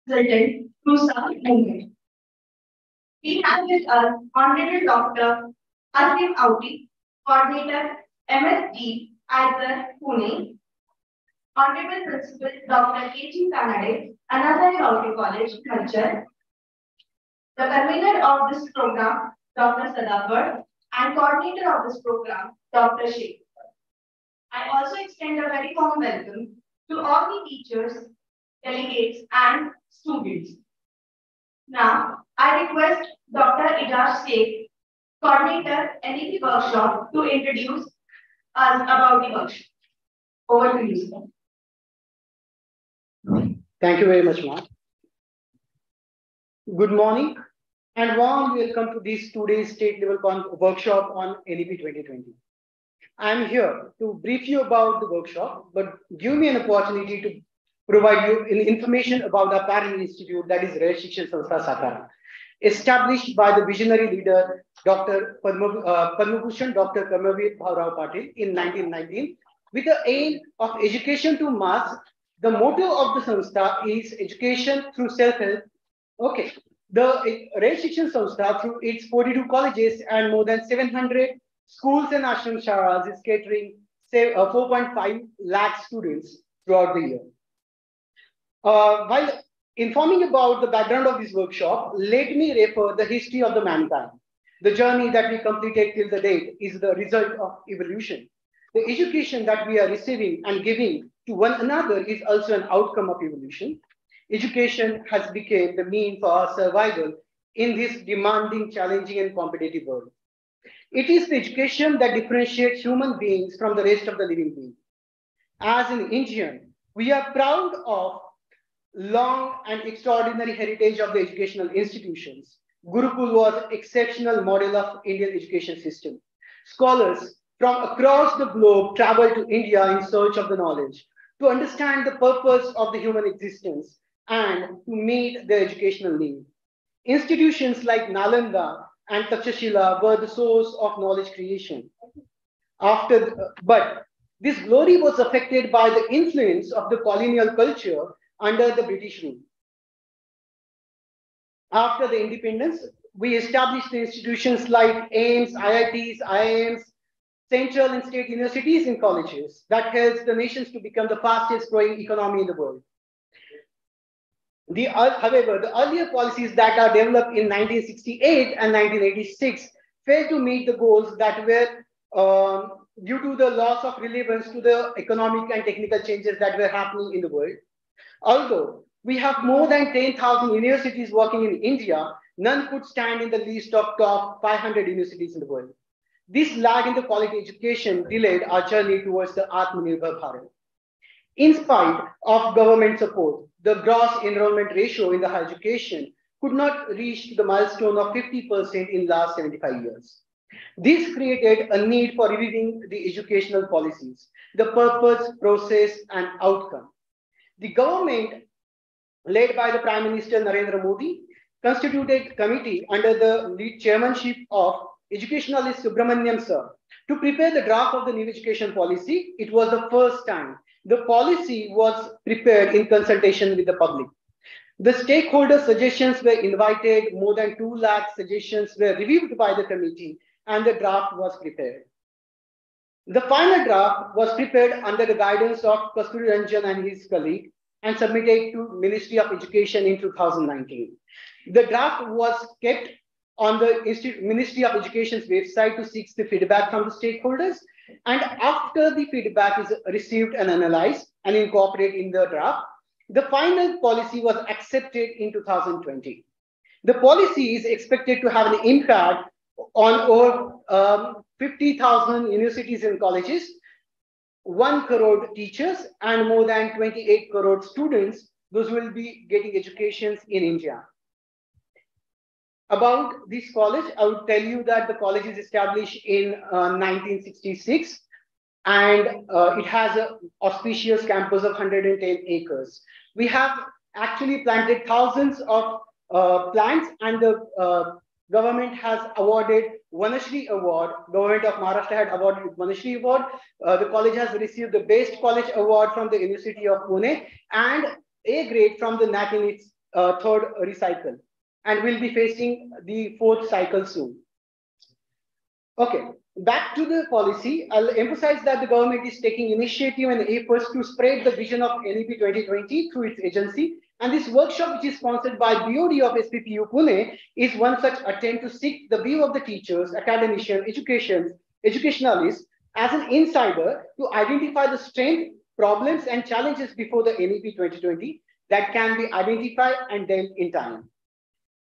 Consultant Musa Ahmed. We have with us Honorable Dr. Asim Audi, Coordinator MSD, Aizer, Pune. Honorable Principal Dr. K.G. Kanade, another County College, Culture. The convener of this program, Dr. Sadafar, and coordinator of this program, Dr. Sheikh. I also extend a very warm welcome to all the teachers, delegates, and students. Now, I request Dr. Ijaz Sheikh, coordinator NEP workshop, to introduce us about the workshop. Over to you, sir. Thank you very much, Mark. Good morning and warm welcome to this today's state level workshop on NEP 2020. I am here to brief you about the workshop, but give me an opportunity to provide you information about our parent institute, that is Raya Shikshan Sanstha Satara, established by the visionary leader Dr. Padma Bhushan Dr. Karmavir Bhaurao Patil in 1919 with the aim of education to mass. The motto of the Sanstha is education through self-help. Okay. The Raya Shikshan Sanstha, through its 42 colleges and more than 700 schools and ashram sharas, is catering 4.5 lakh students throughout the year. While informing about the background of this workshop, let me refer the history of the mankind. The journey that we completed till the date is the result of evolution. The education that we are receiving and giving to one another is also an outcome of evolution. Education has become the mean for our survival in this demanding, challenging, and competitive world. It is the education that differentiates human beings from the rest of the living beings. As an Indian, we are proud of long and extraordinary heritage of the educational institutions. Gurukul was an exceptional model of Indian education system. Scholars from across the globe travel to India in search of the knowledge, to understand the purpose of the human existence and to meet their educational need. Institutions like Nalanda and Takshashila were the source of knowledge creation. But this glory was affected by the influence of the colonial culture under the British rule. After the independence, we established the institutions like AIIMS, IITs, IIMs, central and state universities and colleges that helps the nations to become the fastest growing economy in the world. However, the earlier policies that are developed in 1968 and 1986 failed to meet the goals that were due to the loss of relevance to the economic and technical changes that were happening in the world. Although we have more than 10,000 universities working in India, none could stand in the list of top 500 universities in the world. This lag in the quality education delayed our journey towards the Atmanirbhar Bharat. In spite of government support, the gross enrollment ratio in the higher education could not reach the milestone of 50% in the last 75 years. This created a need for reviewing the educational policies, the purpose, process, and outcome. The government, led by the Prime Minister Narendra Modi, constituted a committee under the lead chairmanship of educationalist Subramaniam Sir to prepare the draft of the new education policy. It was the first time the policy was prepared in consultation with the public. The stakeholder suggestions were invited, more than 2 lakh suggestions were reviewed by the committee, and the draft was prepared. The final draft was prepared under the guidance of Kasturi Ranjan and his colleague and submitted to Ministry of Education in 2019. The draft was kept on the Ministry of Education's website to seek the feedback from the stakeholders. And after the feedback is received and analyzed and incorporated in the draft, the final policy was accepted in 2020. The policy is expected to have an impact on over 50,000 universities and colleges, 1 crore teachers, and more than 28 crore students. Those will be getting educations in India. About this college, I would tell you that the college is established in 1966 and it has an auspicious campus of 110 acres. We have actually planted thousands of plants, and the government has awarded Vanashri Award. Government of Maharashtra had awarded Vanashri Award. The college has received the Best College Award from the University of Pune and A grade from the NAC in its third recycle, and we'll be facing the fourth cycle soon. Okay, back to the policy. I'll emphasize that the government is taking initiative and efforts to spread the vision of NEP 2020 through its agency. And this workshop, which is sponsored by BOD of SPPU Pune, is one such attempt to seek the view of the teachers, academicians, educationalists as an insider to identify the strength, problems, and challenges before the NEP 2020 that can be identified and dealt in time.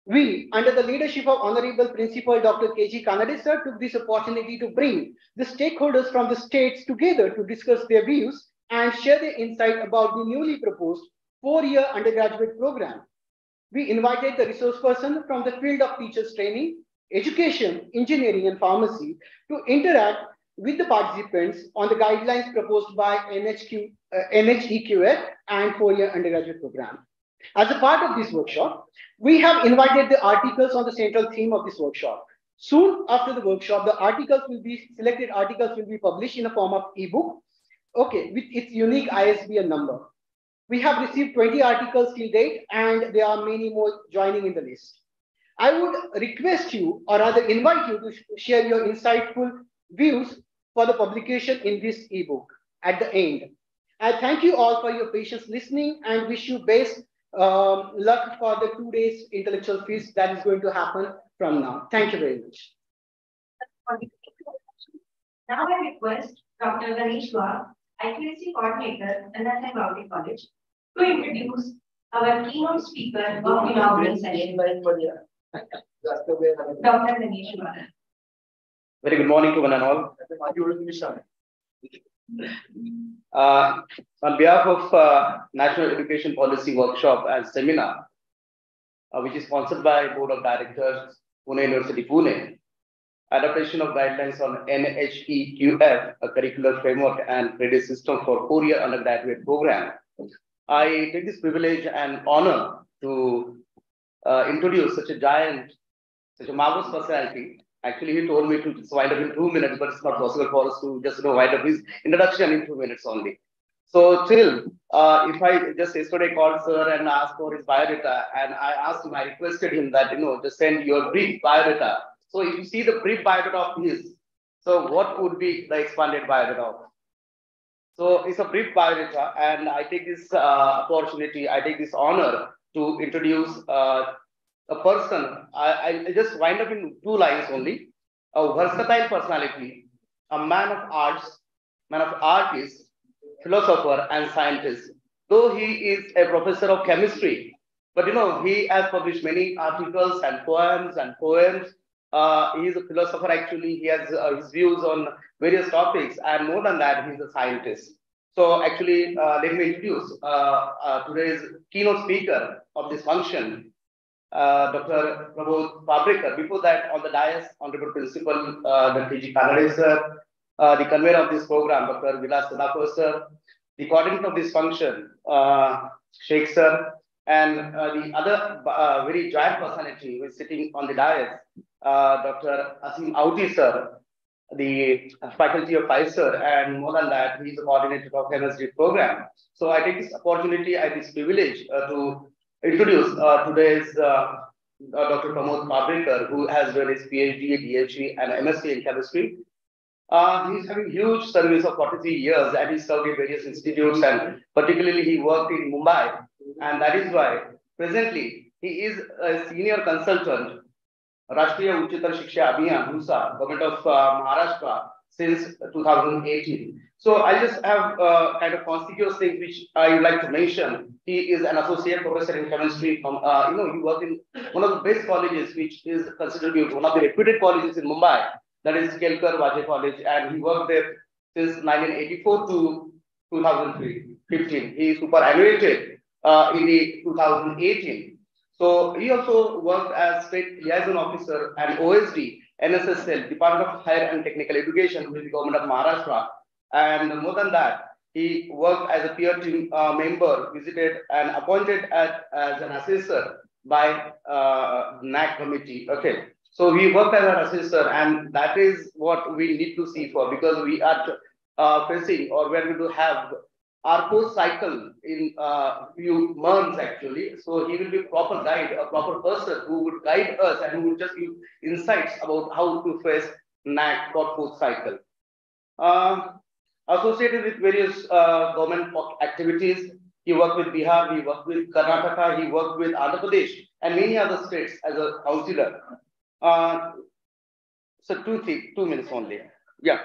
We, under the leadership of Honorable Principal Dr. K.G. Kanade sir, took this opportunity to bring the stakeholders from the states together to discuss their views and share their insight about the newly proposed 4-year undergraduate program. We invited the resource person from the field of teachers training, education, engineering, and pharmacy to interact with the participants on the guidelines proposed by NHEQF and 4-year undergraduate program. As a part of this workshop, we have invited the articles on the central theme of this workshop. Soon after the workshop, the selected articles will be published in a form of ebook, okay, with its unique ISBN number. We have received 20 articles till date, and there are many more joining in the list. I would request you, or rather invite you, to share your insightful views for the publication in this ebook at the end. I thank you all for your patience listening and wish you best luck for the 2 days intellectual feast that is going to happen from now. Thank you very much. Now I request Dr. Ganesh Dua, IQAC coordinator, NSM Rowley College, to introduce our keynote speaker of the inaugural session. Dr. Ganesh Dua. Very good morning to one and all. On behalf of National Education Policy Workshop and Seminar, which is sponsored by Board of Directors, Pune University, Pune, adaptation of guidelines on NHEQF, a curricular framework and credit system for 4-year undergraduate program, I take this privilege and honor to introduce such a giant, such a marvelous personality. Actually, he told me to wind up in 2 minutes, but it's not possible for us to just wind up his introduction in 2 minutes only. So, still, if I just yesterday called sir and asked for his biodata, and I asked him, I requested him that, just send your brief biodata. So, if you see the brief biodata of his, so what would be the expanded biodata of? So, it's a brief biodata, and I take this opportunity, I take this honor to introduce a person. I just wind up in 2 lines only. A versatile personality, a man of arts, man of artist, philosopher and scientist. Though he is a professor of chemistry, but he has published many articles and poems and poems. He is a philosopher actually. He has his views on various topics, and more than that, he is a scientist. So actually, let me introduce today's keynote speaker of this function, Dr. Pramod Pabrekar. Before that, on the dais, Honorable Principal Dr. K.G. Kanade sir, the convener of this program, Dr. Vilas Sadapur sir, the coordinator of this function, Sheikh sir, and the other very giant personality who is sitting on the dais, Dr. Asim Auti sir, the faculty of Phi sir, and more than that, he is the coordinator of MSD program. So I take this opportunity, I have this privilege to introduce today's Dr. Pramod Pabrekar, who has done his PhD, DHD, and MSc in chemistry. He's having huge service of 43 years, and he served in various institutes, and particularly he worked in Mumbai, and that is why presently he is a senior consultant, Rashtriya Uchchatar Shiksha Abhiyan, RUSA, Government of Maharashtra, since 2018. So I just have kind of conspicuous things which I would like to mention. He is an associate professor in chemistry from, he worked in one of the best colleges, which is considered to be one of the reputed colleges in Mumbai, that is Kelkar Vajay College, and he worked there since 1984 to 2015. He superannuated in the 2018. So he also worked as State Liaison Officer and OSD, NSSL, Department of Higher and Technical Education with the Government of Maharashtra. And more than that, he worked as a peer team member, visited and appointed as an assessor by NAC committee. Okay. So he worked as an assessor, and that is what we need to see for, because we are facing, or we are going to have our course cycle in few months actually. So he will be a proper guide, a proper person who would guide us and who would just give insights about how to face NAC for course cycle. Associated with various government activities, he worked with Bihar, he worked with Karnataka, he worked with Andhra Pradesh and many other states as a counselor. So 2 minutes only. Yeah.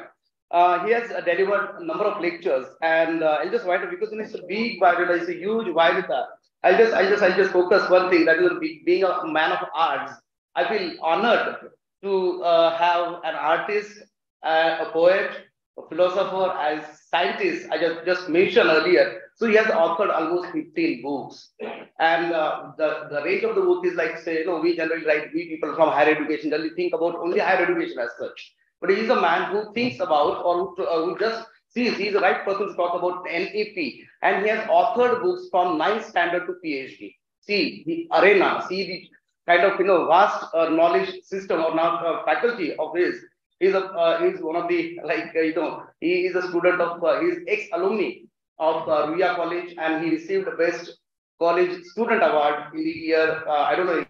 He has delivered a number of lectures, and I'll just wind up because it's a big violeta, it's a huge violeta. I'll just focus one thing, that is being a man of arts. I feel honored to have an artist, a poet, a philosopher, as scientist. I just mentioned earlier. So he has authored almost 15 books, and the range of the book is like, say, we generally write, we people from higher education generally think about only higher education as such. But he is a man who thinks about, or who just sees, he's the right person to talk about NAP. And he has authored books from 9th standard to PhD. See the arena, see the kind of, vast knowledge system or now faculty of his. He's one of the, he is a student of, he's ex-alumni of Ruia College, and he received the best college student award in the year, I don't know,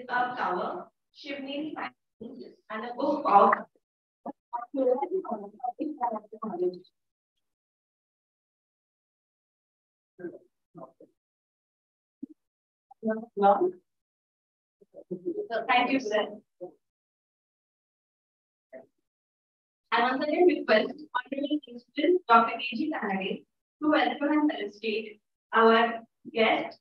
a flower, Shivniri and a book of thank you, sir. I once again request Honorable Principal Dr. K.G. Kanade to welcome and felicitate our guest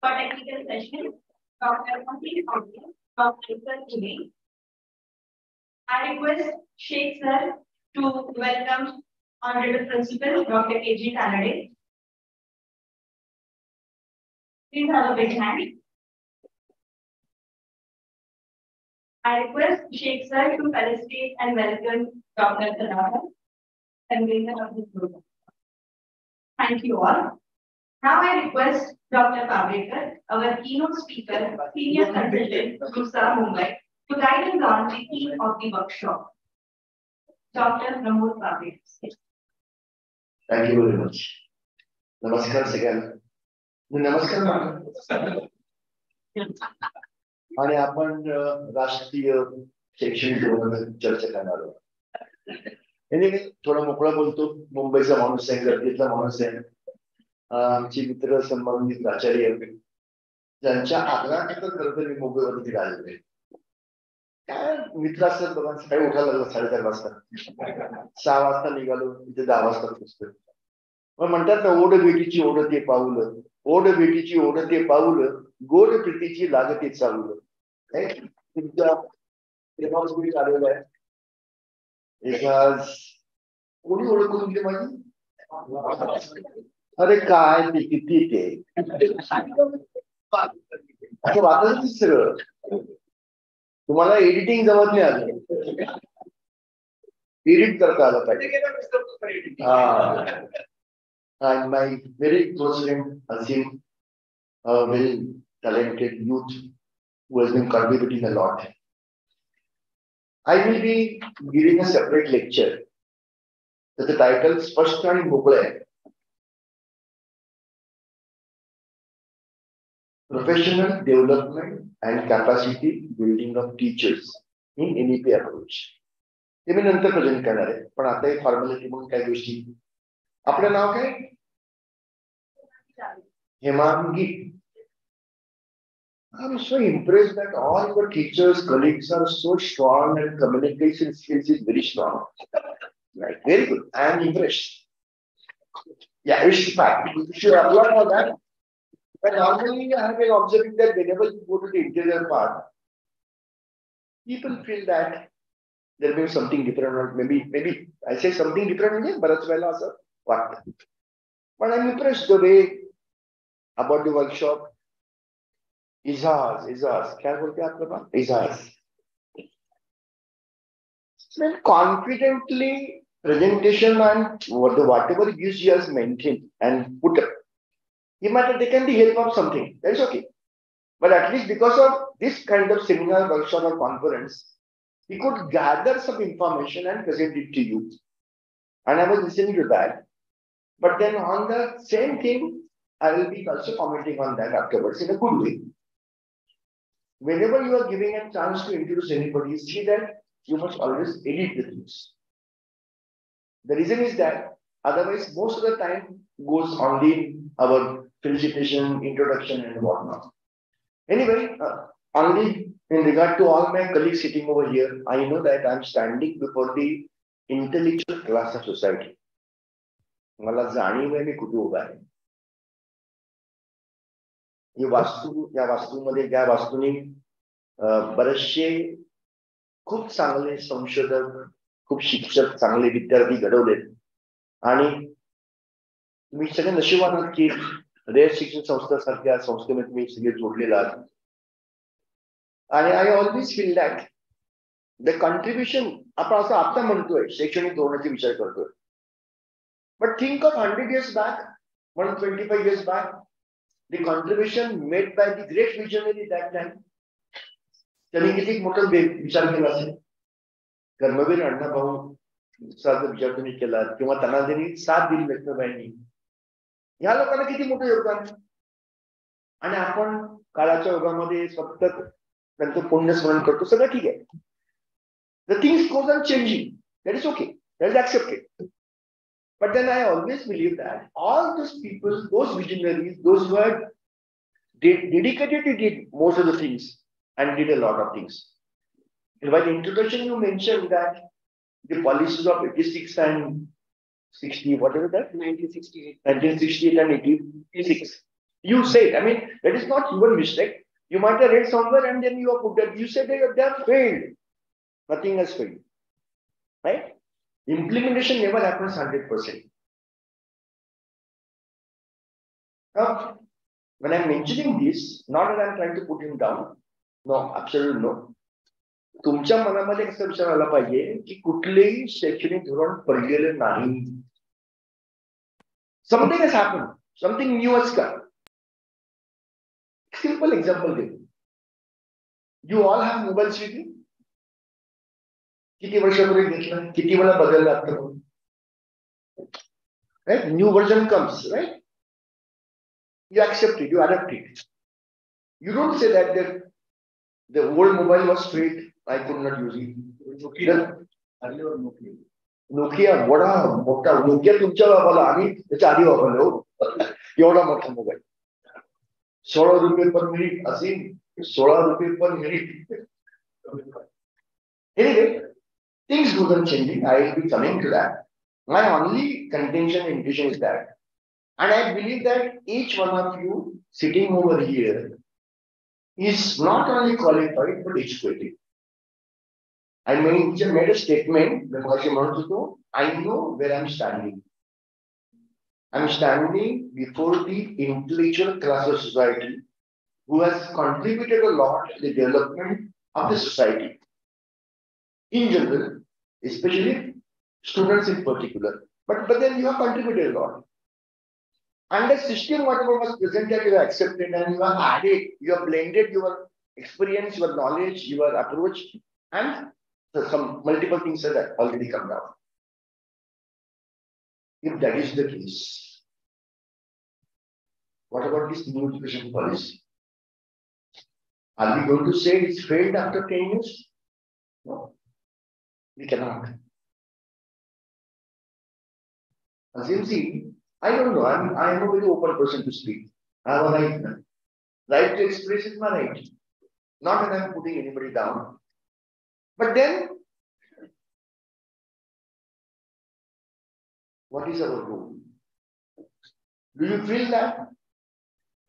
for technical session, Dr. Mati from Sir Pune. I request Sheikh Sir to welcome Honorable Principal Dr. K.G. Kanade. Please have a big hand. I request Sheikh Sir to felicitate and welcome Dr. Kanade, convener of this program. Thank you all. Now I request Dr. Pavekar, our keynote speaker, senior consultant, Gusa, Mumbai, to guide us on the theme of the workshop. Dr. Pramod Pavekar. Thank you very much. Namaskar सगळ्यांना. नमस्कार madam. आणि आपण राष्ट्रीय शैक्षणिक धोरणावर चर्चा करणार आहोत. मी थोडा मोकळा बोलतो. मुंबईचा माणूस आहे, गर्दीतला माणूस आहे. आमची मित्र संबंधित प्राचार्य ज्यांच्या आग्रहाने खरं तर मी मुंबईवरती राहिलो. काय मित्र असतात बघा, सकाळी उठायला लागलं 4:30 वाजता, 6 वाजता निघालो, इथे 10 वाजता पोहोचतो. मग म्हणतात ना, ओढ बेटीची ओढते पाऊल, ओढ बेटीची ओढते पाऊल, गोड प्रीतीची लागते चालू. तुमच्या प्रेमासोबत आलेलं आहे. एकाच कोणी ओळखून दिली माझी? अरे काय ते किती ते असं वाटत सगळं. तुम्हाला एडिटिंग जमत नाही आलं, एडिट करता आलं पाहिजे. And my very close friend Azim, a very talented youth who has been contributing a lot. I will be giving a separate lecture. So the title is First and Mobile. Professional development and capacity building of teachers in NEP approach. ते मी नंतर present करणार आहे, पण आता एक formality म्हणून काही गोष्टी. आपलं नाव काय? Hemangi. I'm so impressed that all your teachers, colleagues are so strong and communication skills is very strong. Right, very good. I am impressed. Yeah, it's fact. You should applaud for that. But normally I have been observing that whenever you go to the interior part, people feel that there may be something different, or maybe I say something different, but as well as what. But I'm impressed the way about the workshop. Izaz. क्या बोलते हैं आप लोग? Izaz. Then confidently presentation and whatever views he has maintained and put up. They can be help of something. That's okay. But at least because of this kind of seminar, workshop, or conference, we could gather some information and present it to you. And I was listening to that. But then on the same thing, I will be also commenting on that afterwards in a good way. Whenever you are giving a chance to introduce anybody, see that you must always edit the things. The reason is that otherwise most of the time goes only our felicitation, introduction and whatnot. Anyway, only in regard to all my colleagues sitting over here, I know that I am standing before the intellectual class of society. मला जाणीव आहे मी कुठे उभा आहे. या वास्तूमध्ये ज्या वास्तूने बरेचसे खूप चांगले संशोधक, खूप शिक्षक, चांगले विद्यार्थी घडवलेत आणि तुम्ही सगळे नशिबान आहात की रेड शिक्षण संस्था सारख्या संस्थेमध्ये तुम्ही सगळे जोडलेले आहात. आणि I always feel that the contribution आपण असं आता म्हणतोय शैक्षणिक धोरणाचा विचार करतोय. But think of 100 years back, 125 years back, the contribution made by the great visionary that time. त्यांनी किती मोठा विचार केला असेल. कर्मवीर अण्णाभाऊ सारखा विचार तुम्ही केला किंवा त्यांना त्यांनी साथ दिली लक्ष्मीबाईंनी. ह्या लोकांना किती मोठं योगदान. आणि आपण काळाच्या योगामध्ये फक्त त्यांचं पुण्यस्मरण करतो, सगळं ठीक आहे. The things goes on changing. That is okay. That is accepted. But then I always believe that all those people, those visionaries, those who had dedicated to did most of the things and did a lot of things. And by the introduction, you mentioned that the policies of 86 and 60, whatever that? 1968. 1968 and 86. You said, I mean, that is not your mistake. You might have read somewhere and then you have put that. You said that they have failed. Nothing has failed. Right? Implementation never happens 100%. Now, when I'm mentioning this, not that I'm trying to put him down. No, absolutely no. तुमच्या मनामध्ये कसा विचार आला पाहिजे की कुठलेही शैक्षणिक धोरण पडलेलं नाही. Something has happened. Something new has come. Simple example देऊ. You all have mobiles with you? किती वर्षापूर्वी घेतलं, किती वेळा बदललं आता. Right? New version comes, right? You accept it, you adapt it. You don't say that the old mobile was straight, I could not use it. Nokia बडा मोठा Nokia तुमच्या बाबाला आम्ही त्याच्या आधी वापरलो. एवढा मोठा मोबाईल. 16 रुपये पर मिनिट असेल, 16 रुपये per minute. Anyway, things do not changing. I will be coming to that. My only contention and intention is that, and I believe that each one of you sitting over here is not only qualified but educated. I made a statement that I know where I'm standing. I'm standing before the intellectual class of society who has contributed a lot to the development of the society. In general, especially students in particular, but then you have contributed a lot. And the system, whatever was presented, you have accepted and you have added, you have blended your experience, your knowledge, your approach, and So some multiple things that already come down. If that is the case, what about this new education policy? Are we going to say it's failed after 10 years? No, we cannot. Azim, I don't know. I am a very open person to speak. I have a right. Right to express is my right. Not that I'm putting anybody down. But then, what is our role? Do you feel that?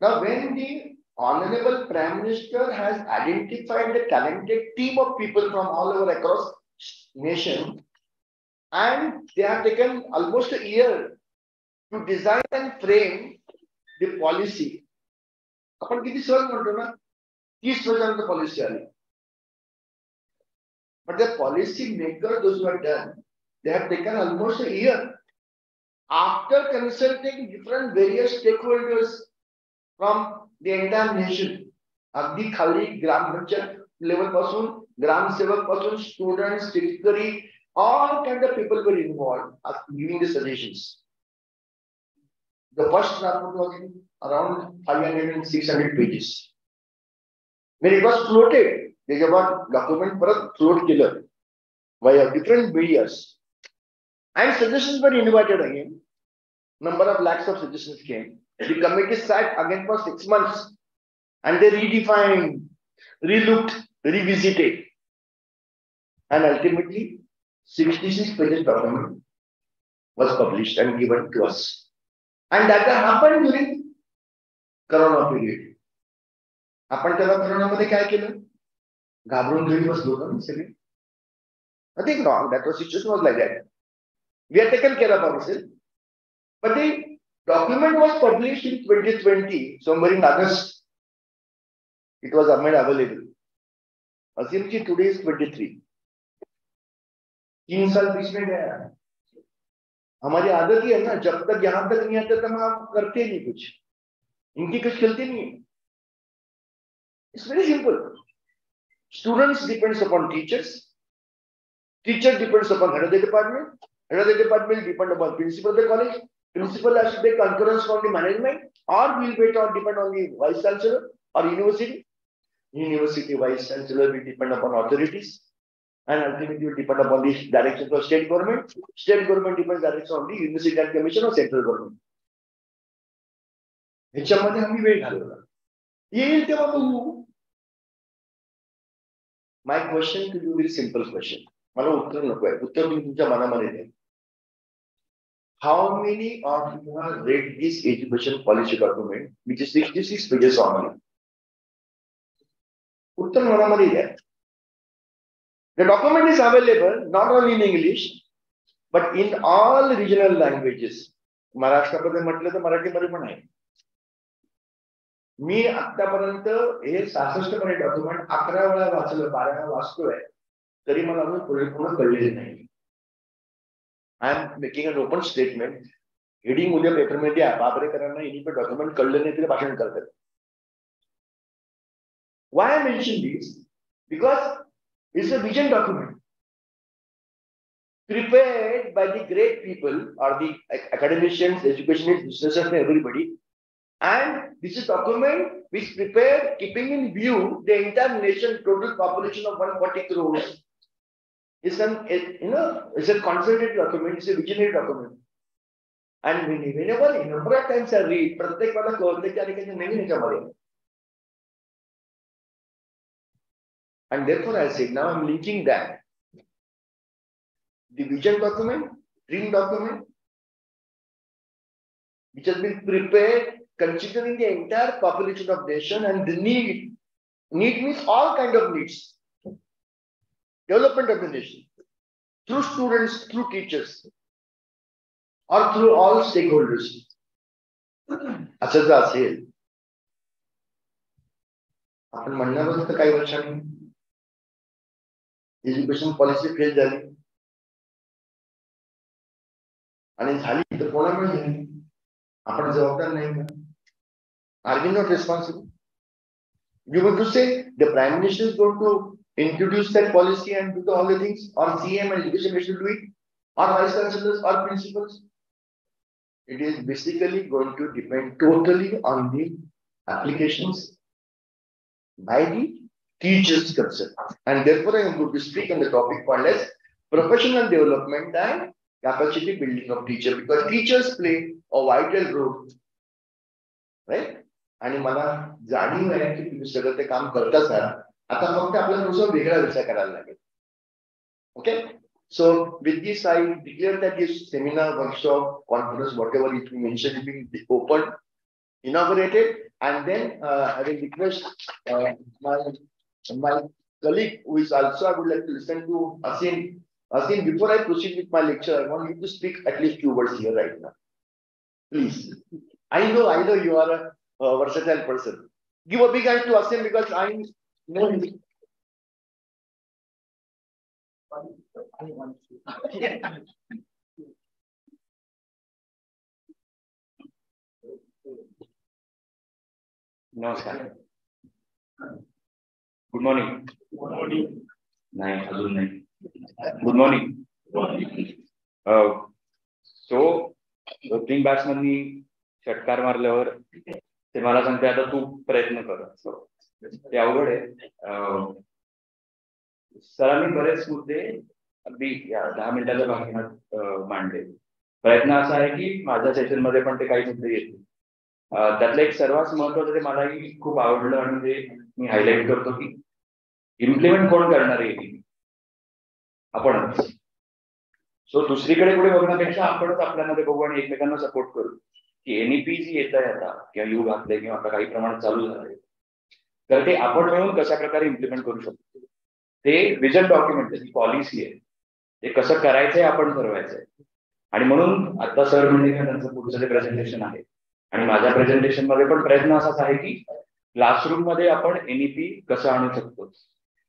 Now, when the Honorable Prime Minister has identified a talented team of people from all over across nation, and they have taken almost a year to design and frame the policy. आपण किती सहज म्हणतो ना 30 वर्षांचं policy आली. But the policy makers, those who have done, they have taken almost a year after consulting different various stakeholders from the entire nation. अगदी खाली ग्रामपंचायत level पासून, ग्रामसेवक पासून, students, secretary, all kind of people were involved giving the suggestions. The first draft was around 500 and 600 pages. When it was floated, they got document float killer via different medias. And suggestions were invited again. Number of lakhs of suggestions came. The committee sat again for 6 months and they redefined, relooked, revisited. And ultimately, 66 pages document was published and given to us. And that happened during Corona period. आपण त्याला कोरोनामध्ये काय केलं? घाबरून घरी बसलो ना सगळे. Nothing wrong. That was situation was like that. We had taken care of ourselves. But the document was published in 2020, somewhere in August. It was made available. Assume today is 23. 3 साल बीच में गया. हमारी आदत ही है ना, जब तक यहाँ तक नहीं आता तब हम करते नहीं कुछ. इनकी कुछ गलती नहीं है. It's very simple. Students depends upon teachers. Teacher depends upon head of the department. Head of the department depend upon principal of the college. Principal has to take concurrence from the management, or will wait or depend on the vice chancellor or university. University vice chancellor will depend upon authorities, and ultimately will depend upon the direction of state government. State government depends direction on the university and commission or central government. ह्याच्यामध्ये आम्ही वेळ घालवला. येईल तेव्हा बघू. My question to you, very simple question. मला उत्तर नको आहे. उत्तर तुम्ही तुमच्या मनामध्ये द्या. How many of you have read this education policy document, which is 66 pages only? उत्तर मनामध्ये द्या. The document is available not only in English, but in all regional languages. महाराष्ट्रामध्ये म्हटलं तर मराठीमध्ये पण आहे. मी आतापर्यंत हे 66 मध्ये डॉक्युमेंट 11 वेळा वाचलं, 12 वेळा वाचतोय, तरी मला अजून पूर्ण कळलेले नाही. I am making an open statement. Heading उद्या पेपरमध्ये द्या, बाबरेकरांना इनी पे डॉक्युमेंट कळलं नाही तरी भाषण करतात. Why I mention this? Because it's a vision document prepared by the great people or the academicians, educationists, businesses, and everybody. And this is a document which prepared keeping in view the entire nation total population of 140 crores. It's it's a concentrated document, it's a visionary document. And whenever a number of times I read, प्रत्येक वाला कळते की आणि काही नवीन ह्याच्यामध्ये. And therefore I say now I'm linking that. The vision document, dream document, which has been prepared considering the entire population of nation and the need. Need means all kind of needs. Development of the nation. Through students, through teachers, or through all stakeholders. असं जर असेल, आपण म्हणणार होतं काही वर्षांनी education policy fail झाली आणि झाली तर कोणामुळे झाली? आपण जबाबदार नाही का? Are we not responsible? You want to say the Prime Minister is going to introduce that policy and do all the things, or CM and education ministry do it, or vice chancellors or principals? It is basically going to depend totally on the applications by the teachers concerned. And therefore, I am going to speak on the topic called as professional development and capacity building of teacher, because teachers play a vital role, right? आणि मला जाणीव आहे की तुम्ही सगळं ते काम करताच आहात. आता फक्त आपल्याला थोडंसं वेगळा विचार करायला लागेल. Okay, so with this I declare that this seminar, workshop, conference, whatever it mentioned, being opened, inaugurated, and then I will request my colleague who is also, I would like to listen to Asim. Asim, before I proceed with my lecture, I want you to speak at least few words here right now. Please. I know you are a versatile person. Give a big hand to Asim because I know him. नमस्कार. Good morning. नाही अजून नाही. Good morning. So opening बॅट्समननी षटकार मारल्यावर ते मला सांगते आता तू प्रयत्न कर. ते अवघड आहे. सरांनी बरेच मुद्दे अगदी 10 मिनिटाच्या भाषणात मांडले. प्रयत्न असा आहे की माझ्या सेशन मध्ये पण ते काही मुद्दे येतील. त्यातलं एक सर्वात महत्वाचं ते मलाही खूप आवडलं आणि ते मी हायलाईट करतो की इम्प्लिमेंट कोण करणार आहे आपण. सो दुसरीकडे पुढे बघण्यापेक्षा आपणच आपल्यामध्ये बघू आणि एकमेकांना सपोर्ट करू की एनईपी जी येत आहे आता किंवा यू घातले किंवा आता काही प्रमाणात चालू झाले तर ते आपण मिळून कशा प्रकारे इम्प्लिमेंट करू शकतो. ते विजन डॉक्युमेंट जी पॉलिसी आहे ते कसं करायचंय आपण ठरवायचंय. आणि म्हणून आता सर म्हणजे त्यांचं पुढचं जे प्रेझेंटेशन आहे आणि माझ्या प्रेझेंटेशन मध्ये पण प्रयत्न असाच आहे की क्लासरूम मध्ये आपण एनईपी कसं आणू शकतो.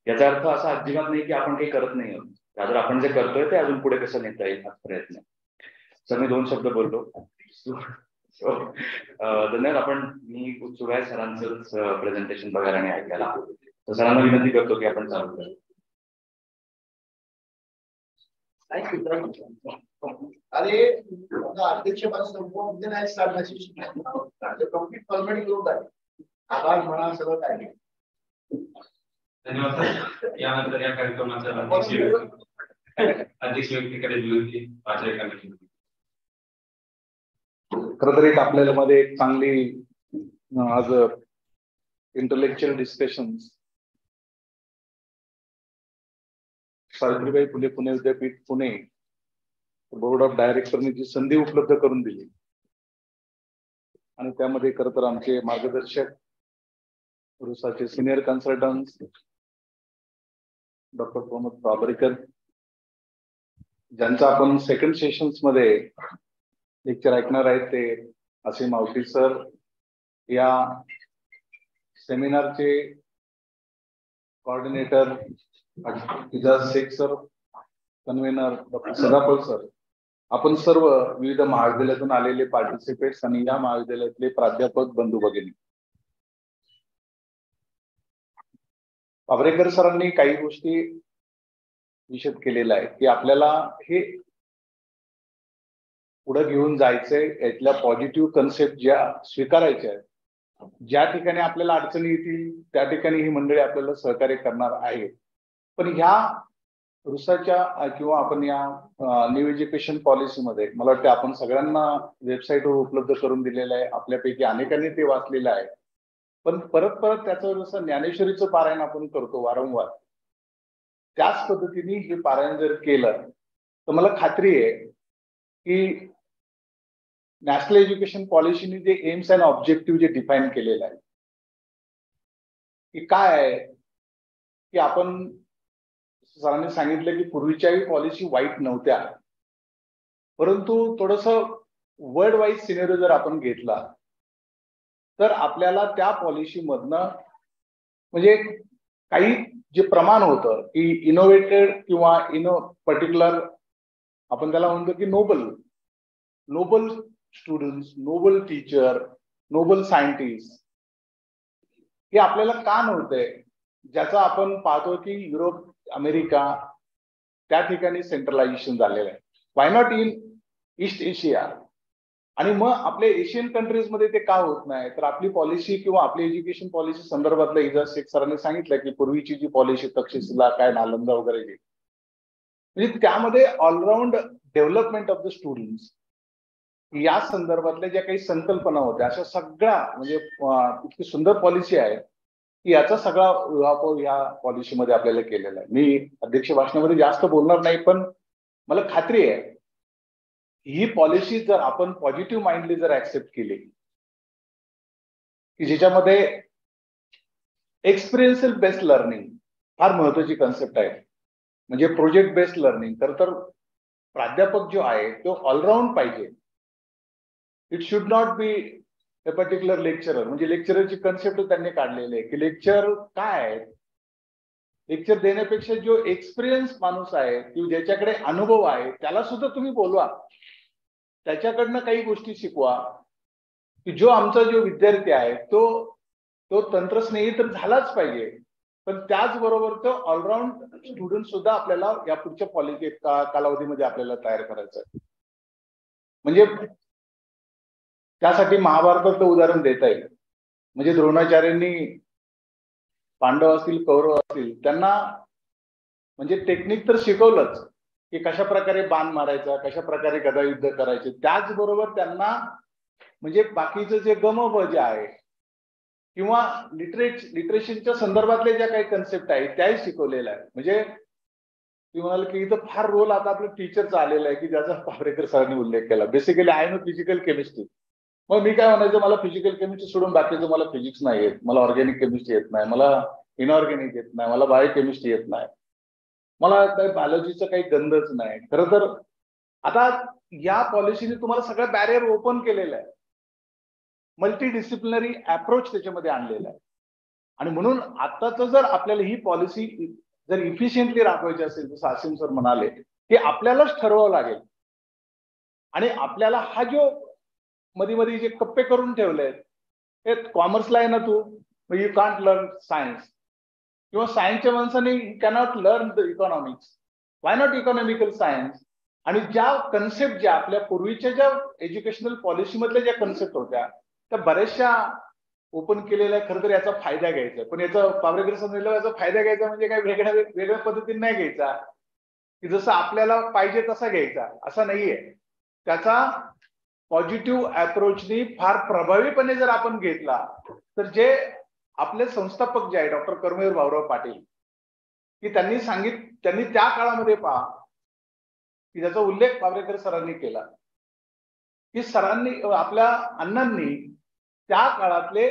याचा अर्थ असा अजिबात नाही की आपण काही करत नाही आहोत. जर आपण जे करतोय ते अजून पुढे कसं नेता येईल हा प्रयत्न. सर मी 2 शब्द बोललो. धन्यवाद. मी उत्सुक आहे सरांचं प्रेझेंटेशन बघायला आणि ऐकायला. तर सरांना विनंती करतो की आपण चालू करू. अरे अध्यक्ष नाही कंप्लीट फॉर्मॅलिटी ग्रुप आहे. आभार म्हणा सगळं काय. धन्यवाद. यानंतर या कार्यक्रमाच्या अध्यक्ष व्यक्तीकडे विनंती पाचवे करण्याची. खरं तर एक आपल्याला मध्ये एक चांगली आज intellectual discussion Savitribai Phule Pune Vidyapeeth Pune board of डायरेक्टरनी जी संधी उपलब्ध करून दिली आणि त्यामध्ये खरं तर आमचे मार्गदर्शक रुसाचे senior consultant doctor Pramod Babrekar ज्यांचा आपण सेकंड सेशन्स मध्ये लेक्चर ऐकणार आहेत ते असीम आवटी सर, या सेमिनारचे coordinator Ijaz Shaikh sir, convener doctor Sadaphal sir, आपण सर्व विविध महाविद्यालयातून आलेले पार्टिसिपेट्स आणि या महाविद्यालयातले प्राध्यापक बंधू भगिनी. बाबरेकर सरांनी काही गोष्टी विशद केलेल्या आहेत की आपल्याला हे पुढे घेऊन जायचंय, यातल्या पॉझिटिव्ह कन्सेप्ट ज्या स्वीकारायच्या आहेत, ज्या ठिकाणी आपल्याला अडचणी येतील त्या ठिकाणी ही मंडळी आपल्याला सहकार्य करणार आहे. पण ह्या रुसाच्या किंवा आपण या न्यू एज्युकेशन पॉलिसीमध्ये मला वाटतं आपण सगळ्यांना वेबसाईटवर उपलब्ध करून दिलेलं आहे. आपल्यापैकी अनेकांनी ते वाचलेलं आहे. पण परत परत त्याचं जसं ज्ञानेश्वरीचं पारायण आपण करतो वारंवार, त्याच पद्धतीने हे पारायण जर केलं तर मला खात्री आहे की नॅशनल एज्युकेशन पॉलिसीने जे एम्स अँड ऑब्जेक्टिव्ह जे डिफाईन केलेलं आहे की काय आहे की आपण सरांनी सांगितलं की पूर्वीच्याही पॉलिसी वाईट नव्हत्या, परंतु थोडंसं वर्ल्ड वाईज सिनेरिओ जर आपण घेतला तर आपल्याला त्या पॉलिसी मधनं म्हणजे काही जे प्रमाण होतं की इनोव्हेटेड किंवा पर्टिक्युलर आपण त्याला म्हणतो की noble students, noble teacher, noble scientist हे आपल्याला का नव्हतंय ज्याचा आपण पाहतो की युरोप, अमेरिका त्या ठिकाणी सेंट्रलायझेशन झालेलं आहे. Why not in east Asia? आणि मग आपल्या एशियन कंट्रीजमध्ये ते का होत नाही? तर आपली पॉलिसी किंवा आपली एज्युकेशन पॉलिसी संदर्भातलं इजा शेख सरांनी सांगितलं की पूर्वीची जी पॉलिसी तक्षशिला काय नालंदा वगैरे जी, म्हणजे त्यामध्ये all around development of the students या संदर्भातल्या ज्या काही संकल्पना होत्या अशा सगळ्या म्हणजे इतकी सुंदर पॉलिसी आहे की याचा सगळा उहापोह या पॉलिसीमध्ये आपल्याला केलेला आहे. मी अध्यक्ष भाषणामध्ये जास्त बोलणार नाही, पण मला खात्री आहे ही पॉलिसी जर आपण पॉझिटिव्ह माइंडली जर ऍक्सेप्ट केली की ज्याच्यामध्ये एक्सपिरियन्शियल बेस्ड लर्निंग फार महत्वाची कन्सेप्ट आहे, म्हणजे प्रोजेक्ट बेस्ड लर्निंग. तर प्राध्यापक जो आहे तो ऑलराऊंड पाहिजे. It should not be a particular lecturer. म्हणजे लेक्चररची कन्सेप्ट त्यांनी काढलेली आहे की लेक्चर काय आहे, लेक्चर देण्यापेक्षा जो एक्सपिरियन्स माणूस आहे किंवा ज्याच्याकडे अनुभव आहे त्याला सुद्धा तुम्ही बोलवा, त्याच्याकडनं काही गोष्टी शिकवा की जो आमचा जो विद्यार्थी आहे तो तंत्रस्नेही तर झालाच पाहिजे, पण त्याचबरोबर तो ऑलराऊंड स्टुडंट सुद्धा आपल्याला या पुढच्या पॉलिसी कालावधीमध्ये आपल्याला तयार करायचं आहे. म्हणजे त्यासाठी महाभारतातलं उदाहरण देता येईल. म्हणजे द्रोणाचार्यांनी पांडव असतील कौरव असतील त्यांना म्हणजे टेक्निक तर शिकवलंच की कशा प्रकारे बाण मारायचा, कशा प्रकारे गदायुद्ध करायचे, त्याचबरोबर त्यांना म्हणजे बाकीचं जे गमभ जे आहे किंवा लिटरेचरच्या संदर्भातले ज्या काही कन्सेप्ट आहेत त्याही शिकवलेलं आहे. म्हणजे ती म्हणाल की इथं फार रोल आता आपल्या टीचरचा आलेला आहे की ज्याचा पावरेकर सरांनी उल्लेख केला. Basically I know physical chemistry. मग मी काय म्हणायचं, मला फिजिकल केमिस्ट्री सोडून बाकीचं मला फिजिक्स नाही येत, मला ऑर्गॅनिक केमिस्ट्री येत नाही, मला इनऑर्गॅनिक येत नाही, मला बायोकेमिस्ट्री येत नाही, मला काही बायोलॉजीचं काही गंधच नाही. खरं तर आता या पॉलिसीने तुम्हाला सगळं बॅरियर ओपन केलेलं आहे, मल्टी डिसिप्लिनरी अप्रोच त्याच्यामध्ये आणलेला आहे. आणि म्हणून आताच जर आपल्याला ही पॉलिसी जर इफिशियंटली राबवायची असेल, जसं आसिम सर म्हणाले, की आपल्यालाच ठरवावं लागेल. आणि आपल्याला हा जो मध्ये जे कप्पे करून ठेवले आहेत, हे कॉमर्सला आहे ना तू, यू कांट लर्न सायन्स, किंवा सायन्सच्या माणसाने cannot learn the economics, why not economical science. आणि ज्या कन्सेप्ट ज्या आपल्या पूर्वीच्या ज्या एज्युकेशनल पॉलिसी मधल्या ज्या कन्सेप्ट होत्या त्या बऱ्याचशा ओपन केलेल्या आहे. खरं तर याचा फायदा घ्यायचा, पण याचा पावरेकर समजलं याचा फायदा घ्यायचा म्हणजे काय वेगळ्या पद्धतीने नाही घ्यायचा की जसं आपल्याला पाहिजे तसा घ्यायचा, असा नाहीये. त्याचा पॉझिटिव्ह अप्रोचनी फार प्रभावीपणे जर आपण घेतला तर जे आपले संस्थापक जे आहे डॉक्टर कर्मवीर भाऊराव पाटील की त्यांनी त्या काळामध्ये पहा की ज्याचा उल्लेख पावरेकर सरांनी केला की सरांनी आपल्या अण्णांनी त्या काळातले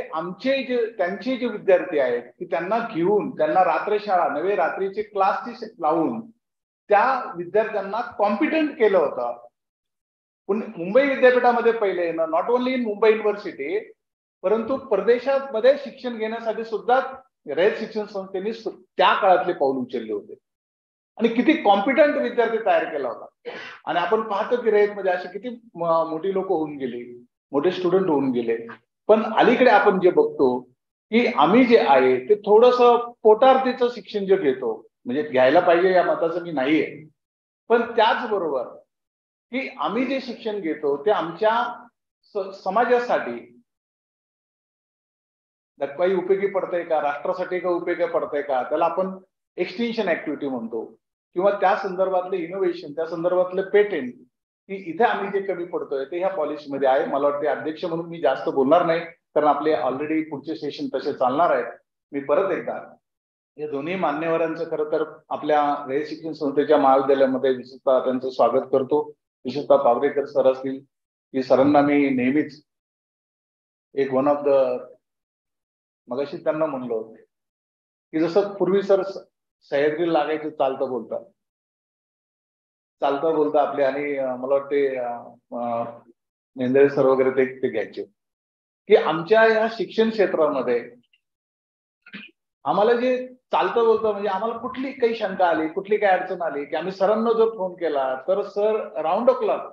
त्यांचे जे विद्यार्थी आहेत की त्यांना घेऊन त्यांना रात्रशाळा नवे रात्रीचे क्लासची लावून त्या विद्यार्थ्यांना कॉम्पिटंट केलं होतं. मुंबई विद्यापीठामध्ये पहिले not only in Mumbai university परंतु परदेशामध्ये शिक्षण घेण्यासाठी सुद्धा रयत शिक्षण संस्थेने त्या काळातले पाऊल उचलले होते आणि किती कॉम्पिटंट विद्यार्थी तयार केला होता. आणि आपण पाहतो की रयतमध्ये असे किती मोठी लोक होऊन गेली, मोठे स्टुडंट होऊन गेले. पण अलीकडे आपण जे बघतो की आम्ही जे आहे ते थोडंसं पोटार्थीचं शिक्षण जे घेतो, म्हणजे घ्यायला पाहिजे या मताचं मी नाहीये, पण त्याचबरोबर की आम्ही जे शिक्षण घेतो ते आमच्या समाजासाठी काही उपयोगी पडतंय का, राष्ट्रासाठी का उपयोगी पडतंय का, त्याला आपण एक्सटेन्शन ऍक्टिव्हिटी म्हणतो, किंवा त्या संदर्भातले इनोव्हेशन, त्या संदर्भातले पेटेंट, की इथे आम्ही जे कमी पडतोय ते ह्या पॉलिसीमध्ये आहे. मला वाटते अध्यक्ष म्हणून मी जास्त बोलणार नाही कारण आपले ऑलरेडी पुढचे सेशन तसे चालणार आहेत. मी परत एकदा या दोन्ही मान्यवरांचं खरं तर आपल्या रयत शिक्षण संस्थेच्या महाविद्यालयामध्ये विशेषतः त्यांचं स्वागत करतो. विशेषतः पावरेकर सर असतील की सरांना मी नेहमीच एक वन ऑफ द मगाशी त्यांना म्हणलो की जसं पूर्वी सर सह्याद्री लागायचं चालतं बोलता आपले, आणि मला वाटते नेंदळे सर वगैरे ते घ्यायचे की आमच्या या शिक्षण क्षेत्रामध्ये आम्हाला जे चालतं बोलतं म्हणजे आम्हाला कुठली काही शंका आली, कुठली काही अडचण आली की आम्ही सरांना जर फोन केला तर सर राऊंड द क्लॉक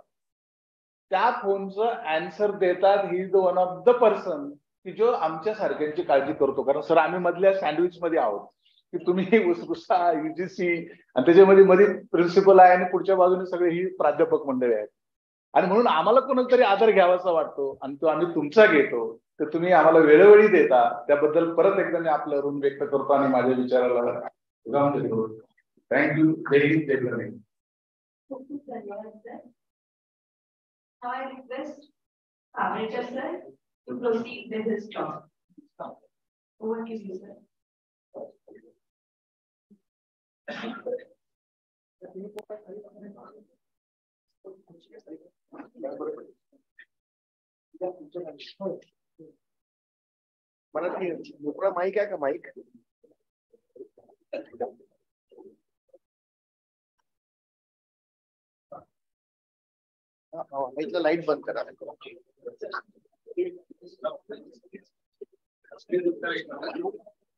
त्या फोनचं आन्सर देतात. He is the one of the person की जो आमच्या सारख्यांची काळजी करतो, कारण सर आम्ही मधल्या सँडविच मध्ये आहोत. की तुम्ही उत्कृष्टा UGC आणि त्याच्यामध्ये मध्ये प्रिन्सिपल आहे आणि पुढच्या बाजूने सगळे ही प्राध्यापक मंडळी आहेत. आणि म्हणून आम्हाला कोणतरी आदर घ्यावासा वाटतो आणि तो आम्ही तुमचा घेतो. तर तुम्ही आम्हाला वेळोवेळी देता त्याबद्दल परत एकदा मी आपलं ऋण व्यक्त करतो आणि माझ्या विचाराला thank you very much. Now I request Sabrecha sir to proceed with his talk. Over to you, sir. मला ते मोकळा माईक आहे का माईक? माईकला लाईट बंद करा.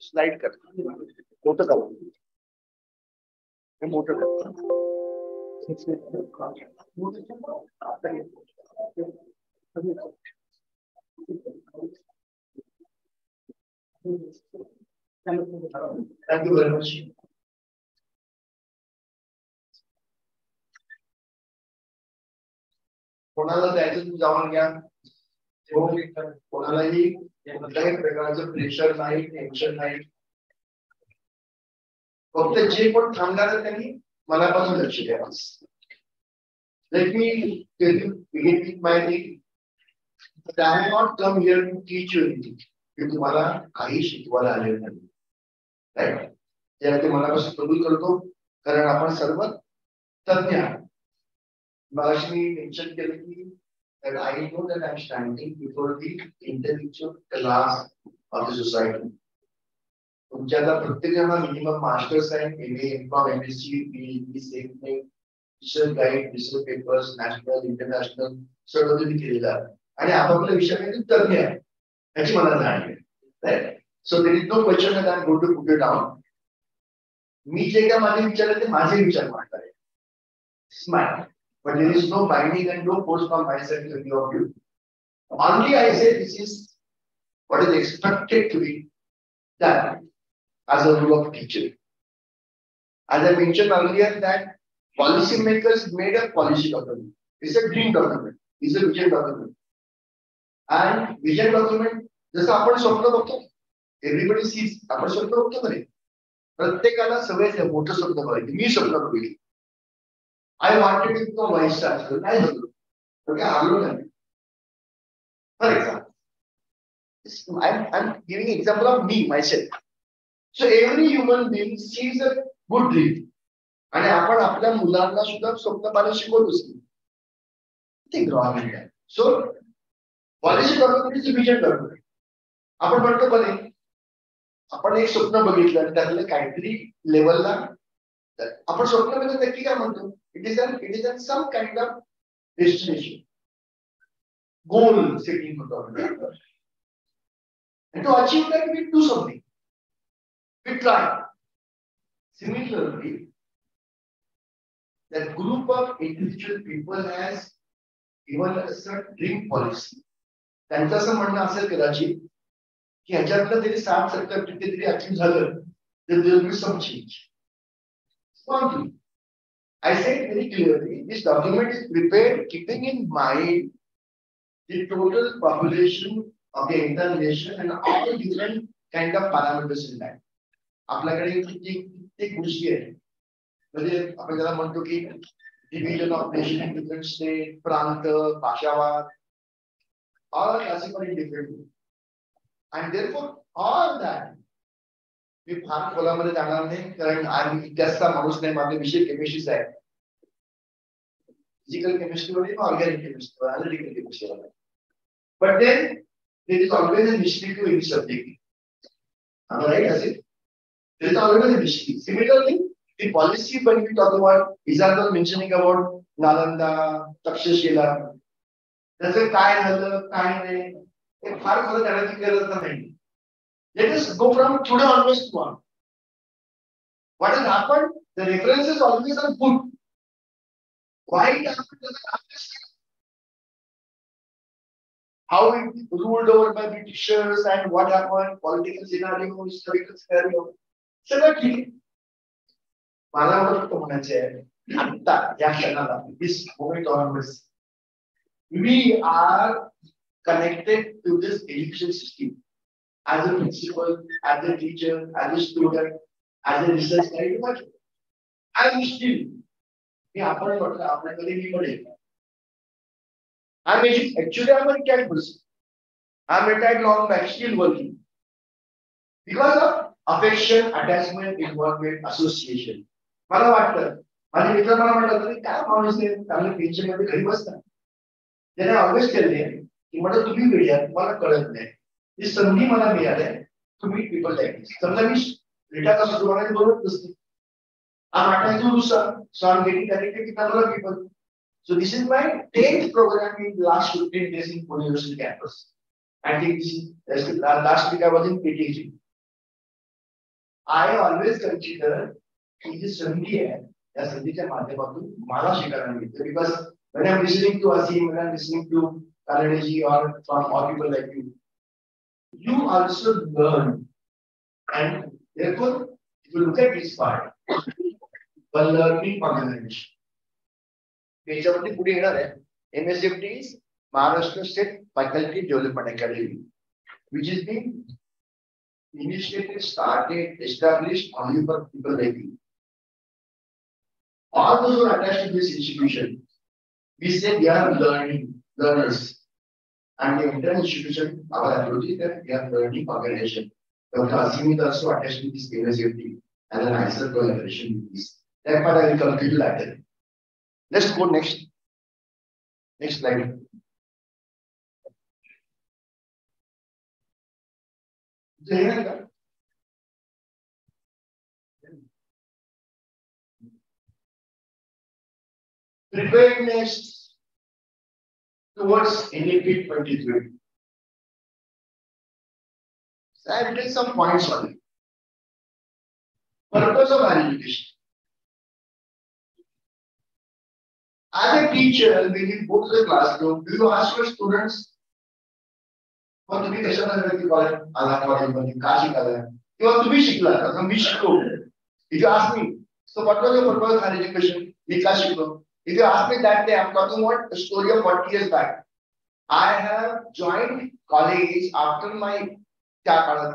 स्लाइड कर मोठं करा. हे मोठं कर. Thank you very much. कोणाला जायचं तुम्ही जाऊन घ्या. कोणालाही कुठल्याही प्रकारचं प्रेशर नाही, टेन्शन नाही. फक्त जे पण थांबणार आहे त्यांनी मनापासून लक्ष द्यावं. Let me begin with my thing. I have not come here to teach you anything. मी तुम्हाला काही शिकवायला आले नाही. राईट? ते अगदी मनापासून कबूल करतो कारण आपण सर्व तज्ञ आहात. मगाशी मी मेन्शन केलं की that I know that I am standing before the intellectual class of the society. तुमच्याला प्रत्येकाला मिनिमम मास्टर्स आहे, MA, MCOM, MSc, PhD, same thing, research guide, research papers, national, international सर्व तुम्ही केलेलं आहे आणि आपापल्या विषयामध्ये तज्ञ आहे याची मला जाणीव आहे. Right? So there is no question that I am going to put it down. मी जे काय माझे विचार आहे ते माझे विचार मांडणार आहे. Smart. But there is no binding and no force from my side to any of you. Only I say this is what is expected to be done as a role of teacher. As I mentioned earlier that policy makers made a policy document. It's a dream document. It's a vision document. And vision document, जसं आपण स्वप्न बघतो, everybody sees, आपण स्वप्न बघतो का नाही? प्रत्येकाला सगळ्यात मोठं स्वप्न बघायचं. मी स्वप्न बघितलं. I wanted to become vice chancellor. I don't know. Okay, I don't know. For example, I'm giving an example of me, myself. So every human being sees a good dream. आणि आपण आपल्या मुलांना सुद्धा स्वप्न पाहायला शिकवतोच. Think wrong in that. So, policy document is a vision document. आपण म्हणतो बने, आपण एक स्वप्न बघितलं आणि त्यातलं काहीतरी लेवलला आपण स्वप्नामध्ये नक्की काय म्हणतो? It is an some kind of destination, goal setting for the and to achieve that we do something. We try. Similarly, that group of individual people has given us a dream policy. त्यांचं असं म्हणणं असेल कदाचित की ह्याच्यातलं तरी 60-70% तरी achieve झालं तर there will be some change. One thing. I said very clearly, this document is prepared keeping in mind the total population of the entire nation and all different kind of parameters in that. आपल्याकडे किती गोष्टी आहेत. म्हणजे आपण त्याला म्हणतो की division of nation in different state, प्रांत, भाषावाद, all classified in different ways. And therefore, all that मी फार खोलामध्ये जाणार नाही कारण आम्ही इतिहासचा माणूस नाही. माझा विषय केमिस्ट्रीचा आहे. Physical chemistry organic chemistry analytical chemistry. But then there is always a mystery to any subject. Am I right? As it there is always a mystery. Similarly, the policy when we talk about Izad was mentioning about Nalanda, Takshashila, त्याचं काय झालं काय नाही हे फार खरं करण्याची गरज नाही. Let us go from today onwards to on. What has happened? The references always are good. Why it happened doesn't understand. How it ruled over by Britishers and what happened, political scenario, historical scenario. सगळं ठीक आहे. मला फक्त म्हणायचं आहे आता या क्षणाला this moment onwards we are connected to this education system as a principal, as a teacher, as a student, as a research guide. I'm still I'm actually I'm a retired person. I'm retired long back, still working. Because of affection, attachment, involvement, association. मला वाटतं माझे मित्र मला म्हटलं तरी काय माणूस आहे चांगल्या पेन्शन मध्ये घरी बसतात. त्याने ऑलवेज केले की म्हटलं तुम्ही मीडिया तुम्हाला कळत नाही. ही संधी मला मिळाली तुम्ही पीपल लाईक समजा मी रिटायर असं तुम्हाला बोलत नसते. I'm attached to so I'm getting connected with number of people. So this is my 10th program in the last 15 days in Pune University campus. I think this is last week I was in PTG. I always consider कि जी संधि है या संधि के माध्यमातून मला शिकायला मिळते because when I'm listening to Asim, when I'm listening to Kalani or from all people like you also learn and therefore if you look at this part the learning organization त्याच्यामध्ये पुढे येणार आहे MSFT is Maharashtra State Faculty Development Academy which is being initiated, started, established only for people like you. All those who are attached to this institution, we say they are learners. And the entire institution, our approach is that we are learning organization. Dr. Asim is also attached to this MSFT and a nicer collaboration with this. That part I will conclude later. Let's go next. Next slide. Preparedness towards NAP 23. So I have taken some points on it. Purpose of higher education. As a teacher, when you go to the classroom, do you ask your students, "What तुम्ही कशाला शिकवाल? आला कॉलेजमध्ये का शिकायला? किंवा तुम्ही शिकला का मी शिकलो?" If you ask me, so what was your purpose of higher education? मी का शिकलो? If you ask me that day, I'm talking about a story of 40 years back. I have joined college after my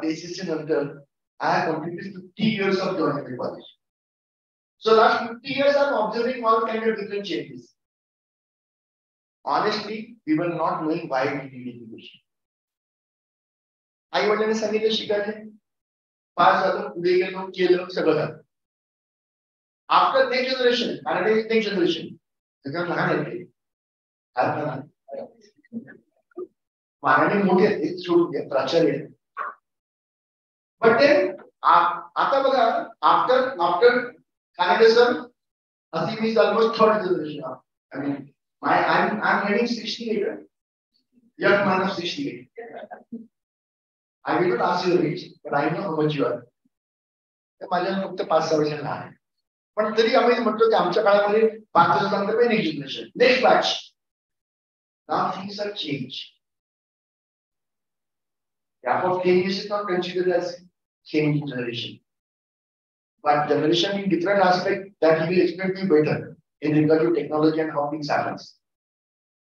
thesis नंतर. I have completed 50 years of joining the college. So last 50 years, I'm observing all kinds of different changes. Honestly, we were not knowing why we need education. आई वडिलांनी सांगितलं शिकायचे पास झालं पुढे गेलो केलं सगळं झालं. आफ्टर नेक्स्ट जनरेशन आणि नेक्स्ट जनरेशन सगळं लहान आहे मानाने मोठे आहेत सोडून घ्या प्राचार्य बट ते आता बघा after Canada sir, Asim is almost third generation. I mean, I'm heading 68. Young man of 68. I will not ask you the age, but I know how much you are. माझ्या फक्त 5-6 वर्ष लहान आहे. पण तरी आम्ही म्हणतो की आमच्या काळामध्ये 5 वर्षानंतर next generation, next batch. Now things are changed. Gap of 10 years is not considered as change in generation. But generation in different aspects that he will explain to you better in regard to technology and how things happens.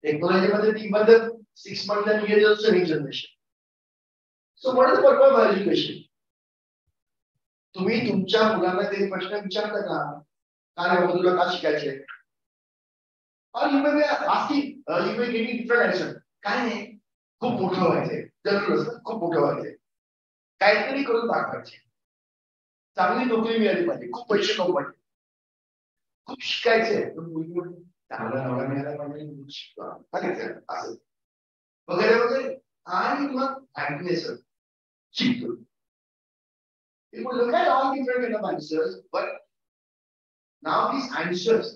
Technology मध्ये even the 6 months and years also new generation. So what is the purpose of education? तुम्ही तुमच्या मुलांना ते प्रश्न विचारता का? काय बाबा तुला का शिकायचे? Or you may be asking, you may getting different answer. काय नाही, खूप मोठं व्हायचंय. जरूर असतं, खूप मोठं व्हायचंय. काहीतरी करून दाखवायचे. चांगली नोकरी मिळाली पाहिजे, खूप पैसे कमवायचे, खूप शिकायचे, चांगला नवरा मिळाला पाहिजे, शिकवा असं वगैरे वगैरे. आणि मग हॅपीनेस शिकतो. You could look at all different kind of answers, but now these answers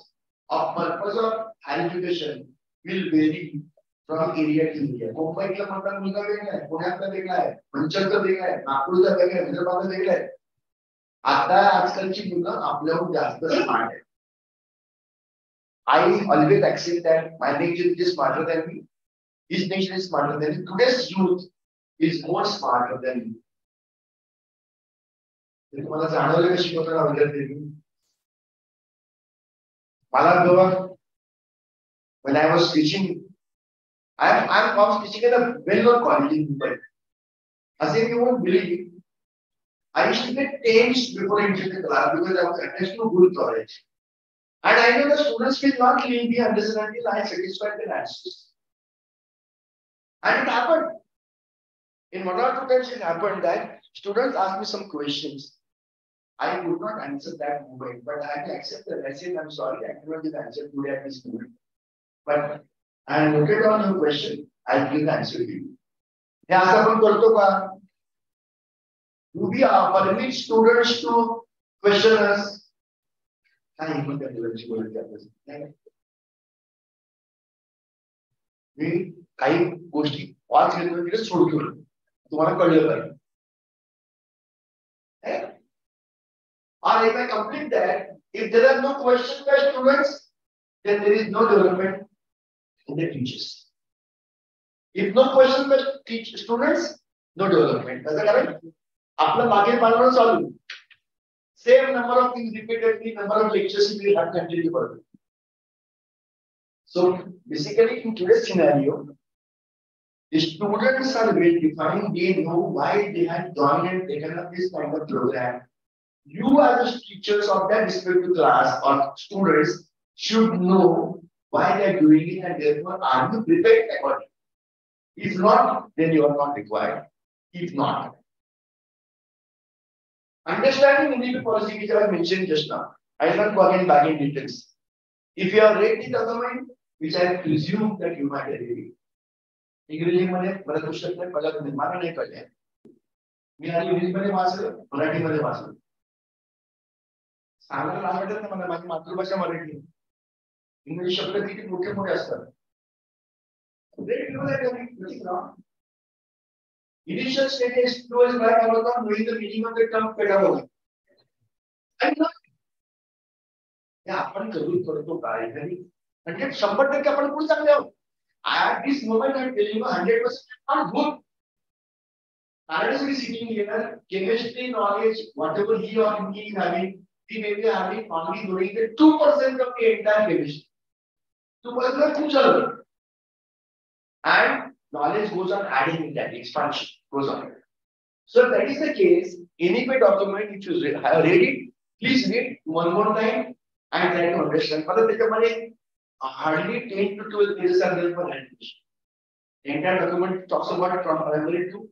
of purpose of higher education will vary from area to area. मुंबईतला म्हणतात मुलगा वेगळा आहे, पुण्यातला वेगळा आहे, मंचरचा वेगळा आहे, नागपूरचा वेगळा आहे, विदर्भाचा वेगळा आहे. आता आजकालची मुलं आपल्याहून जास्त स्मार्ट आहेत. I always accept that my next generation is smarter than me. His next generation is smarter than me. Today's youth is more smarter than me. तुम्हाला जाणवलं का शिकवताना विद्यार्थी मला when I was teaching, I was teaching at a well-known college in Mumbai. As if you won't believe, I used to get tense before entering the class because I was attached to a good college. And I know the students will not leave me understand until I satisfy their answers. And it happened. In 1 or 2 times it happened that students asked me some questions. I would not answer that moment, but I had to accept the lesson. I'm sorry, I cannot give the answer today at this moment. But I noted down your question. I'll give the answer to you. Do we permit students to question us? मी काही गोष्टी watch घेतो तिथे सोडतो तुम्हाला कळलं पाहिजे. Or if I complete that, if there are no questions by students, then there is no development in the teachers. If no questions by students, no development. That's correct? After market panel solve. Same number of things repeatedly, number of lectures we have continued for. So basically in today's scenario, the students are well defined, they know why they have joined and taken up this kind of program. You as teachers of that respective class or students should know why they are doing it and therefore are you prepared accordingly. If not, then you are not required. If not, understanding NEP policy which I mentioned just now, I will not go again back in details. If you have read the document, which I presume that you might have read, इंग्रजी मध्ये बरेच पुस्तक आहे मला नाही कळले. मी आधी English मध्ये वाचलं, मराठी मध्ये वाचलं. सांगायला आवडत ना मला माझी मातृभाषा मराठी. इंग्लिश शब्द किती मोठे मोठे असतात. Initial stages towards back knowing the meaning of the term pedagogy. आपण करतो काय तरी म्हणजे 100% आपण पुढे चांगले आहोत. At this moment, I'm telling you 100% not good. Parents will be sitting here, chemistry knowledge, whatever he or he is having, he may be having only knowing the 2% of the entire chemistry. 2% of future. And knowledge goes on adding in that, expansion goes on. So that is the case. NEP document, if you have read it, please read one more time and try to understand. Hardly 10 to 12 pages are there for language. The entire document talks about from primary to.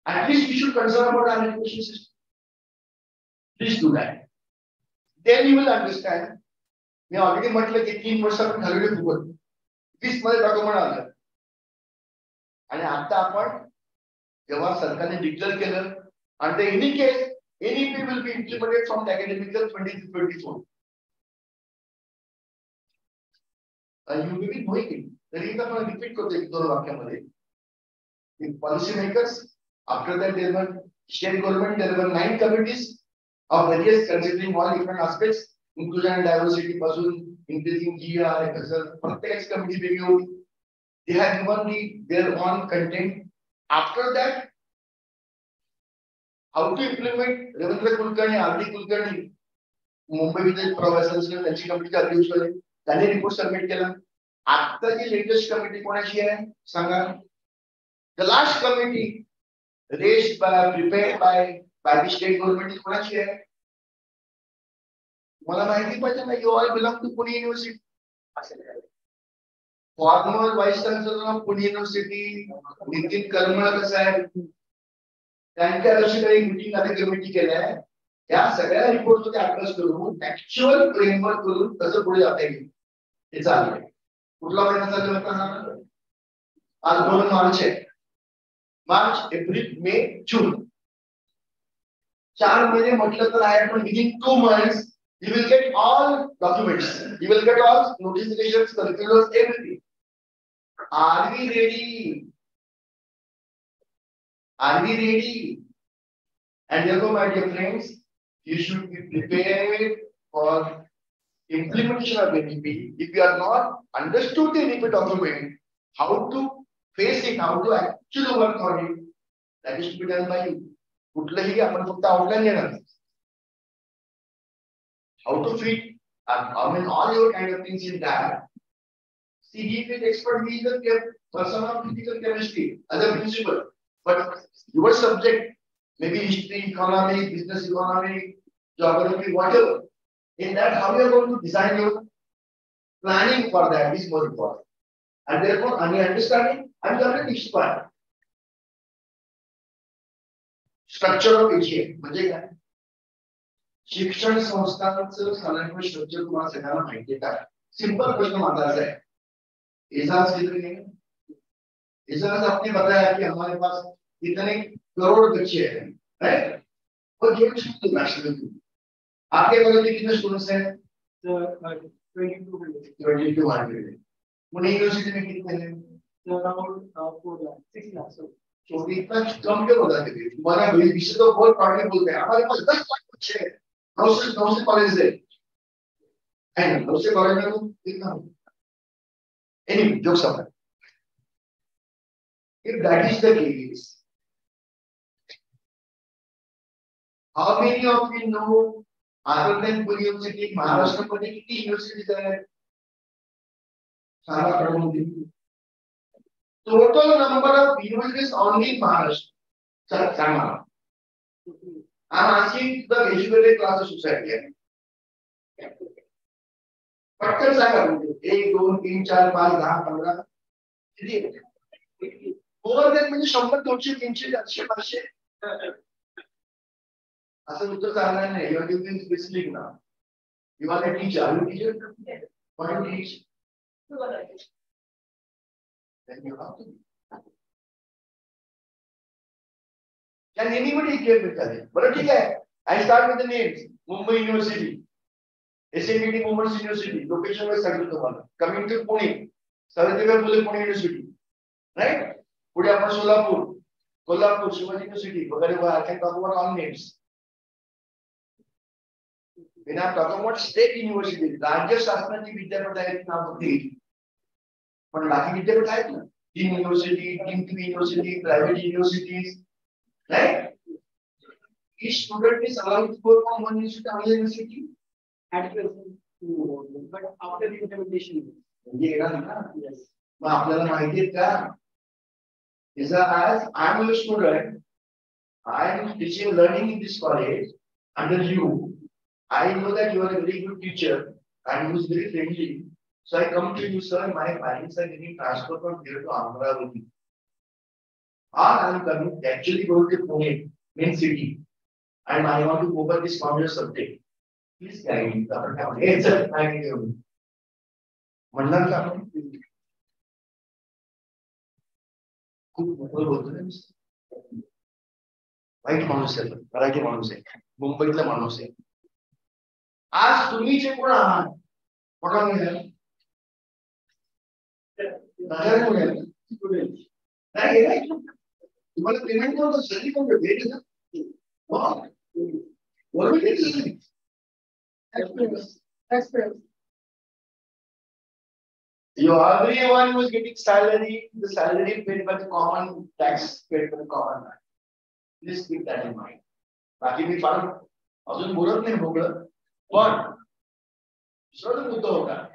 At least we should concern about our education system. Please do that. Then you will understand. I already म्हटलं की 3 वर्ष आपण ठरवले फुकट. 20 मध्ये document आलं. आणि आता आपण जेव्हा सरकारने डिक्लेअर केलं and in any case NEP will be implemented from the academic year 2024. You may be knowing it. तरी एकदा आपण रिपीट करतो एक दोन वाक्यामध्ये. The policy makers, after that there were state government, there were 9 committees of various considering all different aspects, inclusion and diversity पासून increasing GR, प्रत्येक committee वेगळी होती. They had given their own content. After that, how to implement Ravindra Kulkarni, R.D. Kulkarni, Mumbai Vidyapeeth professors ने त्यांची committee अध्यक्ष होते. त्यांनी report submit केला. आता जी लेटेस्ट कमिटी कोणाची आहे सांगा. The last committee raised by prepared by the state government कोणाची आहे मला माहिती पाहिजे ना. You all belong to Pune university. Former vice chancellor of Pune university Nitin Karmalkar साहेब त्यांच्या अशी काही मीटिंग आधी कमिटी केल्या. या सगळ्या रिपोर्टमध्ये अभ्यास करून ऍक्च्युअल फ्रेमवर्क करून कसं पुढे जाता येईल हे चालू आहे. कुठला महिना चालू होता आज 2 मार्च आहे. मार्च एप्रिल मे जून 4 महिने म्हटलं तर आहे. पण within 2 months you will get all documents, you will get all notifications, circulars, everything. Are we ready? Are we ready? And therefore, my dear friends, you should be prepared for implementation of NEP. If you are not understood the NEP document, how to face it, how to actually work on it, that is to be done by you. कुठलंही आपण फक्त outline देणार. how to fit, I mean, all your kind of things in that. See, he is expert, he is a person of physical chemistry as a principal. But your subject, maybe history, economics, business economics, geography, whatever. In that, how you are going to design your planning for that is more important. And therefore, any understanding, and you are an expert. Structure of AGM, म्हणजे काय? शिक्षण संस्थांचं स्थानांकित structure तुम्हाला सगळ्यांना माहिती आहे का? Simple प्रश्न माझा असा है। एजाज कितने हैं? एजाज आपने बताया कि हमारे पास इतने करोड़ बच्चे हैं, राइट? और ये नेशनल आपके कॉलेज में कितने स्टूडेंट्स हैं? 2200। पुणे यूनिवर्सिटी में कितने हैं? अराउंड 4 लाख 6 लाख। तो इतना कम क्यों बता देते? तुम्हारा विषय तो बहुत पढ़ने बोलते हैं, हमारे पास 10 लाख बच्चे हैं, 9 से कॉलेज है, एंड 9 से कॉलेज में तो कितना हो? Anyway, jokes aside, if that is the case, how many of you know other than Pune University, Maharashtra मध्ये किती universities आहेत? सांगा कडून. Total number of universities only in Maharashtra. Sir, Sanga. I'm asking the educated class of society. पटकन सांगा. 1, 2, 3, 4, 5, 10, 15 किती? Over then म्हणजे 100, 200, 300, 400, 500 असं उत्तर सांगणार नाही. You are doing specific now. You are a teacher. Are you a teacher? What do you teach? Then you have to be. Can anybody give me that? But okay, I start with the names. Mumbai University, SMT Women's University, location was Sanjay Kumar. Coming to Pune, Sarathibai Phule Pune University, right? Pude आपण Solapur, Kolhapur, Shivaji University, वगैरे I can talk about all names. When I'm talking about state university, राज्य शासनाची विद्यापीठ आहेत ना होती. पण बाकी विद्यापीठ आहेत ना, Deemed University, Deemed to be University, private universities, right? Each student is allowed to go from one university to another university at present, but after the implementation. Yes. मग आपल्याला माहिती आहे का? As I'm a student, I am teaching learning in this college under you. I know that you are a very good teacher and who is very friendly. So I come to you, sir. My parents are getting transferred from here to Amravati. Or I am coming actually go to Pune, main city, and I want to cover this commerce subject. Please guide me. Yes, sir. Thank you. म्हणणार का आपण? खूप मोठं बोलतो ना. White माणूस आहे, मराठी माणूस आहे, मुंबईतला माणूस आहे. आज तुम्ही जे कोण आहात, कोणा मिळेल? नाही, तुम्हाला पेमेंट करतो सॅलरी पण भेटेल ना. बरोबर भेटेल. Everyone was getting salary, the salary paid by the common tax paid by the common man. Please keep that in mind. बाकी मी फार अजून बोलत नाही मोकळं, पण दुसरा मुद्दा होता.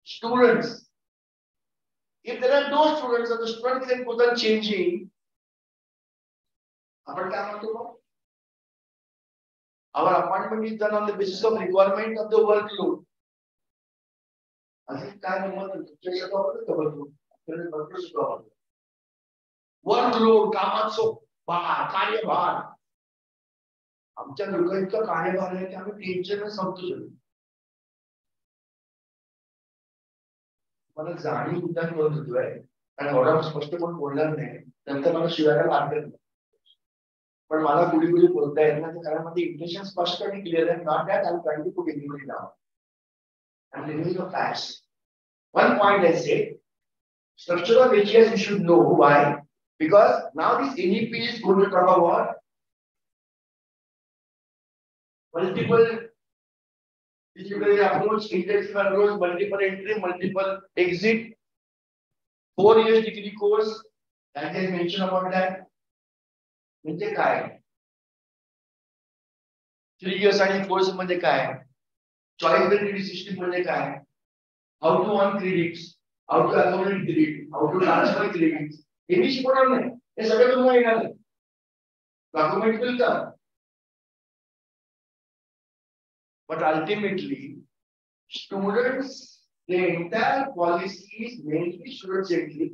Students, if there are no students and the students can put on changing, आपण काय म्हणतो? Our appointment is done on the basis of requirement of the workload. असे काय म्हणतात? वर्कलोड, कामाचं कार्यभार. आमच्या लोकांचा कार्यभार आहे की आम्ही टेन्शन संपतो. मला जाणीव उद्यान करत होतोय आणि एवढा स्पष्ट पण बोलणार नाही, नंतर मला शिवायला लागत नाही. पण मला कुठे कुठे बोलता येत नाही कारण माझे इंटेन्शन स्पष्ट आणि क्लिअर आहे. Not that I am trying to put anybody down. I'm living the facts. One point I say, structure of AGS you should know. Why? Because now this NEP is going to talk about multiple disciplinary approach, intensive approach, multiple entry, multiple exit, 4 years degree course. That is mentioned about that. म्हणजे काय? 3 years आणि 4 years म्हणजे काय, choice based credit system म्हणजे काय, how to earn credits, how to accommodate credit, how to transfer credit, हे मी शिकवणार नाही. हे सगळं तुम्हाला येणार आहे. Document will come. But ultimately, students, the entire policy is mainly student centric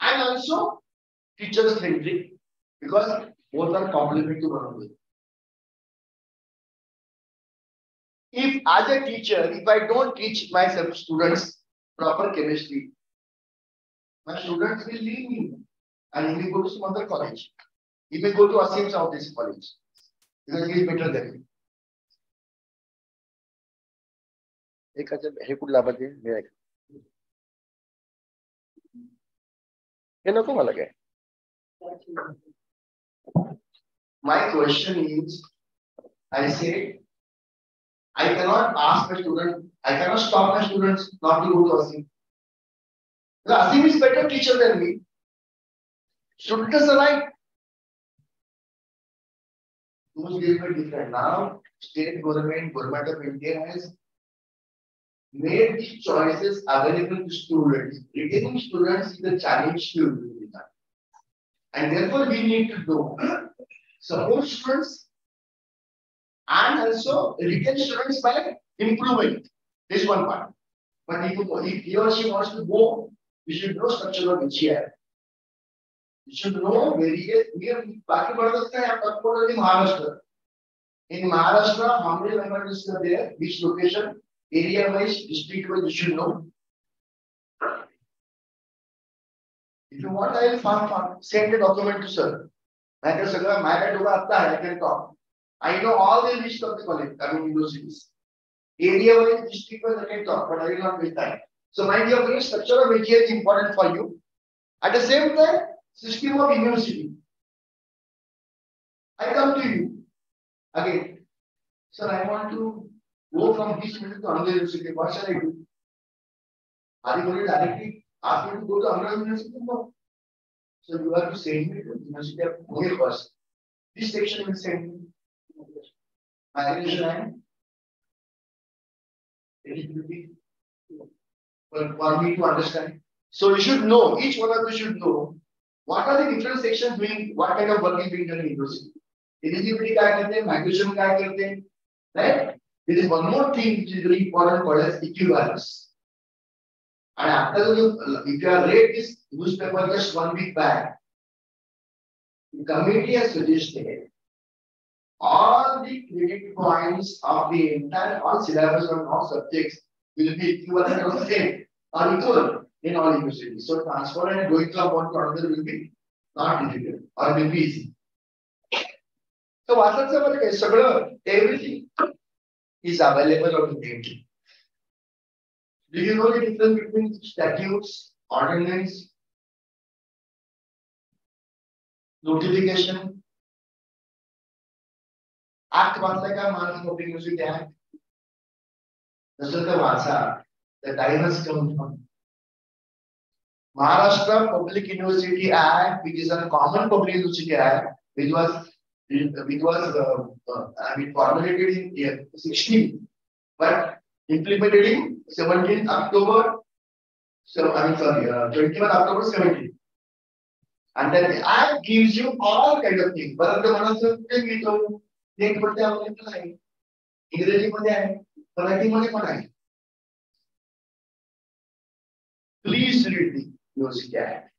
and also teacher centric because both are complementary to one another. If as a teacher, if I don't teach my students proper chemistry, my students will leave me and he will go to some other college. He may go to Asim Southeast College because he is better than me. हे कुठला पाहिजे हे नको मला काय. My question is, I say, I cannot ask my student, I cannot stop my students not to go to Asim. Because Asim is better teacher than me. Students are right. Those days were different. Now, state government of India has made these choices available to students. Retaining students is a challenge to everyone. And therefore, we need to know, support students and also retain students by improving. This is one part. But if he or she wants to go, we should know structure of which year. You should know various. We are talking about in Maharashtra. In Maharashtra, how many members are there? Which location? Area wise, district wise, you should know. If you want, I will send a document to sir. I can talk. I know all the list of the college, universities. Area wise, district wise, I can talk, but I will not waste time. So, my dear friends, structure of which is important for you. At the same time, system of university. I come to you again. Sir, I want to go from this university to another university. What shall I do? Are you going to directly ask me to go to another university? No. So you have to send me to the University of Pune first. This section will send me. Migration and eligibility for me to understand. So you should know, each one of you should know what are the different sections doing, what kind of work is being done in university. Eligibility क्या करते हैं, migration क्या करते हैं, right? There is one more thing which is very important called as equivalence. And after if you have read this newspaper just 1 week back, the committee has suggested all the credit points of the entire all syllabus on all subjects will be equivalent or same or equal in all universities. So transfer and going from one to another will be not difficult or will be easy. So everything is available on the internet. Do you know the difference between statutes, ordinance, notification, act वाचलाय का Maharashtra Public University Act? नसेल तर वाचा. The time has come. Maharashtra Public University Act, which is a common public university act, which was formulated in 16, but implemented in 17th October. So 21 October 17. And then the act gives you all kind of things. But the Maharashtra net मध्ये available आहे, इंग्रजीमध्ये आहे, मराठीमध्ये पण आहे. Please read the University Act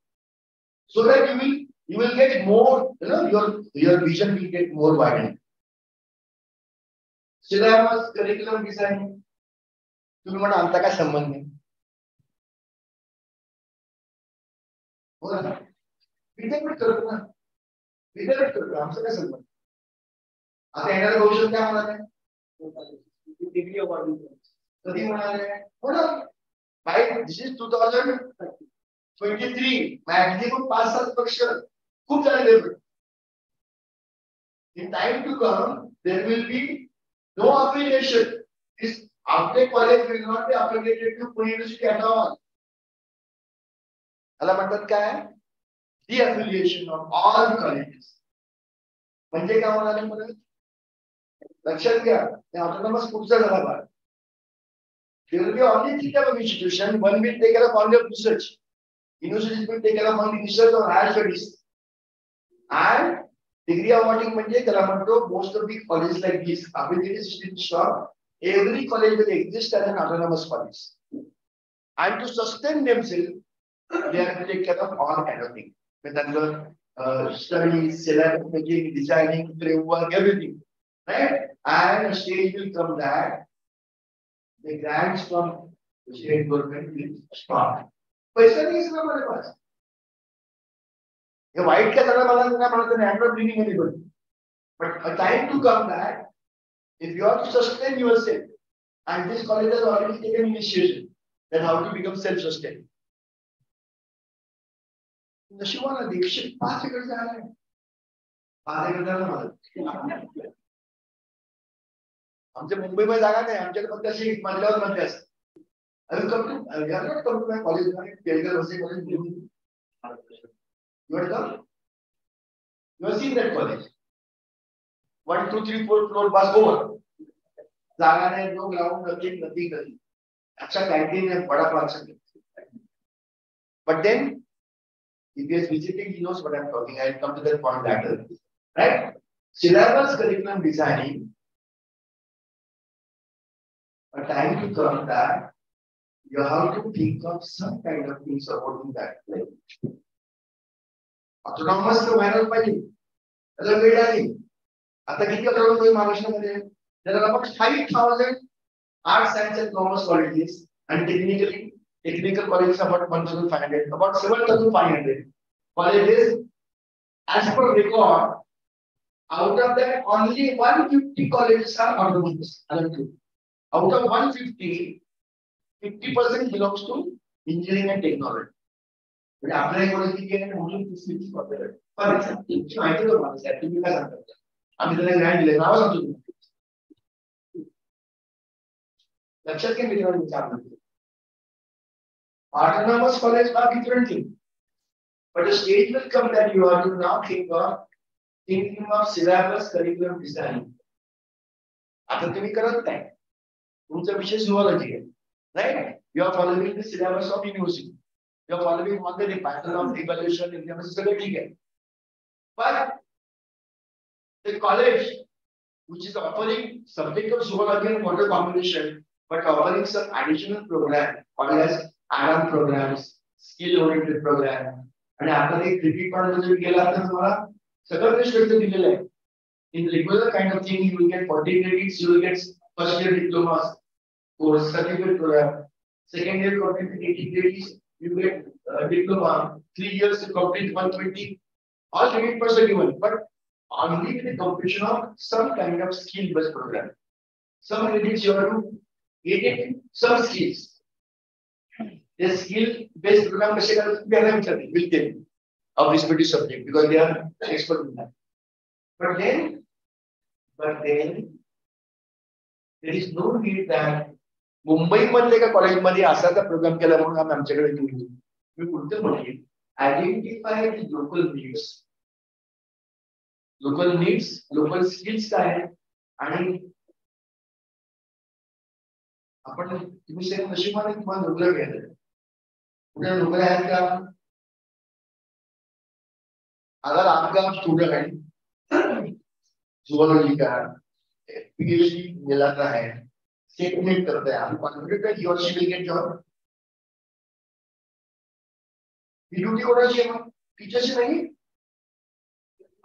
so that you will get more, your vision will get more widened. Syllabus, curriculum design, तुम्ही म्हणा आमचा काय संबंध नाही. हो ना, विद्यापीठ करतो ना, विद्यापीठ करतो, आमचा काय संबंध. आता येणाऱ्या भविष्यात काय होणार आहे, डिग्री अवॉर्ड कधी होणार आहे. हो ना, दिस इज 2023, मॅक्झिमम 5-7 वर्ष खूप झालेले. In time to come, there will be no affiliation. This Aptech college will not be affiliated to Pune University at all. याला म्हणतात काय, de-affiliation of all the colleges. म्हणजे काय होणार आहे, लक्षात घ्या ऑटोनॉमस पुढचा झाला भाग. There will be only three type of institution. One will take care of only research. Universities will take care of only research or higher studies. And degree awarding म्हणजे त्याला म्हणतो most of the colleges like this, ability system strong. Every college will exist as an autonomous college. And to sustain themselves, they have to take care of all kind of things. With studies, syllabus making, designing, framework, everything. Right? And a stage will come that the grants from the state government will start. पैसा नहीं इसमें हमारे पास. ये white का तरह वाला ना मतलब I'm not bringing anybody. But a time to come that if you have to sustain yourself, and this college has already taken initiation that how to become self-sustained. नशिबाला Dixit 5 एकड़ जाना है. 5 एकड़ जाना मतलब. आमच्या मुंबईमध्ये जागा नाही आमच्याकडे फक्त अशी मजल्यावर मध्ये असते. I will come to my college. You have come? You have seen that college? 1, 2, 3, 4 floor bus over. जागा नहीं, no ground, nothing. अच्छा canteen है, बड़ा class है. But then, if he is visiting, he knows what I am talking. I will come to that point later. Right? Syllabus curriculum designing. A time to come that you have to think of some kind of things supporting that. Like, autonomous to manage पाहिजे. त्याला वेळ आहे. आता किती autonomous आहे महाराष्ट्रामध्ये? There are about 5,000 arts, science and commerce colleges and technical colleges about 1,500, about 7,500 colleges. As per record, out of that only 150 colleges are autonomous. Out of 150, 50% belongs to engineering and technology. But after I go to the only 50 for example, I think about that. You guys are I'm the grand delay. I was on to lecture can be done with autonomous college are different thing. But the stage will come that you are to now thinking of syllabus curriculum design. After तुम्ही करत नाही. तुमचा विषय zoology आहे. Right? You are following the syllabus of university. You are following all the pattern of evaluation, examination, सगळं ठीक आहे. But the college, which is offering subject of zoology and water combination, but offering some additional program, called as add-on programs, skill-oriented program, and after the cricket part of the गेला तर तुम्हाला सगळं काही structure दिलेलं आहे. In regular kind of thing, you will get 40 credits, you will get first year diplomas, course certificate program. Second year complete 80 credits, you get diploma. 3 years to complete 120. All credit per given, but only with the completion of some kind of skill-based program. Some credits you have to get some skills. The skill-based program will tell them of respective subject because they are expert in that. But then there is no need that Mumbai मधले का college मध्ये असाचा programme केला म्हणून आम्ही आमच्याकडे घेऊन मी पुढचं म्हणेन identify the local needs local skills काय आहेत आणि आपण तुम्ही सगळे नशिबाने तुम्हाला नोकऱ्या मिळाल्या कुठे नोकऱ्या आहेत का अगर आपका स्टूडेंट zoology का PhD मिलाता है statement करता है आप कॉन्फिडेंट है he or she will get job duty होना चाहिए मग टीचर्स नहीं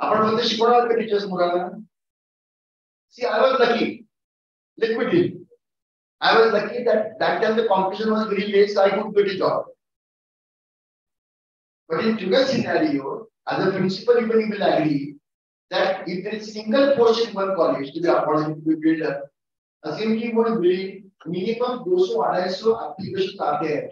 आपण फक्त शिकवणार का टीचर्स मुलांना see I was lucky let me tell you I was lucky that time the competition was very late so I could get a job but in today's scenario as a principal even he will agree that if there is single post in one college to be appointed to be built up, assume कि वो building minimum 200-250 applications आते हैं,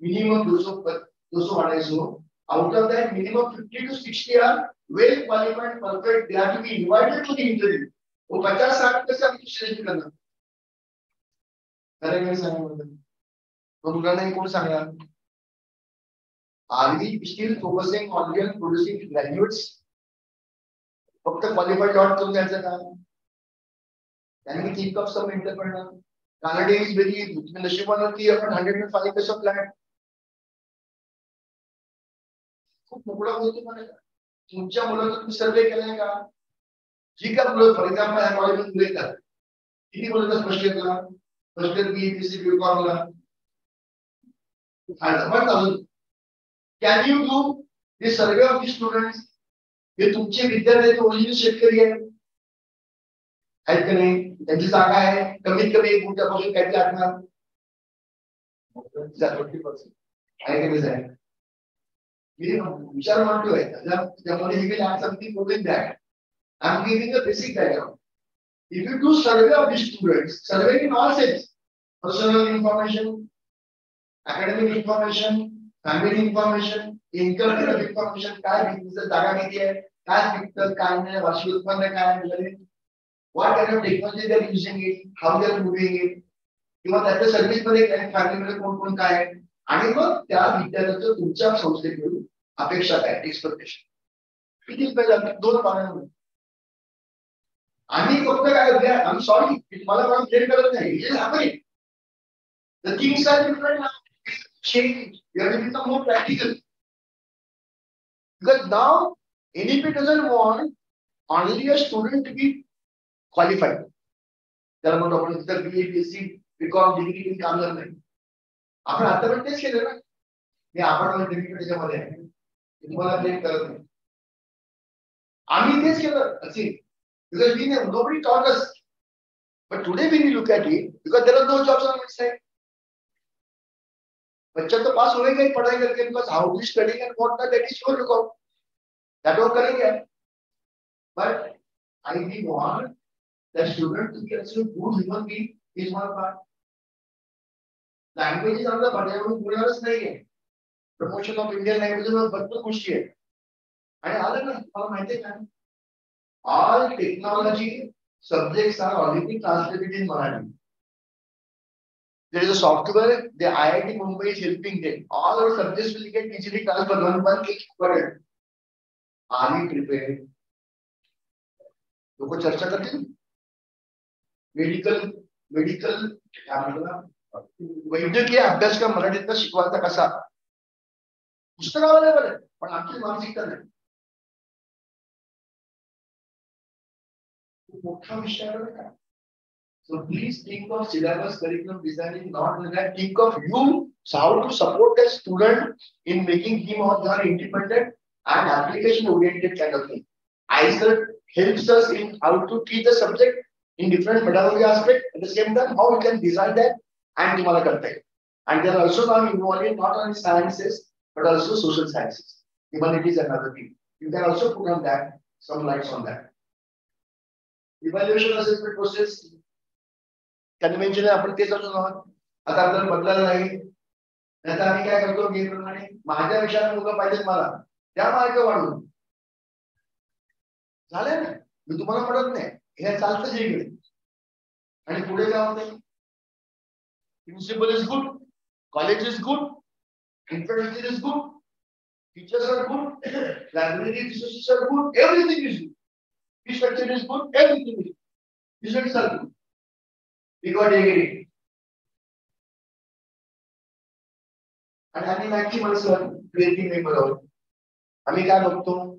minimum 200-250, out of that minimum 50 to 60 are well qualified, perfect, they have to be invited to the interview. वो 50-60 पे से हम select करना, करेंगे सांगना, तो मुलाना ही कौन सांगना? Are we still focusing on producing graduates? फक्त क्वालिफाईड डॉट करून द्यायचं काम Can we think of some entrepreneur? Canada is very नशिबाने आपण 105 पेक्षा प्लॅन खूप मोकळा बोलतो मला तुमच्या मुलाचा तुम्ही सर्वे केलाय का जी का मुलं फॉर एक्झाम्पल या कॉलेजमध्ये मुले येतात किती मुलांना स्पष्ट येतं फर्स्ट इयर बीएससी बीकॉमला can you do the survey of the students हे तुमचे विद्यार्थी ओरिजिनल शेतकरी आहेत का नाही त्यांची जागा आहे कमीत कमी एक गुंठ्यापासून काहीतरी असणार आहे की नाही मी विचार मांडतोय त्यामध्ये he will add something more than that. I'm giving a basic diagram. If you do survey of the students, survey in all sense, personal information, academic information, family information, income information, काय business जागा किती आहे काय विकतात काय नाही वार्षिक उत्पन्न काय आहे what kind of technology they are using it, how they are moving it, किंवा त्याच्या सर्व्हिस मध्ये फॅमिली मध्ये कोण कोण काय आहे आणि मग त्या विद्यार्थ्याचं तुमच्या संस्थेकडून अपेक्षा काय एक्सपेक्टेशन किती पाहिजे दोन पानांमध्ये आम्ही फक्त काय आम्ही सॉरी मला कोण ब्लेम करत नाही it is happening the things are different now change you have to become more practical because now NEP doesn't want only a student to be qualified त्याला म्हणतो आपण इतर बीए बीएससी बीकॉम डिग्री काम करत नाही आपण आतापर्यंत तेच केलं ना मी आपण त्याच्यामध्ये आहे तुम्हाला ब्लेम करत नाही आम्ही तेच केलं असे because we have nobody taught us but today when you look at it because there are no jobs on this side बच्चा तो पास होएगा ही पढ़ाई करके because how to study and what that is your lookout that वो करेंगे but I we want that student to be also a good human being is one part language is आपला पर्यावरण बोलणारच नाहीये प्रमोशन ऑफ इंडियन लँग्वेज मध्ये भरपूर गोष्टी आहेत आणि आलं ना मला माहिती आहे का all technology subjects are already translated in Marathi. There is a software, the IIT Mumbai is helping them. All our subjects will get easily transferred one click per Are we prepared? लोग चर्चा करते हैं medical वैद्यकीय अभ्यास का मराठीतला शिकवायचा कसा पुस्तक available आहे पण आमची मानसिकता नाही So please think of syllabus curriculum designing, not that think of you how to support a student in making him or her independent and application oriented kind of thing. ISER helps us in how to teach the subject in different pedagogy aspect. At the same time, how we can design that and tumhala karte. And they are also now involving not only sciences but also social sciences. Humanities and other things. You can also put on that some lights on that. Evaluation assessment process convention आपण तेच अजून आहोत आता आपल्याला बदलायला नाही नाही तर आम्ही काय करतो गेप्रमाणे माझ्या विषयाला मुलं पाहिजेत मला त्या मार्ग वाढवून झालंय ना मी तुम्हाला म्हणत नाही हे चालतं इकडे आणि पुढे काय होतं principal is good college is good infrastructure is good teachers are good library resources are good everything is good structure is good, everything is good. Results are good. We got degree. And I mean, actually, myself, creating member of. I mean, I don't know.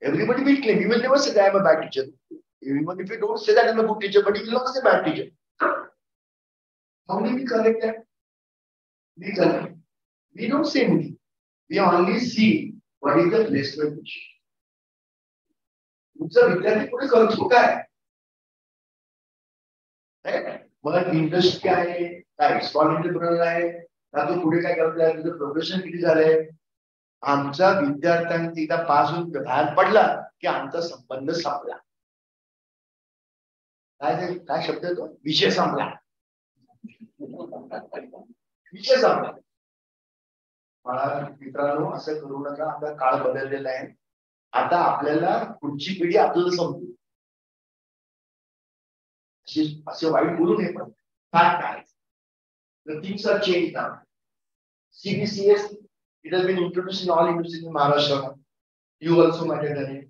Everybody will claim. You will never say that I am a bad teacher. Even if you don't say that I am a good teacher, but you will not say bad teacher. How do we correct that? We correct. We don't say anything. We only see what is the placement issue. तुमचा विद्यार्थी पुढे करतो काय मला interest काय आहे काय small entrepreneur आहे का तो पुढे काय करतोय तुझं प्रोफेशन किती झालंय आमचा विद्यार्थ्यांनी एकदा पास होऊन बाहेर पडला की आमचा संबंध संपला काय शब्द आहे तो विषय संपला विषय संपला मला मित्रांनो असं करू नका आपला काळ बदललेला आहे आता आपल्याला पुढची पिढी आपल्याला समजू असे वाईट बोलू नये पण काय the things are changed now. CBCS, it has been introduced in all universities in Maharashtra. You also might have done it.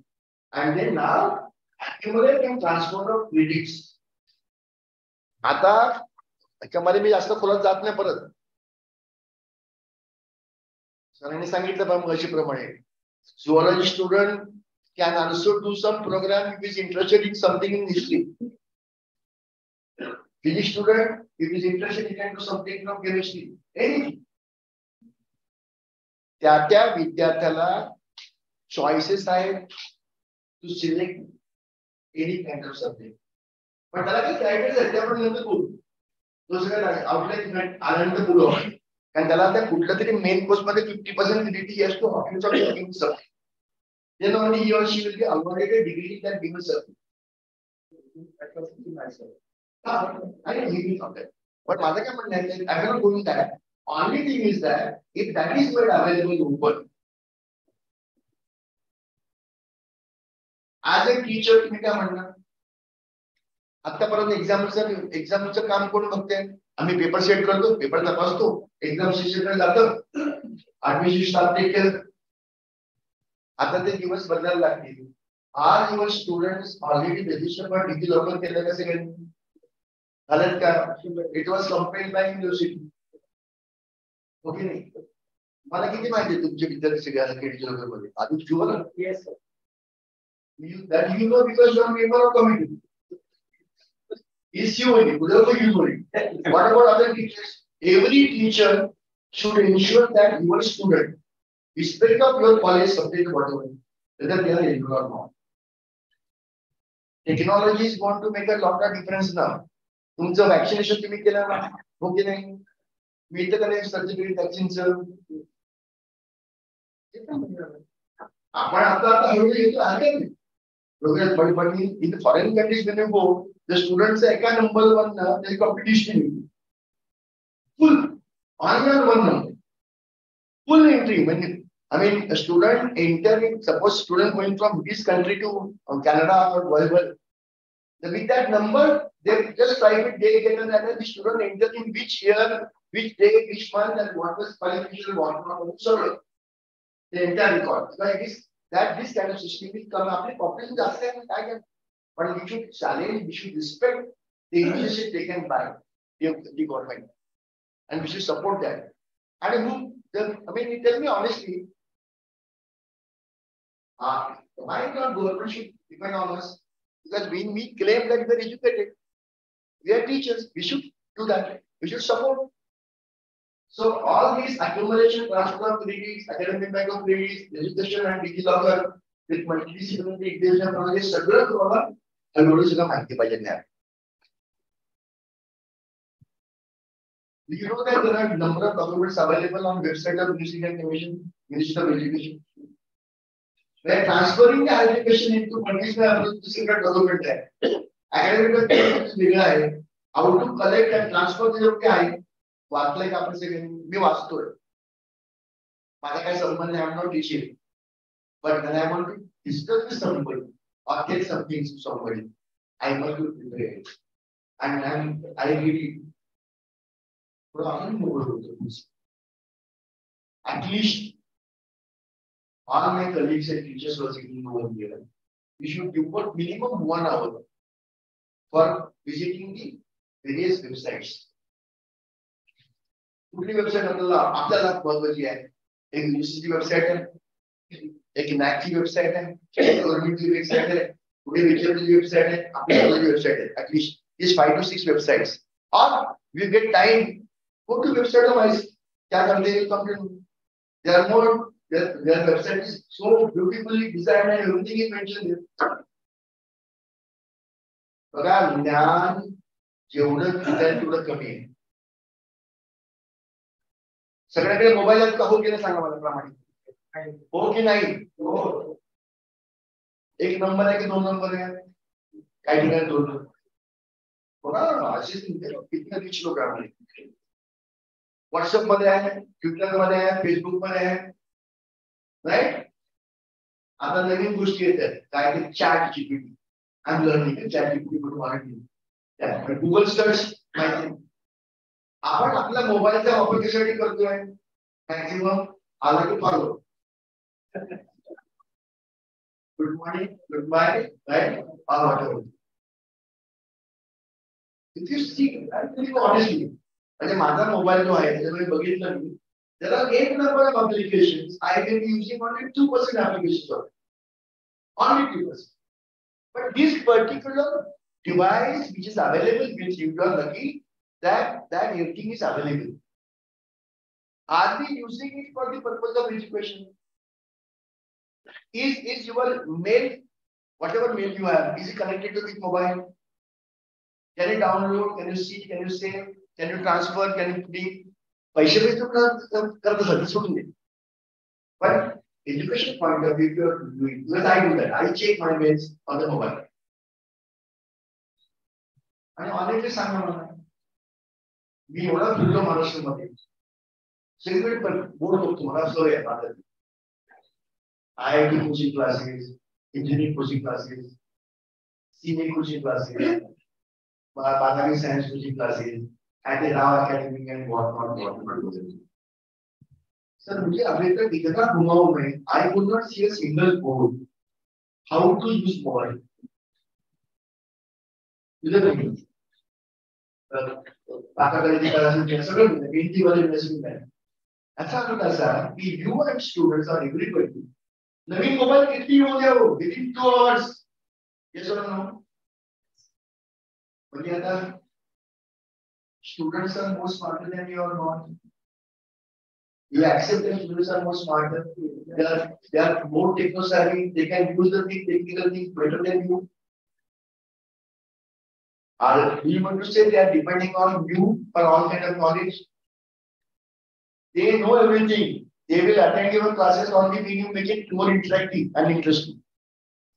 And then now accumulate and transfer of credits आता त्याच्यामध्ये मी जास्त खोलात जात नाही परत. सरांनी सांगितलं पण अशीप्रमाणे zoology student can also do some program if is interested in something in history. Physics student, if is interested, he can do something from chemistry. Anything. त्या विद्यार्थ्याला चॉईसेस आहेत to select any kind of subject. पण त्याला काही criteria आहेत त्याप्रमाणे नंतर बोलू. तो सगळं आउटलाईन आल्यानंतर बोलू. कारण त्याला त्या कुठल्या तरी मेन कोर्स मध्ये 50% क्रेडिट असतो office of giving subject. Then only he or she will be awarded a degree in that given subject. I can give you something. But माझं काय म्हणणं आहे, I cannot go in that. Only thing is that if that is made available open, as a teacher तुम्ही काय म्हणणार? आतापर्यंत एक्झामचं काम कोण बघते? आम्ही पेपर सेट करतो, पेपर तपासतो, एक्झाम सेशनला जातो, ऍडमिशन स्टाफ टेक केअर. आता ते दिवस बदलायला लागतील. आज your students already register for degree locker केलं का सगळ्यांनी? झालं का? It was compelled bye university. Okay नाही? मला किती माहिती आहे तुमचे विद्यार्थी सगळ्या डिग्री लॉकर मध्ये? आधी sure? Yes sir. That you know because you are a member of committee. Is you only, whatever you know. What about other teachers? Every teacher should ensure that your student, irrespective of your college subject, whatever, whether they are eligible or not. Technology is going to make a lot of difference now. तुमचं vaccination तुम्ही केलं ना, हो की नाही? मिळतं का नाही सर्टिफिकेट वॅक्सिनचं? आपण आता हळूहळू येतो आहे. But in the foreign countries, when you go, the students say, "I number one, there is competition. Full, on your one number, full entry." A student entering, suppose student going from this country to Canada or whatever, with that number, they just type it, they get an the student entered in which year, which day, which month, and what was qualification, what not. So, the entire record. Like this. That this kind of system will come up. Population just but we should challenge, we should respect the initiative taken by the government, and we should support that. And tell me honestly, why not government should depend on us? Because when we claim that we are educated, we are teachers, we should do that. We should support. So all these accumulation, transfer of credits, academic bank of credits, education and DigiLocker with multidisciplinary education projects, सगळं तुम्हाला हळूहळू सगळं माहिती पाहिजे ज्ञान. Do you know that there are a number of documents available on website of Ministry of Commission, Ministry of Education? Where transferring the education into conditional approach is a document है. Academic documents वेगळा आहे. How to collect and transfer the लोक काय आहे? वाचलंय का आपण सगळ्यांनी? मी वाचतोय. माझा काय संबंध नाही, I'm not teaching. But when I want to discuss with somebody or get something to somebody, I must be prepared. And I really at least all my colleagues and teachers were sitting over here. We should devote minimum 1 hour for visiting the various websites. कुठली website आपल्याला महत्वाची आहे? एक university website आहे, एक नॅकची website आहे, एक गव्हर्नमेंटची website आहे, पुढे विचारची वेबसाईट आहे, आपली कॉलेजची वेबसाईट आहे. At least these 5 to 6 websites. Or we get time, go to website of ICE. क्या करते हैं? Come to they are more. Their website is so beautifully designed and everything is mentioned there. बघा, ज्ञान जेवढं डिझाईन तेवढं कमी आहे. सगळ्याकडे मोबाईल आहेत का? हो की नाही सांगा मला प्रामाणिक. हो की नाही? हो. एक नंबर आहे की 2 नंबर आहे? काही ठिकाणी 2 नंबर. बघा असेच किती रिच लोक आहे. व्हॉट्सअप मध्ये आहे, ट्विटर मध्ये आहे, फेसबुक मध्ये आहे, राईट. आता नवीन गोष्टी येतात काय ते chat GPT. I am learning chat GPT, Google search माहिती. आपण आपल्या मोबाईलचा वापर कशासाठी करतोय? मॅक्सिमम आला की follow. Good morning, good bye, right, If you see, I'll tell you honestly, म्हणजे माझा मोबाईल जो आहे त्याच्यामध्ये बघितलं मी, there are 8 number of applications. I may be using only 2% applications of it. Only 2%. But this particular device which is available with you, you are lucky that everything is available. Are we using it for the purpose of education? Is your mail, whatever mail you have, is it connected to this mobile? Can you download? Can you see? Can you save? Can you transfer? Can you click? पैसे करत असतात सोडून दे. But education point of view, if you are doing, because I do that, I check my mails on the mobile. आणि honestly सांगा मला, मी एवढा फिरलो महाराष्ट्रामध्ये, सगळीकडे पण बोर्ड बघतो मला सवय आहे माझं. IIT coaching classes, engineering coaching classes, CA coaching classes, Badami science coaching classes, at the Rao Academy and what. Sir, मुझे अभी तक इतना घुमाऊं मैं, I could not see a single board how to use mobile. इधर नहीं. पाकाकडे classes सगळं हिंदी वाले message आहे. अच्छा होता कि you and students are everybody. Naveen mobile कितनी हो गया वो within 2 hours. Yes or no? म्हणजे आता students are more smarter than you or not. You accept that students are more smarter. They are more techno savvy. They can use the technical things better than you. Or do you want to say they are depending on you for all kind of knowledge? They know everything. They will attend your classes only when you make it more interactive and interesting.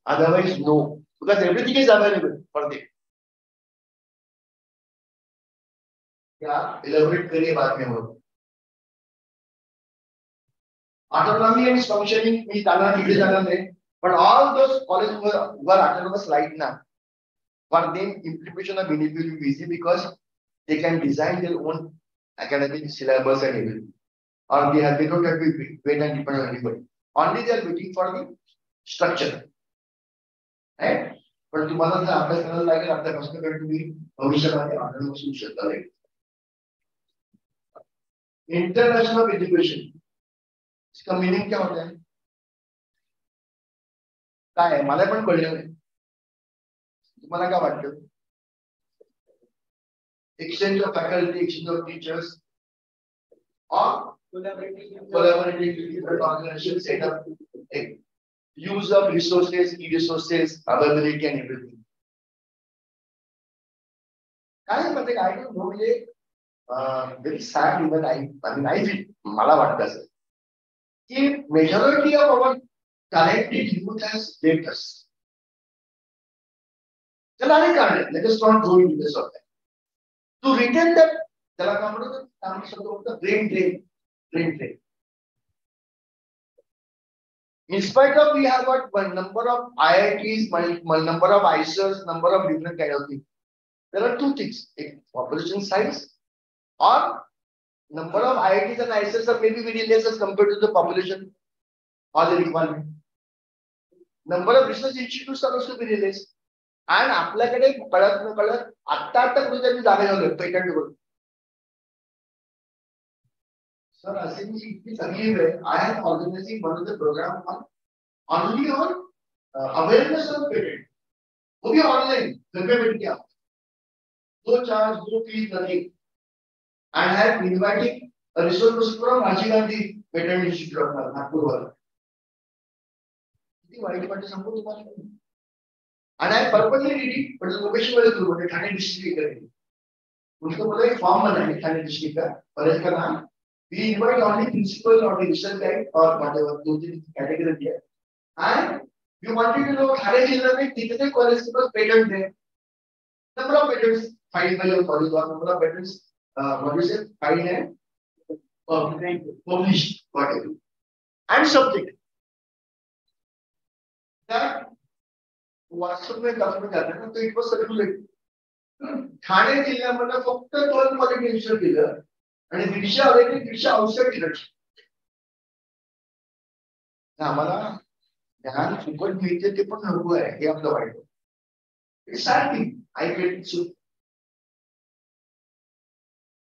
Otherwise, no. Because everything is available for them. Yeah, elaborate करिए बाद में हो. Autonomy is functioning means but all those colleges who are autonomous right now, for them implementation of benefit will be easy because they can design their own academic syllabus and everything. Or they don't have to wait and depend on anybody. Only they are waiting for the structure. Right? But तुम्हाला जर अभ्यास करायला लागेल आपल्यापासून तर तुम्ही भविष्यामध्ये autonomous होऊ शकता. International education. इसका मीनिंग क्या होता है? काय आहे मला पण कळलं नाही. तुम्हाला काय वाटतं? Exchange of faculty, exchange of teachers, or collaborating with different organizations, set up use of resources, e-resources, availability and everything. काय म्हणजे I don't know, very sad even I feel मला वाटतं असं की majority of our talented youth has left us. त्याला नाही काढलं. Let us not go into this of that. To retain that, त्याला काय म्हणतात? आम्ही शब्द म्हणतो brain drain. In spite of we have got one number of IITs, number of ISERs, number of different kind of things. There are two things: population size or number of IITs and ISERs are maybe very less as compared to the population or the requirement. Number of research institutes are also very less. And आपल्याकडे कळत नकळत आता कुठे जागा झालं patent करून. Sir, असे मी इतकी चांगली वेळ I am organizing one of the program only on awareness of patent. वो भी online घर पे बैठ के आप no charge, no fees, nothing. And I have inviting a resource person from Rajiv Gandhi Patent Institute of Nagpur वाला. किती white वाटतं सांगू तुम्हाला. And I purposely did it, but the location was good. But Thane district करेंगे. उनको बोला एक form बनाएंगे Thane district का और इसका नाम we invite only principal or the research guide or whatever दो तीन category दिया. And you wanted to know Thane जिले में कितने कॉलेज के पास पेटेंट है. Number of patents filed by your college or number of patents what is it filed and published whatever. And subject. That WhatsApp में document जाते हैं ना तो इट वाज सर्क्युलेट. ठाणे जिल्ह्यामध्ये फक्त 2 क्वालिटी इन्शुर केलं आणि 150 आले की 150 आउटसाइड डिडक्शन. आम्हाला ज्ञान फुकट मिळते ते पण नको आहे हे आपलं white. It's sad thing. I get it so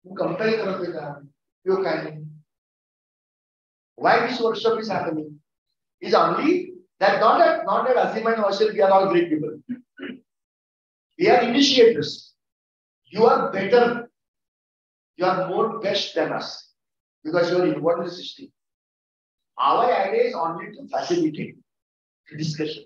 Compare करत उपयोग काय नाही. Why this workshop is happening is only that not that Asim and Ashil, we are all great people. We are initiators. You are better. You are more best than us because you are involved in the system. Our idea is only to facilitate the discussion.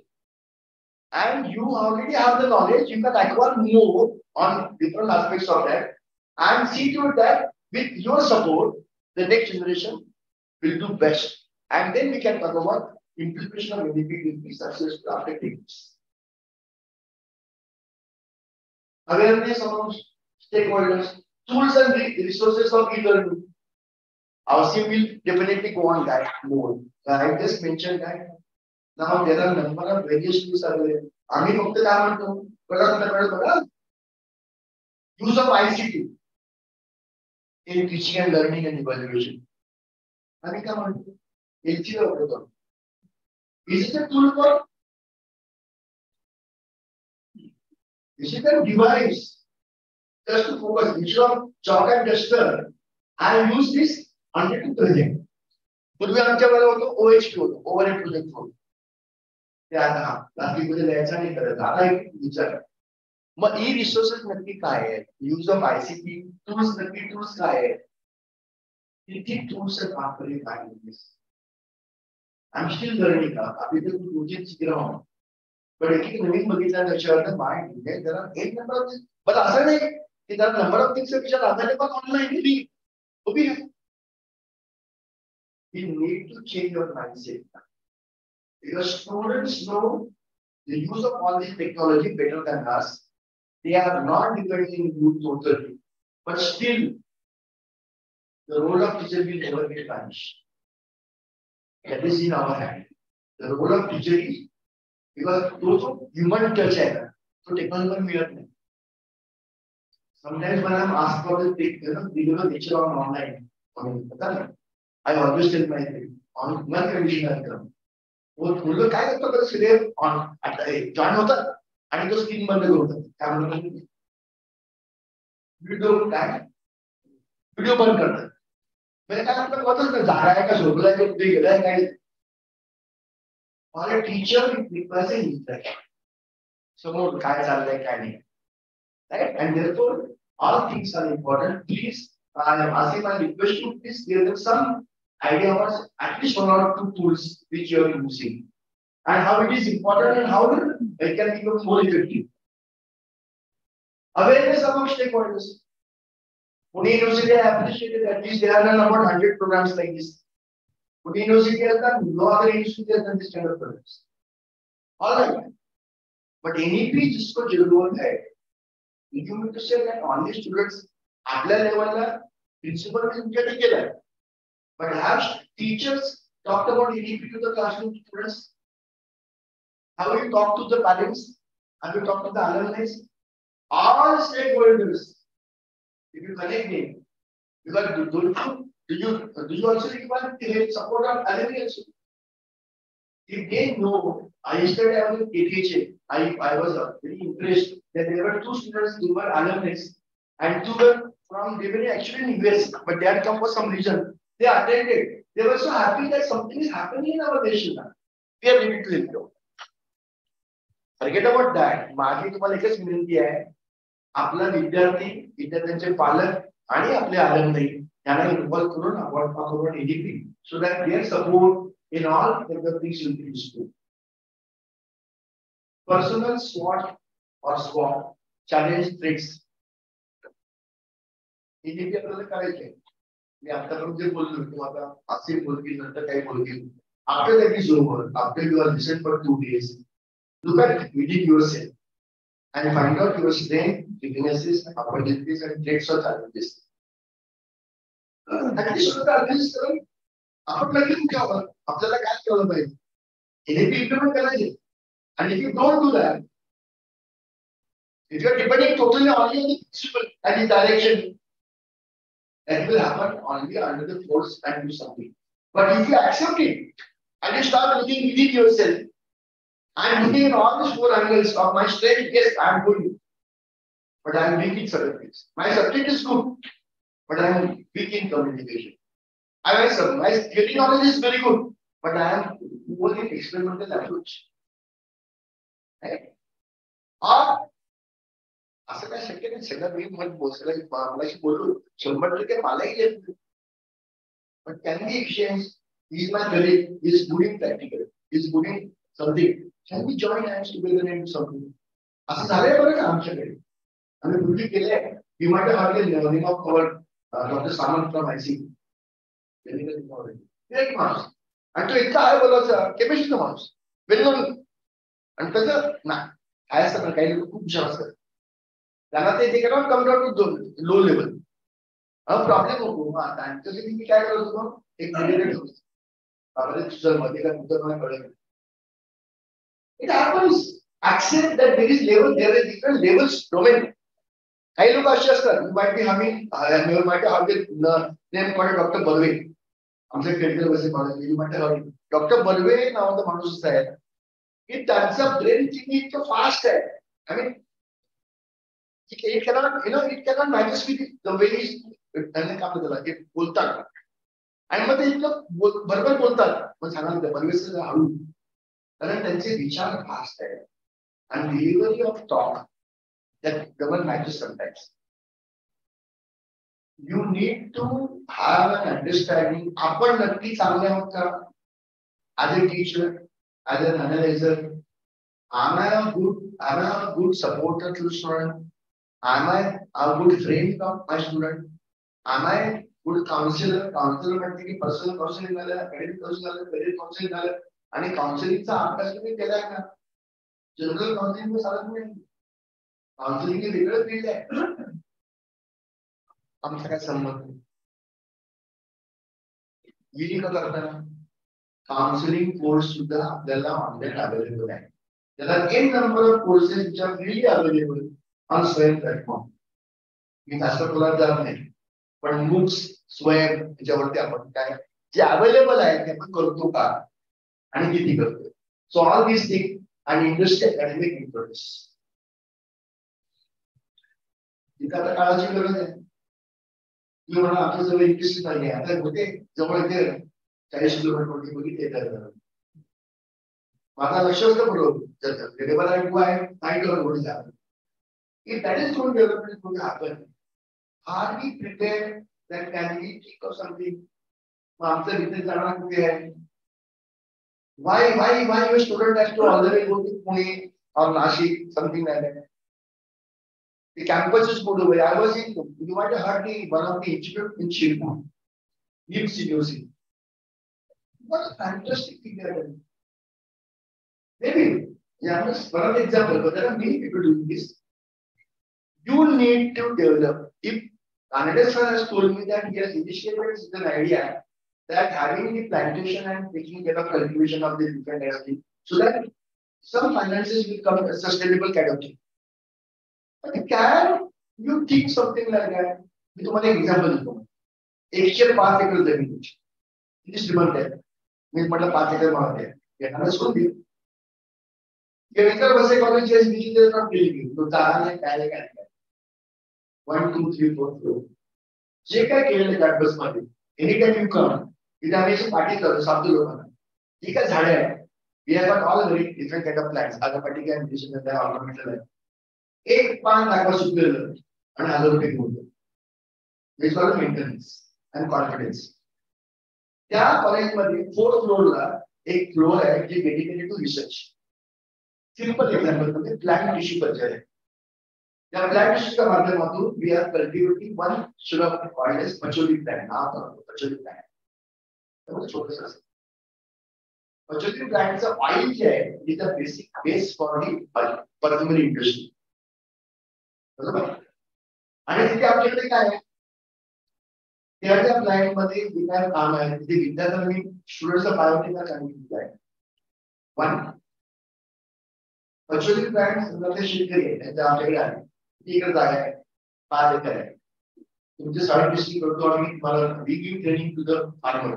And you already have the knowledge, you can acquire more on different aspects of that and see to it that with your support, the next generation will do best. And then we can talk about implementation of NDP will be successful after techniques. Awareness of stakeholders, tools and resources of e-learning. Our team will definitely go on that more. I just mentioned that now there are a number of various tools available. Use of ICT in teaching and learning and evaluation. Is it a tool for? Is it a device just to focus? Instead of chalk and duster, I use this under to project. पूर्वी आमच्याकडे होतो OHP होतो, overhead project होतो. ते आता बाकी कुठे द्यायचा नाही करत. आता एक विचार. मग ई रिसोर्सेस नक्की काय आहे? यूज ऑफ ICT टूल्स नक्की टूल्स काय आहे? किती टूल्स वापरले काय आहे? I'm still learning. अभी तक मुझे सीख रहा हूँ. But एक नवीन बघितला त्याच्यावर माइंड म्हणजे जरा एक नंबर बट असं नाही की जरा नंबर ऑफ थिंग्स विचार आधारे पण ऑनलाइन भी वो भी है. You need to change your mindset because students know the use of all this technology better than us. They are not depending on you totally, but still the role of teacher will never get vanished. That is in our hand. The role of teacher is because those human touch है तो technology मिलत नहीं. Sometimes when I'm asked for the video lecture on online, I always tell my friend on one condition I come. वो मुलं काय करतात बरं सगळे ऑन जॉइन होतात आणि तो स्क्रीन बंद करतात. काय म्हणतात? व्हिडिओ काय? व्हिडिओ बंद करतात. म्हणजे काय म्हणतात होतच नाही. जागाय का झोपलाय का कुठे गेलाय काय? और टीचर represent that. समोर काय चाललंय काय नाही. Right? And therefore all things are important. Please, I am asking my request to please give them some idea of at least one or two tools which you are using and how it is important and how it can become more effective. Awareness among stakeholders. Pune University appreciated at least there are about 100 programs like this. Pune University has done, no other institute has done this kind of programs. All right. But NEP जिसको जरूरत है, you need to say that only students आपल्या लेवलला principal ने तुमच्या ठीक केलं. But have teachers talked about NEP to the classroom students? Have you talked to the parents? Have you talked to the alumni? All stakeholders. If you connect them, because do you also require the support of alumni also? If they know, yesterday I was in KTHA, I was very impressed that there were two students who were alumni and two were from, they were actually in US, but they had come for some reason. They attended. They were so happy that something is happening in our nation. We are ready to let go. Forget about that. माझी तुम्हाला एकच विनंती आहे. आपला विद्यार्थ्यांचे पालक आणि आपले alumni यांना इन्व्हॉल्व करून आपण talk about NEP so that their support in all the things will be useful. Personal SWOT or SWOT challenge tricks. NEP आपल्याला करायचे. मी आतापर्यंत जे बोललो किंवा आता असे बोलतील नंतर काही बोलतील. After that is over, after you are listened for 2 days, look at within yourself and find out your strengths, weaknesses, opportunities, and traits or challenges. At least आपण लगेच ठेवा आपल्याला काय केलं पाहिजे. NEP implement करायचे. And if you don't do that, if you are depending totally only on the principle and the direction, that will happen only under the force and do something. But if you accept it and you start looking within yourself, I am looking at all these 4 angles of my strength. Yes, I am good, but I am weak in certain things. My subject is good, but I am weak in communication. My theory knowledge is very good, but I am poor in experimental approach. Right? Or असं काय शक्य नाही सगळं मी मलाशी बोललो 100% मलाही येत नाही. But can we exchange? He is my colleague. He is good in practical. He is good in something. Can we join hands together and do something? असं झालंय बरं का आमच्याकडे. आम्ही पूर्वी केलंय. You might have heard the name of our Dr. Samant from IC. एक माणूस आणि तो इतका आहे बोलायचा केमिस्ट्रीचा माणूस वेल नोन आणि त्याचं ना काय असतं काही लोक खूप हुशार असतात त्यांना ते cannot come down to low level हा प्रॉब्लेम होतो आता त्यासाठी मी काय करत होतो एक मिनिट ठेवतो बाबा तुझं मध्ये काय मुद्दा मला कळलं it happens accept that there is level, there are different levels domain. काही लोक असे असतात you might be having you might have the name called Dr. Barve. आमच्या क्लिनिकल वैसे college you might have Dr. Barve नावाचा माणूस आहे की त्यांचा ब्रेन थिंकिंग इतकं फास्ट आहे. I mean it cannot it cannot match with the way he त्यांनी काम केलं ते बोलतात आणि मग ते इतकं बरोबर बोलतात मग सांगायला बर्वेचं हळू कारण त्यांचे विचार फास्ट आहे. And delivery of talk that doesn't match sometimes. You need to have an understanding. आपण नक्की चांगले आहोत का? As a teacher, as an analyzer, am I a good supporter to the student? Am I a good friend of my student? Am I good counselor? Counselor म्हणते की personal counseling झालं, academic counseling झालं, career counseling झालं आणि counselingचा अभ्यास तुम्ही केलाय का? जनरल काउन्सिलिंग में सारा नहीं काउन्सिलिंग के वेगळे फील्ड आहे आमचा काय संबंध येईल का करताना काउन्सिलिंग कोर्स सुद्धा आपल्याला ऑनलाइन अवेलेबल आहे त्याला N number of courses which are freely available on Swayam platform मी जास्त तुला जात नाही पण बुक्स स्वयं याच्यावरती आपण काय जे अवेलेबल आहे ते आपण करतो का आणि किती करतो सो ऑल दिस थिंग आणि इंडस्ट्री अकॅडमिक इन्फ्लुएन्स इथं आता काळाची गरज आहे तुम्ही म्हणा आमच्या जवळ इंडस्ट्री नाही आहे आता होते जवळ इथे 40 किलोमीटर बघितले तर माझा लक्ष होतं बरोबर वेळेवर आहे नाही करत गोडी झालं की that is going development going happen are we prepared that can we think of something मग आमचं बिझनेस जाणार कुठे आहे Why your student has to always go to Pune or Nashik, something like that? The campus is good away. I was in, you might have heard one of the institute in Shirpur, NIMS University. What a fantastic thing they are doing. Maybe, yeah, just one of the examples, but there are many people doing this. You need to develop. If Ananda sir has told me that he has initiated an idea that having the plantation and taking care of cultivation of the different areas, so that some finances will come a sustainable kind of thing. But can you think something like that? मी तुम्हाला एक example देतो 105 एकर जमीन किती श्रीमंत आहे मी म्हटलं 5 एकर मागत आहे एखादा सोडून दे केमिकल वसे कॉलेज जे बीजी नॉट बिल्डिंग तो चालणे काय 1 2 3 4 4 जे काय केलेलं कॅम्पस मध्ये एनी टाइम यू कम इथे आम्ही अशी पार्टी करतो सांगतो लोकांना ठीक आहे झाडे आहे we have got all very different kind of plants आता पर्टिक्युलर इंडिकेशन आहे ऑर्नामेंटल आहे एक पान दाखवा सुकलेलं आणि 1000 रुपये घेऊन this for maintenance and confidence त्या कॉलेजमध्ये 4th फ्लोअरला एक फ्लोअर आहे जे dedicated to research simple example म्हणजे प्लांट टिश्यू कल्चर आहे त्या प्लांट टिश्यूच्या माध्यमातून we are cultivating one sugar called as patchouli plant नाव पचोली प्लांट छोटस असतं पचोली प्लांटचं ऑइल जे आहे is the basic base for the परफ्युमरी industry बरोबर आणि तिथे आपल्याकडे काय आहे त्या प्लांट मध्ये विज्ञान काम आहे तिथे विद्यार्थ्यांनी स्टुडंट्सला बायोटेक्नॉलॉजी सांगितलं आहे वन पचोली प्लांट ते शेतकरी आहे त्यांच्या आमच्याकडे आहे इकडे जागा आहे 5 एकर आहे तुमचे सॉइल टेस्टिंग करतो आम्ही तुम्हाला we give training to the farmer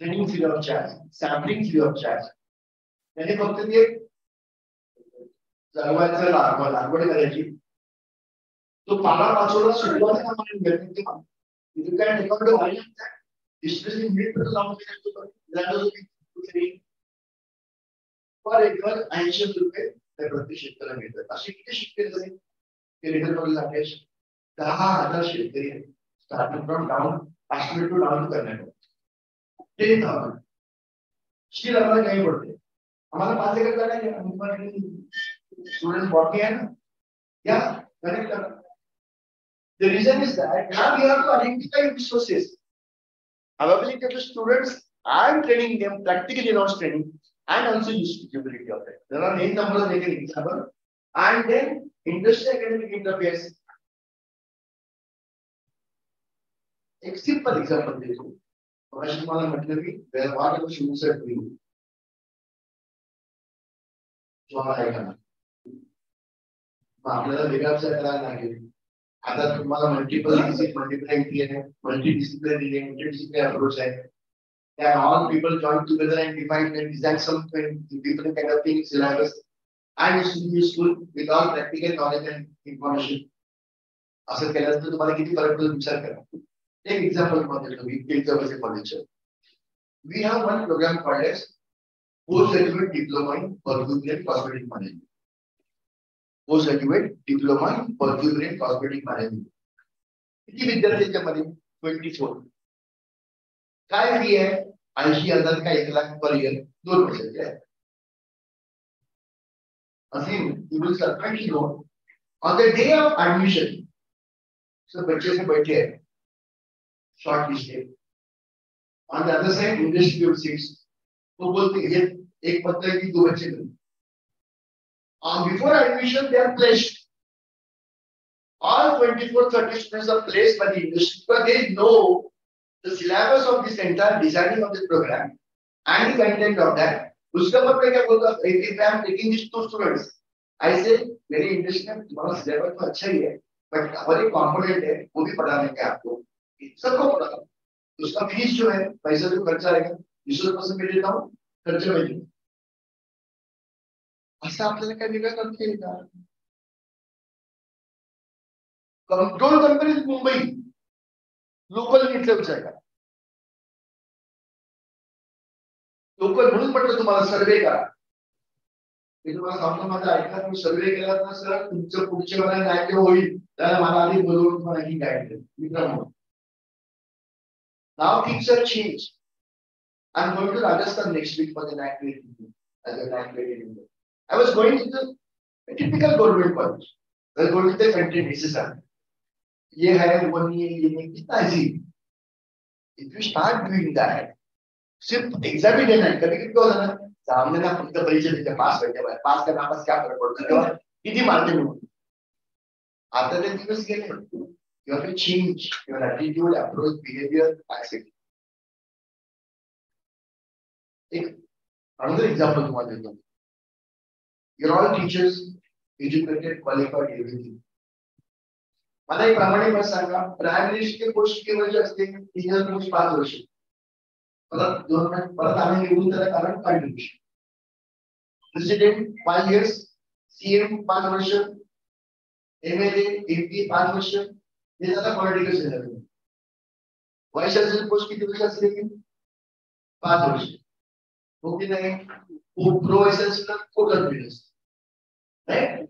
training free of charge sampling free of charge त्याने फक्त ते जगवायचं लागवड करायची तो पाला वाचवला सुरुवातीला आपण घेतली you can record the volume that especially mid-level पर एकर 80 रुपये त्या प्रति शेतकऱ्याला मिळतात. असे किती शेतकरी झाले ते रिटर्न राकेश 10,000 शेतकरी आहेत starting from down estimate to down करण्यात 10,000 स्टील आम्हाला काही पडते आम्हाला 5 एकर जागा आहे स्टुडंट बॉटनी आहे ना या कनेक्ट करा. The reason is that now we have to identify resources availability of the students and training them practically in-house training and also usability of it. There are main numbers of taken example and then industry academic interface. एक simple example देखो मगाशी तुम्हाला म्हटलं की व्यवहार को शुरू से हुई जो आहे का आपल्याला वेगळा करायला लागेल. आता तुम्हाला मल्टिपल एंट्री आहे मल्टीडिसिप्लिनरी इंटरडिसिप्लिनरी अप्रोच आहे. And all people join together and define and design something different kind of things syllabus and it should be useful with all practical knowledge and information. असं केलं तर तुम्हाला किती फरक पडतो विचार करा. एक एक्झाम्पल तुम्हाला देतो मी टेक्नॉलॉजी कॉलेजचं. We have one program called as postgraduate diploma in perfumery and cosmetic management. Postgraduate diploma in perfumery and cosmetic management. किती विद्यार्थी मध्ये 24. काय फी आहे 80,000 का 1,00,000 पर ईयर 2 वर्षाची आहे. असे you will certainly know on the day of admission so बच्चे से बैठे हैं short listed on the other side industry of seats वो बोलते हैं एक पत्र की 2 बच्चे हैं. Before admission they are placed. All 24-30 students are placed by the industry because they know the syllabus of this entire designing of this program and the content of that. उसका मतलब क्या बोलता है? If I am taking these 2 students, I say मेरी industry में तुम्हारा syllabus तो अच्छा ही है, but हमारे component है वो भी पढ़ाने का आपको सबको पढ़ाना. उसका फीस जो है पैसा जो खर्चा आएगा 20% मैं देता हूँ खर्चा में दूँ. असं आपल्याला काय वेगळं करता येईल का? कंट्रोल कंपनी मुंबई लोकल घेतलं विचार लोकल म्हणून म्हटलं तुम्हाला सर्वे करा. मी तुम्हाला सांगतो माझा ऐकला तुम्ही सर्वे केला तर सर तुमचं पुढच्या वेळेला नाट्य होईल त्याला मला आधी बोलवून तुम्हाला ही गाईड केली मित्रांनो. Now things are change. I am going to Rajasthan next week for the night meeting as a night meeting. I was going to the typical government college. I was going to the country necessary. ये है वो नहीं ये नहीं कितना easy. If you start doing that, सिर्फ exam ही देना है कभी कभी क्या होता है ना सामने ना खुद का परिचय देते पास कर दिया पास करना पास क्या फर्क पड़ता है कितनी मारते हैं after the दिवस गेले you have to change your attitude approach behavior activity. एक another example तुम्हारे देता हूँ. You're all teachers, educated, qualified, everything. मला एक प्रामाणिक बात सांगा प्रायमरी के पोस्ट के वर्ष असते 3 हजार पोस्ट 5 वर्ष परत 2 परत आम्ही निवडून त्याला कारण कंट्रीब्युशन प्रेसिडेंट 5 years सीएम 5 वर्ष एमएलए एमपी 5 वर्ष हे झालं political sector. Vice chancellor post किती वर्ष असते 5 वर्ष हो की नाही. प्रो व्हाईस चान्सलर कोटल बिल्स राईट.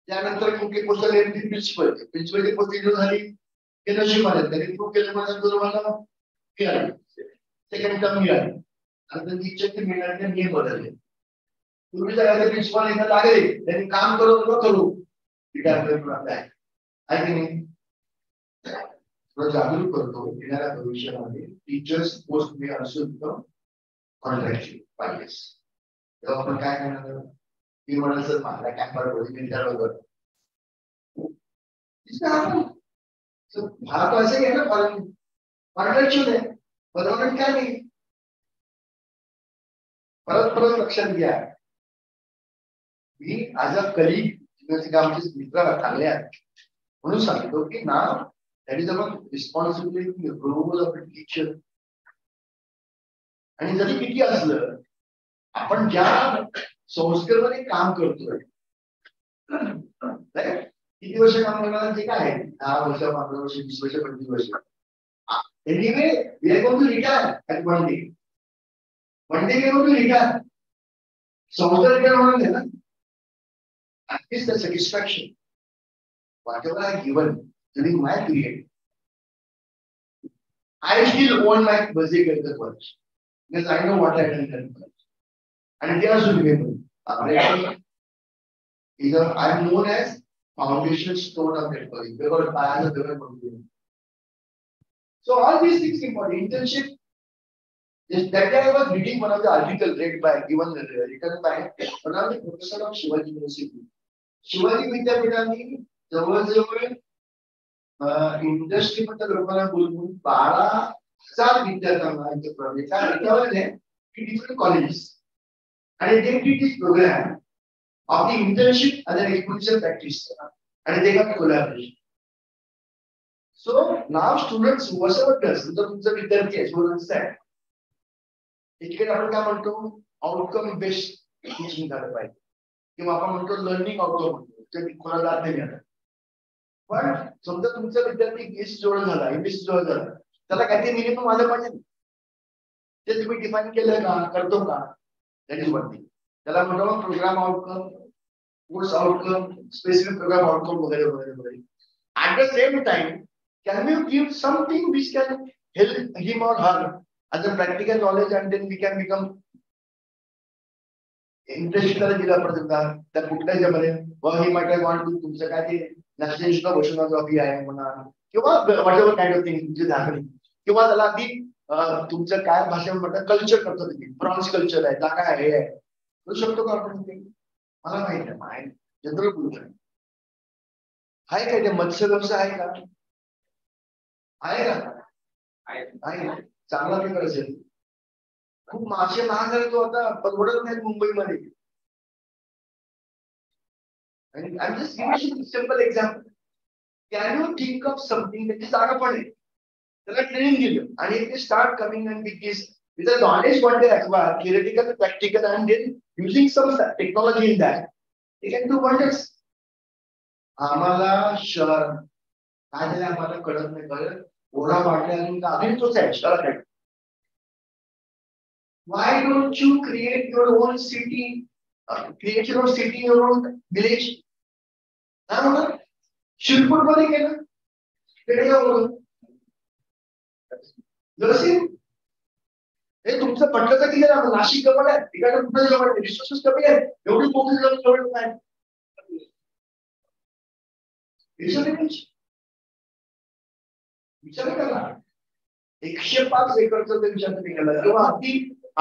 त्यानंतर कुठे पोस्ट आले प्रिन्सिपल पोस्ट निवडून झाली ते नशीब आले त्यांनी प्रूव्ह केलं माझा मला मिळाली सेकंड टर्म मिळाली आणि टीचर ते मिळाले नियम बदलले. पूर्वी जगाचे प्रिन्सिपल एकदा लागले त्यांनी काम करू न करू रिटायरमेंट आपला आहे की नाही. जागरूक करतो येणाऱ्या भविष्यामध्ये टीचर्स पोस्ट मी असू कॉन्ट्रॅक्चुअल पाहिजे तेव्हा आपण काय करणार मी म्हणाल सर माझ्या कॅम्पर बरोबर हा तो असं आहे ना कॉन्ट्रॅक्चुअल आहे परमनंट काय नाही. परत लक्षात घ्या मी ऍज अ कलीग आमचे मित्र चांगले आहेत म्हणून सांगतो की ना that is our responsibility role of a teacher. आणि जरी किती असलं आपण ज्या संस्थेमध्ये काम करतोय किती वर्ष काम करणार ते काय आहे 10 वर्ष 15 वर्ष 20 वर्ष 25 वर्ष anyway we are going to retire at one day we are going to retire संस्था रिटायर होणार नाही ना at least the satisfaction whatever I given during my period I still own my basic at the college because I know what I done in college and they also remember either I am known as foundation stone of that college because I am a developer. So all these things important. Internship. Yes, that day I was reading one of the articles read by written by one of the professor of Shivaji University. Shivaji विद्यापीठाने जवळजवळ industry मध्ये लोकांना बोलून 12,000 विद्यार्थ्यांना different colleges and they did this program of the internship as an exponential practice and they got collaboration. So now students whatever does जर तुमचा विद्यार्थी आहे students आहे इकडे आपण काय म्हणतो आउटकम बेस्ड टीचिंग करायला पाहिजे किंवा आपण म्हणतो लर्निंग आउटकम म्हणतो ते कोणाला अर्थ नाही आता पण समजा तुमचा विद्यार्थी बीएससी जोड झाला एमएससी जोड झाला त्याला काहीतरी मिनिमम आलं पाहिजे ते तुम्ही डिफाइन केलं का करतो का दॅट इज वन थिंग त्याला म्हणतो program outcome course outcome specific program outcome वगैरे वगैरे वगैरे at the same time can you give something which can help him or her as a practical knowledge and then we can become इंटरेस्टला दिला पडतो का त्या कुठल्या जमाने ही माइट वॉन्ट टू तुमचं काय ते नॅशनल इन्स्टिट्यूट ऑफ ओशनोग्राफी आहे म्हणा किंवा व्हॉटएव्हर काइंड ऑफ थिंग तुमची धाकणी किंवा त्याला अगदी तुमचं काय भाषा म्हणतात कल्चर करतो तुम्ही ब्रॉन्झ कल्चर आहे जागा आहे करू शकतो का आपण ते मला माहित नाही माहिती जनरल बोलतोय आहे काय ते मत्स्य व्यवसाय आहे का आहे का आहे चांगला प्रकार असेल खूप मासे महाग झाले तो आता परवडत नाही मुंबईमध्ये आणि I just giving you simple example can you think of something त्याची जागा पण आहे त्याला ट्रेनिंग दिलं आणि ते start coming and with this with the knowledge one day acquire theoretical practical and then using some technology in that they can do wonders आम्हाला शहर काय झालं आम्हाला कळत नाही कळत ओढा वाढल्या अजून तोच आहे शहरात Why don't you create your own city, create your own city, your own village? Shirpur मध्ये केलं हे तुमचं पटलं तर किती आहे नाशिक जवळ आहे तिकडे कुठं जवळ आहे रिसोर्सेस कमी आहे एवढी मोठी जवळ काय विचार करा 105 एकरचा विचार केला किंवा अगदी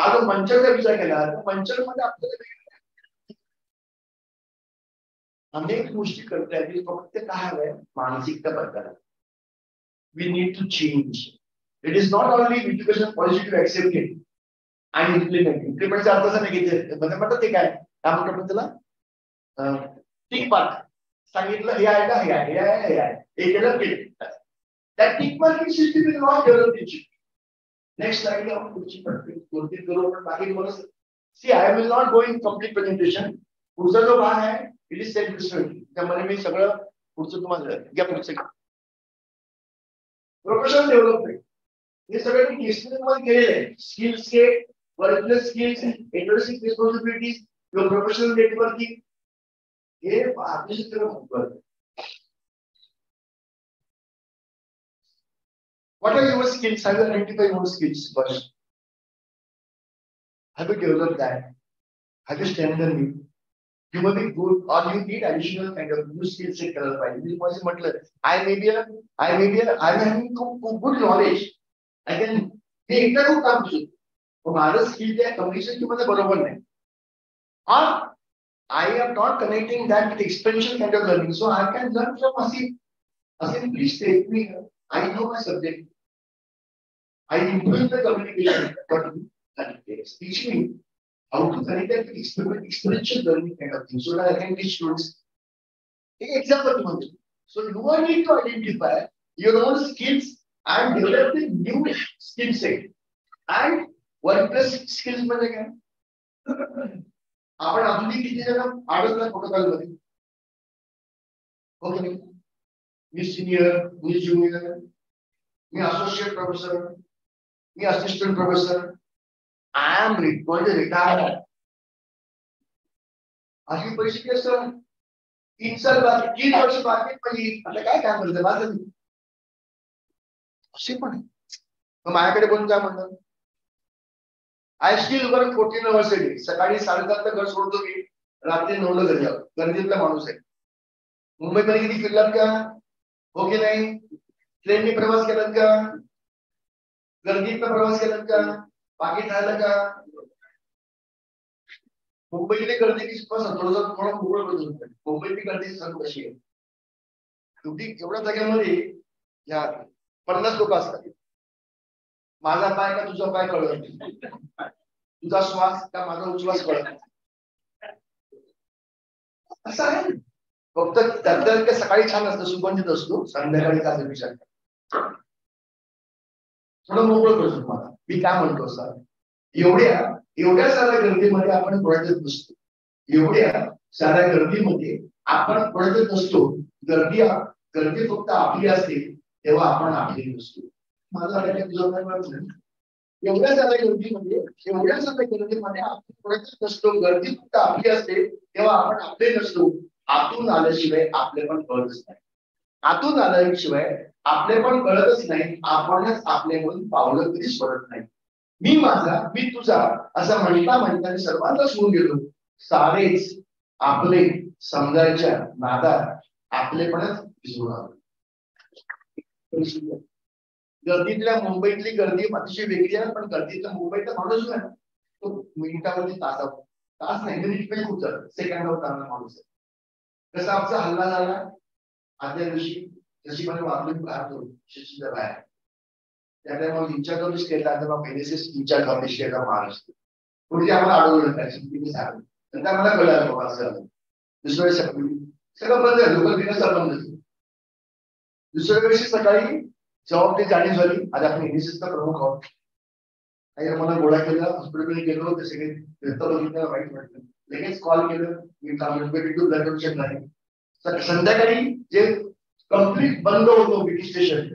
आज मंचरचा विचार केला तर मंचरमध्ये आपल्याला अनेक गोष्टी करता येतील फक्त काय हवंय मानसिकता बदलायला we need to change it is not only education policy to accept it आणि इम्प्लिमेंटचा अर्थ असं नाही की म्हणतात ते काय म्हणतात त्याला टिक मार्क सांगितलं हे आहे का हे आहे हे आहे हे आहे हे केलं केलं that tick marking system is not developed. Next slide, I will see. I will not go in complete presentation. पुढचा जो भाग आहे it is self-restraint. त्यामध्ये मी सगळं पुढचं तुम्हाला घ्या पुढचं प्रोफेशनल डेव्हलपमेंट हे सगळं मी मध्ये केलेलं आहे स्किल्स के workplace skills internship responsibilities your professional networking हे आपल्या क्षेत्रात महत्त्वाचं आहे. What are your skills? Have you identified your skills first? Have you developed that? Have you strengthened it? You may be good or you need additional kind of new skills set करायला पाहिजे. मी तुम्हाला म्हटलं I'm having good knowledge. I can मी एकटा खूप काम करू शकतो. पण माझं स्किल त्या कम्युनिकेशन मध्ये बरोबर नाही. Or I am not connecting that with experiential kind of learning. So I can learn from Asim. Asim, please take me. I know my subject. I improve the communication, but teach me how to connect that with experiential learning kind of thing, so that I can teach students. Take example. So you need to identify your own skills and develop the new skill set. And workplace skills मध्ये काय? आपण अजूनही किती जण अडकला protocol मध्ये okay, मी senior, मी ज्युनियर, मी असोसिएट प्रोफेसर, मी assistant professor, I am going to retire. अशी परिस्थिती असं 3 साल बाकी, 3 वर्ष बाकी, म्हणजे आता काय काम करतं माझं असे पण माझ्याकडे बोलून काय म्हणतात, I still work 14 hours a day. सकाळी 7:30 घर सोडतो मी, रात्री 9ला घरी आलो. गर्दीतला माणूस आहे. मुंबईमध्ये किती फिरलात का? हो की नाही? ट्रेनने प्रवास केलात का? गर्दीतला प्रवास केलात का? बाकी झालं का? मुंबईतली गर्दी कशी थोडं मोकळं करून मुंबईतली गर्दी सांगू कशी आहे. शेवटी एवढ्या जाग्यामध्ये या 50 लोक असतात. माझा पाय का तुझा पाय कळत नाही, तुझा श्वास का माझा उच्छ्वास कळत नाही, असं आहे. फक्त त्यातल्या सकाळी छान असतं, सुगंधित असतो, संध्याकाळी काय विचार थोडं मोकळं करतो तुम्हाला. मी काय म्हणतो सर, एवढ्या साऱ्या गर्दीमध्ये आपण पडतच नसतो. एवढ्या साऱ्या गर्दीमध्ये आपण पडतच नसतो. गर्दी फक्त आपली असते तेव्हा आपण आपली नसतो. माझा एवढ्या साऱ्या गर्दीमध्ये आपण पडतच नसतो. गर्दी फक्त आपली असते तेव्हा आपण आपले नसतो. आतून आल्याशिवाय आपले पण कळतच नाही. आतून आल्याशिवाय आपले पण कळतच नाही. आपणच आपले म्हणून पावलं कधीच पडत नाही. मी माझा, मी तुझा असं म्हणता सर्वांना सोडून गेलो. सारेच आपले समजायच्या नादात आपलेपणच विसरून आलो. गर्दीतल्या मुंबईतली गर्दी अतिशय वेगळी आहे, पण गर्दीतल्या मुंबईतला माणूस आहे तो मिनिटावरती तास नाही, मिनिट पण खूप झालं, सेकंदावर चालणार माणूस आहे. कसा आमचा हल्ला झाला आदल्या दिवशी, जशी मला वागणूक राहतो शिक्षित बाहेर, त्यामुळे मग इंचाकवली स्टेटला तेव्हा पहिलेच इंचाकवली स्टेटला महाराष्ट्र पुढे आम्हाला अडवलं त्याची सांग, नंतर मला कळलं बाबा असं झालं. दुसऱ्या वेळेस सगळं बंद झालं, लोकल बिनच बंद झालं. दुसऱ्या वेळेस सकाळी जेव्हा ती जाणीव झाली, आज आपण एनएसएसचा प्रमुख आहोत, काही मला गोळा केला, हॉस्पिटलमध्ये गेलो, ते सगळे बघितलं, वाईट वाटलं, लगेच कॉल केलं, मी ब्लड डोनेशन नाही. संध्याकाळी जे कम्प्लीट बंद होतो बीटी स्टेशन,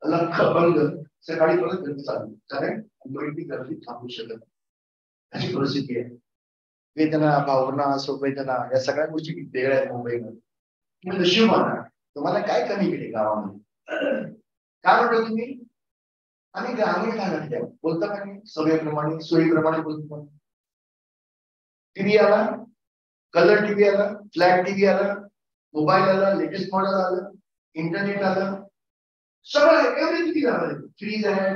लख बंद, सकाळी परत गर्दी चालू, कारण मुंबईतली गर्दी थांबू शकत अशी परिस्थिती आहे. वेदना, भावना, संवेदना या सगळ्या गोष्टी वेगळ्या आहेत मुंबईमध्ये. तुम्ही नशीब माना, तुम्हाला काय कमी केले गावामध्ये? काय म्हणतो तुम्ही? आणि ग्रामीण भागात बोलता का नाही, सवयीप्रमाणे सोयीप्रमाणे बोलतो. टीव्ही आला, कलर टीव्ही आला, फ्लॅट टीव्ही आला, मोबाईल आला, लेटेस्ट मॉडेल आलं, इंटरनेट आलं, सगळं एव्हरीथिंग आलं. फ्रीज आहे,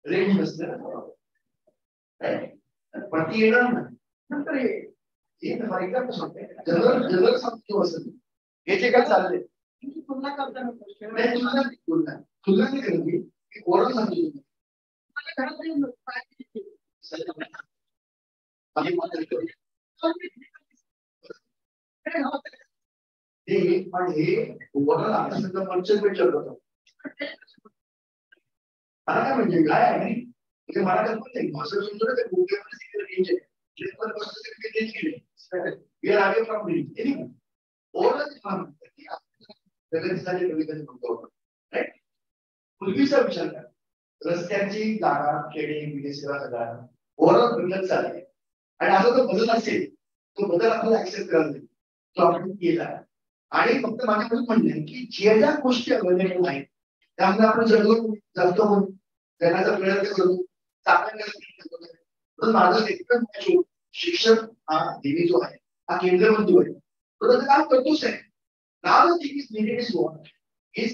रेंज नसते, पण ती येणार ना नंतर जनरल सांगतो असं हे जे काय चाललंय तुलना नाही करत मी ओरल सांगतो पण हे ओरल आता सगळं मर्चंट भेटलं होतं. मला काय म्हणजे काय आहे म्हणजे मला काय नाही असं समजलं ते गुगलमध्ये रेंज आहे. We are away from reading. Anyway, oral प्रगतीसाठी कविता म्हणतो, राईट? पूर्वीचा विचार करा, रस्त्यांची जागा, खेडे, विदेशसेवा सगळा ओरल बदलत चालले, आणि असा जो बदल असेल तो बदल आपल्याला ऍक्सेप्ट करायला नाही, तो आपण केला. आणि फक्त माझ्याकडून म्हणणं आहे की ज्या गोष्टी अवेलेबल आहेत त्यामुळे आपण जगतो म्हणून जगाचा प्रयत्न करू, चांगल्या माझं एकच शिक्षक हा देवी जो आहे हा केंद्रबिंदू आहे, तो त्याचं काम करतोच आहे.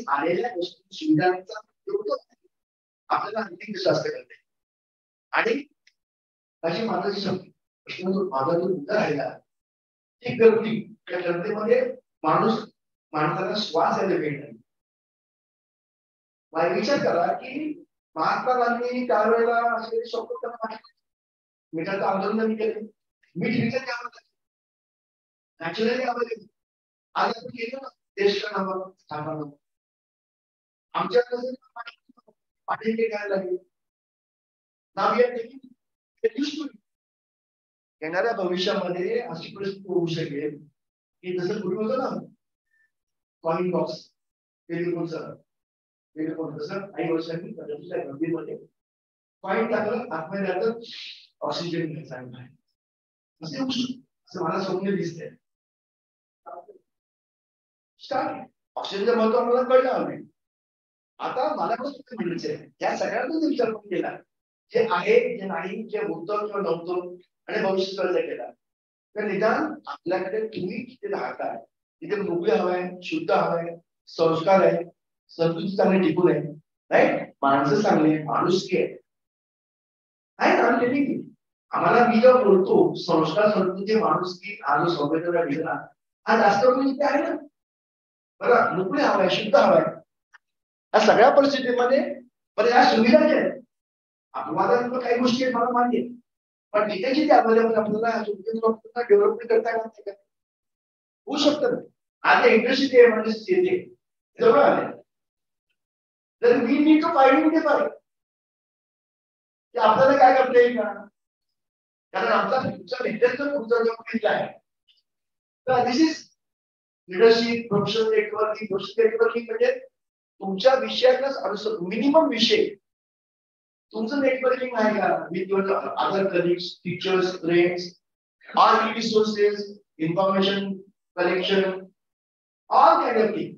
आलेल्या वस्तू सुविधांचा आपल्याला अंतिम शास्त्र करते. आणि अशी माझा माझा जो मुद्दा राहिला ती गर्दी, त्या गर्दीमध्ये माणसाला श्वास यायला वेळ नाही. विचार करा की महात्मा गांधी त्यावेळेला असे शब्द मिठाचं आंदोलन केले, मीठ विकत घ्यावं लागलं, नॅचरली अवेलेबल. आज आपण केलं ना देश का नाव सांगा, आमच्याकडे पाणी घ्यायला लागेल. नाव या येणाऱ्या भविष्यामध्ये अशी परिस्थिती होऊ शकेल की जसं पूर्वी होतं ना कॉलिंग बॉक्स टेलिफोन तसं काही वर्षांनी गंभीरमध्ये कॉइन टाकलं आतमध्ये जातं ऑक्सिजन घ्यायचा आहे असं मला स्वप्न दिसतंय. ऑक्सिजनचं महत्व मला कळलं हवे. आता मला पण म्हणायचंय या सगळ्यांचा विचार पण केला जे आहे जे नाही जे होतं किंवा नव्हतं आणि भविष्य कळलं केला तर निदान आपल्याकडे तुम्ही जिथे राहताय तिथे मोकळे हवाय शुद्ध हवाय संस्कार आहे संस्कृती चांगली टिकून आहे राईट माणसं चांगली आहे माणुसकी आहे आम्हाला मी जेव्हा बोलतो संस्कार संस्कृती माणुसकी हा जो संवेदना दिला हा जास्त करून इथे आहे ना बरं मोकळे हवाय शुद्ध हवाय या सगळ्या परिस्थितीमध्ये बरं या सुविधा ज्या आहेत अपवादात्मक काही गोष्टी आहेत मला मान्य आहे पण तिथे जिथे अवेलेबल आपल्याला डेव्हलपमेंट करता येणार होऊ शकतं आता इंडस्ट्री येते जवळ आले तर मी नीड टू फाइंड ते पाहिजे की आपल्याला काय करता येईल का कारण आमचा पुढचा विद्यार्थी पुढचा जो पिढी आहे तर this is leadership professional networking networking म्हणजे तुमच्या विषयातच मिनिमम विषय तुमचं नेटवर्किंग आहे का with your other colleagues teachers friends all resources information collection all kind of thing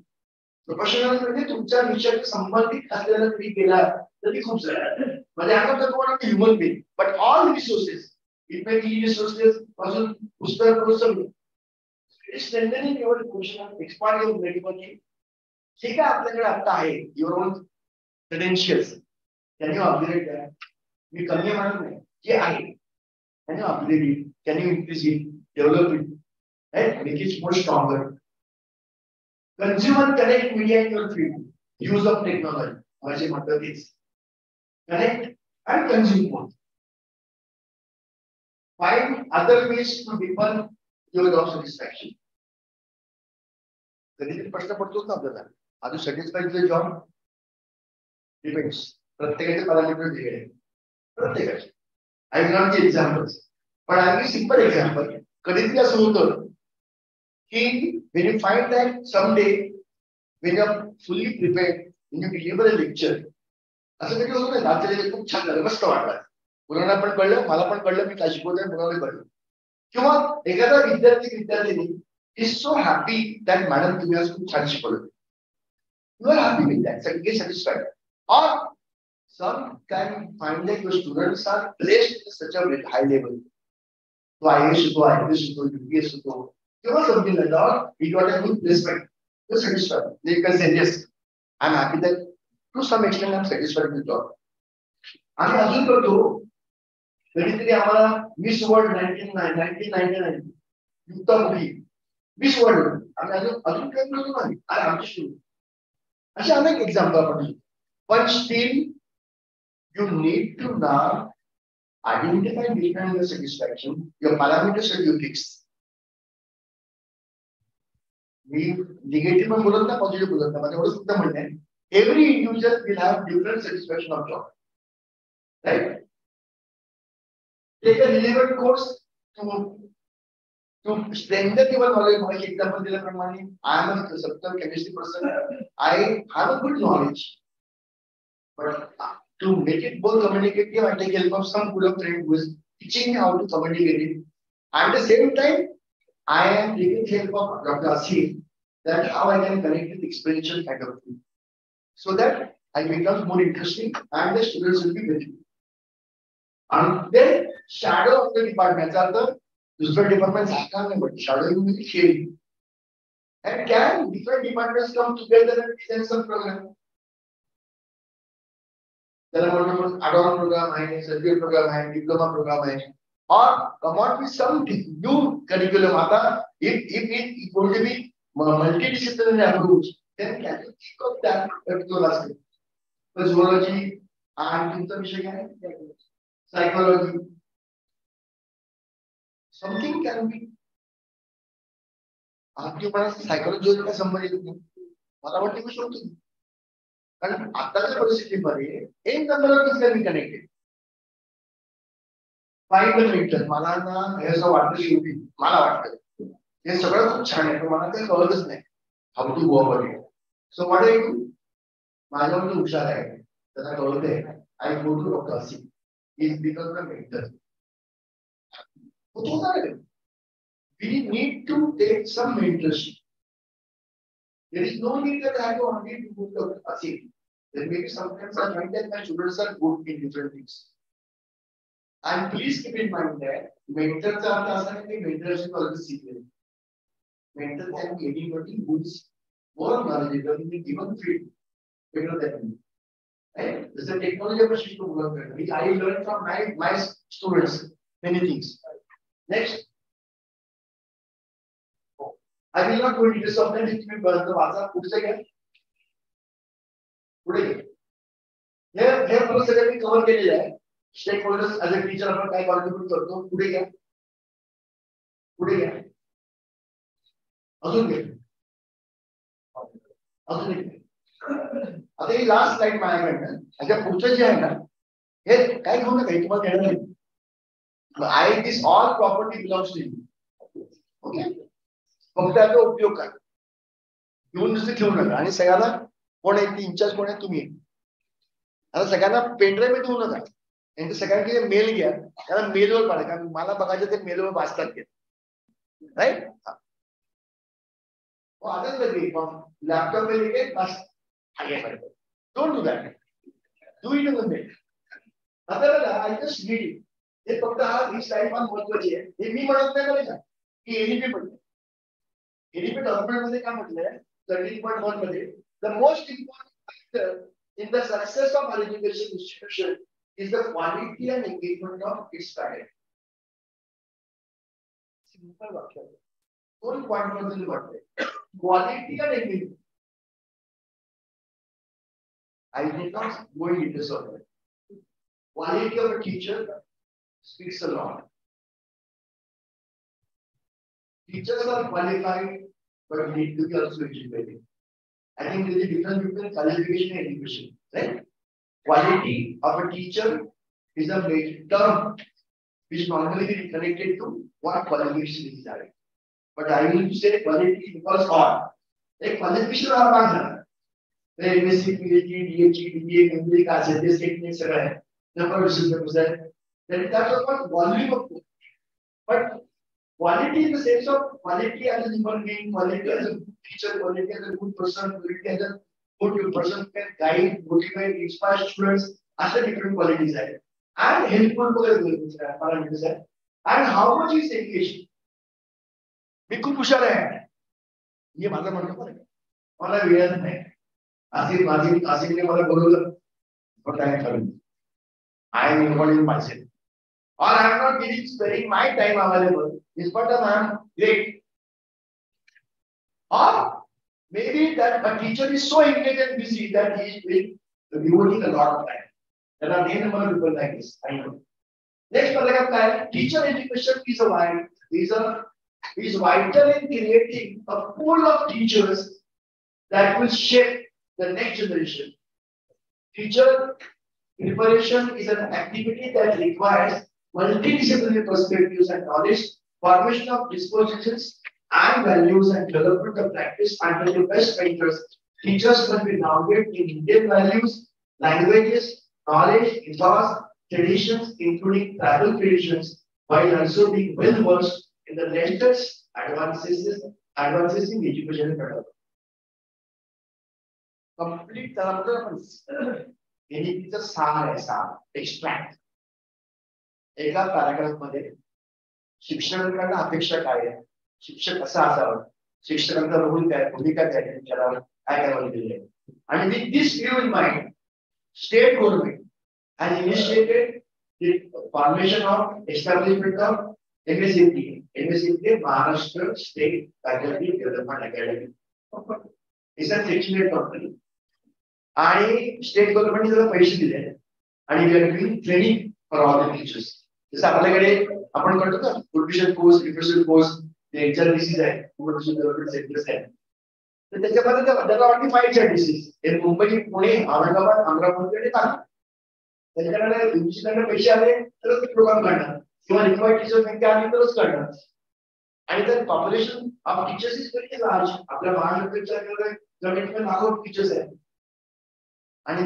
professional म्हणजे तुमच्या विषयाशी संबंधित असलेला जरी केला तरी खूप सारं म्हणजे आता तर तुम्हाला human being but all resources it may be resources पासून पुस्तक पुस्तक strengthening your professional expand your networking ठीक आहे आपल्याकडे आता आहे your own credentials can you upgrade that मी कमी म्हणत नाही जे आहे can you upgrade it can you increase it develop it right make it more stronger consumer connect media in your field use of technology माझे म्हणतात तेच connect and consume more find other ways to deepen your job satisfaction कधीतरी प्रश्न पडतोच ना आपल्याला आधी satisfied the job depends प्रत्येकाचे पॅरामीटर वेगळे प्रत्येकाचे I will not give examples पण आय विल सिंपल एक्झाम्पल कधीतरी असं होतं की when you find that someday when you are fully prepared when you deliver a lecture असं कधी होतं ना आजच्या खूप छान झालं मस्त वाटलं मुलांना पण कळलं मला पण कळलं मी काय शिकवतोय मुलांना कळलं किंवा एखादा विद्यार्थी is so happy that madam तुम्ही आज खूप छान शिकवलं you are happy with that get satisfied or some can find that your students are placed at such a high level तो IAS शिकतो IPS शिकतो UPS शिकतो किंवा something like that, he got a good placement. You're satisfied. You can say yes. I'm happy that to some extent I'm satisfied with the job. आम्ही अजून करतो कधीतरी आम्हाला मिस वर्ल्ड 1999 युक्तामुखी मिस वर्ल्ड आम्ही अजून काय करतो नाही आणि आमची सुरू असे अनेक एक्झाम्पल आपण पण still you need to now identify different your satisfaction your parameters are you fix मी निगेटिव्ह पण बोलत ना पॉझिटिव्ह बोलत ना माझं एवढं सुद्धा म्हणणं आहे every individual will have different satisfaction of job right take a relevant course to strengthen your knowledge मला एक्झाम्पल दिल्याप्रमाणे I am a substance chemistry person I have a good knowledge but to make it more communicative I take help of some good friend who is teaching me how to communicate it at the same time I am taking help of Dr. Asif that how I can connect with experiential kind of thing so that I become more interesting and the students will be with me. And then shadow of the department are the different departments but shadowing will be sharing. And can different departments come together and design some program? There are add-on program, certificate program, diploma program, or come out with some new curriculum. If it going to be multidisciplinary approach, then can you think of that particular aspect? Zoology and psychology. Something can be. आपकी psychology का संबंधित नहीं. मला वाटतं की शोधतो. कारण आताच्या परिस्थितीमध्ये एक number of things can be connected. Find the mentor. मला ना हे असं वाटतं शेवटी मला वाटतं हे सगळं खूप छान आहे पण मला काही कळतच नाही how to go about it. So what I do, माझ्यावर जो हुशार आहे त्याला कळतंय I go to doctor Asif is become the mentor. We need to take some mentorship. There is no need that I go only to go to Asif. Then maybe sometimes I find that my students are good in different things. And please keep in mind that mentors are the mentorship of the secret. Mentor can be anybody who is more knowledgeable in a given field better than me. Right? This is a technology of shift to work. I learned from my students many things. Next. I will not go into this of them. If you burn the water, put it again. Put it again. Here, most of them cover के लिए stakeholders as a teacher अपना क्या contribute करते हो? Put it again. Put it again. अजून क्या? अजून एक. आता ये last slide माझ्याकडे ना. अगर पुढचं जे आहे ना, हे काय घेऊ नका तुम्हाला देणार नाही. This all property belongs to you. Okay. फक्त त्याचा उपयोग करा. घेऊन नुसतं ठेवू नका. आणि सगळ्यांना कोण आहे इन्चार्ज कोण आहे तुम्ही. आता सगळ्यांना पेनड्राईव्ह देऊ नका. यांचे सगळ्यांचे मेल घ्या त्याला मेलवर पाठवा कारण मला बघायचं ते मेलवर वाचतात ते राईट. आदत लगे लॅपटॉप में लेके बस आगे बढ़ो. Don't do that. Do it on the mail. आता आय जस्ट रीड इट. हे फक्त ही स्लाइड फार महत्त्वाची आहे. हे मी म्हणत नाही बरं का की एडीपी म्हणते. एडीपी डॉक्युमेंट मध्ये काय म्हटलंय 13.1 मध्ये the most important factor in the success of higher education institution is the quality and engagement of its faculty. Simple वाक्य. दोन पॉइंट बद्दल वाटतंय. Quality and engagement. I did not go into this already. Quality of a teacher speaks a lot. Teachers are qualified but need to be also educated. I think there is a difference between qualification and education, right? Quality of a teacher is a term which normally is connected to what qualification is there. But I will say quality because all. Like qualification are not there. MSc, PhD, DHD, DBA, MBA, classes, this techniques are there. Number of systems there. Then that's about volume of course. But quality in the sense of quality as a human being, quality as a good teacher, quality as a good person, quality as a good person who can guide, motivate, inspire students, as a different qualities are. And helpful parameters are. And how much is education? मी खूप हुशार आहे. हे माझं म्हणणं पण आहे. मला वेळच नाही. आसिफने मला बोलवलं पण काय करू. I am involved in myself. Or I am not giving sparing my time available. Is but I am late. Or maybe that a teacher is so engaged and busy that he is devoting a lot of time. There are many number of people like this. I know. Next paragraph है teacher education is vital in creating a pool of teachers that will shape the next generation. Teacher preparation is an activity that requires multidisciplinary perspectives and knowledge, formation of dispositions and values, and development of practice under the best mentors. Teachers must be grounded in Indian values, languages, knowledge, ethos, traditions, including tribal traditions, while also being well versed in the latest advances in education and development. Complete NEPचा सार आहे सार extract. एका paragraph मध्ये शिक्षकांना अपेक्षा काय आहे, शिक्षक कसा असावा, शिक्षकांचा रोल काय, भूमिका काय, त्याच्यावर काय करावं गेलेलं आहे. आणि with this view in mind state government has initiated the formation of establishment of MSCP Maharashtra state faculty development academy. It's a sectional company. आणि स्टेट गव्हर्नमेंटने त्याला पैसे दिले आणि we are doing training for all the teachers. जसं आपल्याकडे आपण करतो ना प्रोफेशनल कोर्स, रिफ्रेशनल कोर्स, ते HRDCs आहे, प्रोफेशनल डेव्हलपमेंट सेंटर्स आहे. तर त्याच्यामध्ये त्याला वाटते 5 HRDCs हे मुंबई, पुणे, औरंगाबाद, अमरावती आणि ठाणे. त्यांच्याकडे पैसे आले तर ते प्रोग्राम काढणार. किंवा रिक्वायर्ड टीचर संख्या आम्ही तरच करणार. आणि तर population of teachers is very large. आपल्या महाराष्ट्राच्या जवळजवळ लाखो टीचर्स आहेत. आणि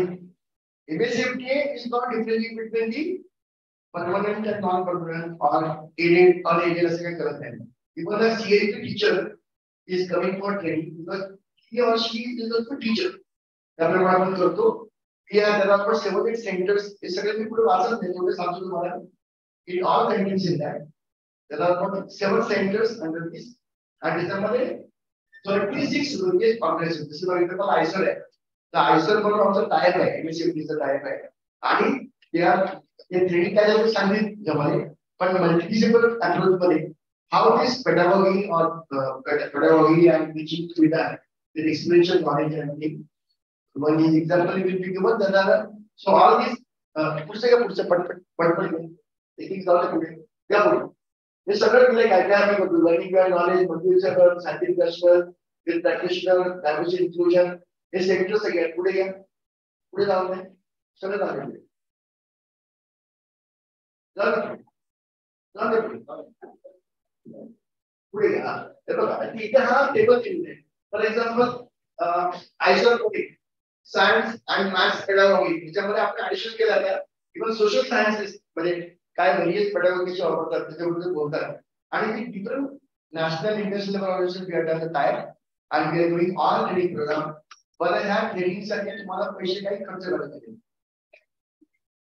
MSFTA is not differentiating between the permanent and non-permanent or aided or aided असं काही करत नाही. Even a CAP teacher is coming for training because he or she is also teacher. त्याप्रमाणे आपण करतो. There are 7-8 centers. हे सगळे मी पुढे वाचत नाही, तेवढे सांगतो तुम्हाला. It all contains in that. There are 7 centers under this. आणि त्याच्यामध्ये 36 rupees organization. This is for example ISER आहे. The ISER बरोबर आमचं टाइप आहे, MSFTचं टाइप आहे. आणि ते ट्रेनिंग काय सांगितलं जमाने, पण मल्टीडिसिप्लिनरी अप्रोच मध्ये how this pedagogy or pedagogy and teaching with that the experiential knowledge and thing. One is example will be given. There are so all these पुढचे पटपट एक जाऊ दे पुढे या पुढे हे सगळं तुला काय काय आम्ही करतो. Learning by knowledge, multidisciplinary, scientific culture, with practitioner, diversity inclusion, हे सेक्टर सगळे पुढे घ्या. पुढे जाऊ दे सगळं जाऊ दे. पुढे घ्या. हे बघा इथे हा टेबल दिलेला आहे. For example IISER science and maths pedagogy याच्यामध्ये आपण ऍडिशन केलं आहे. इव्हन सोशल सायन्सेस मध्ये काय व्हेरियस पेडागॉजीचे वापरतात त्याच्याबद्दल बोलतात. आणि ती different national international organization we are done टायर and we are doing all training program. पण ह्या ट्रेनिंगसाठी तुम्हाला पैसे काही खर्च करायचे नाही.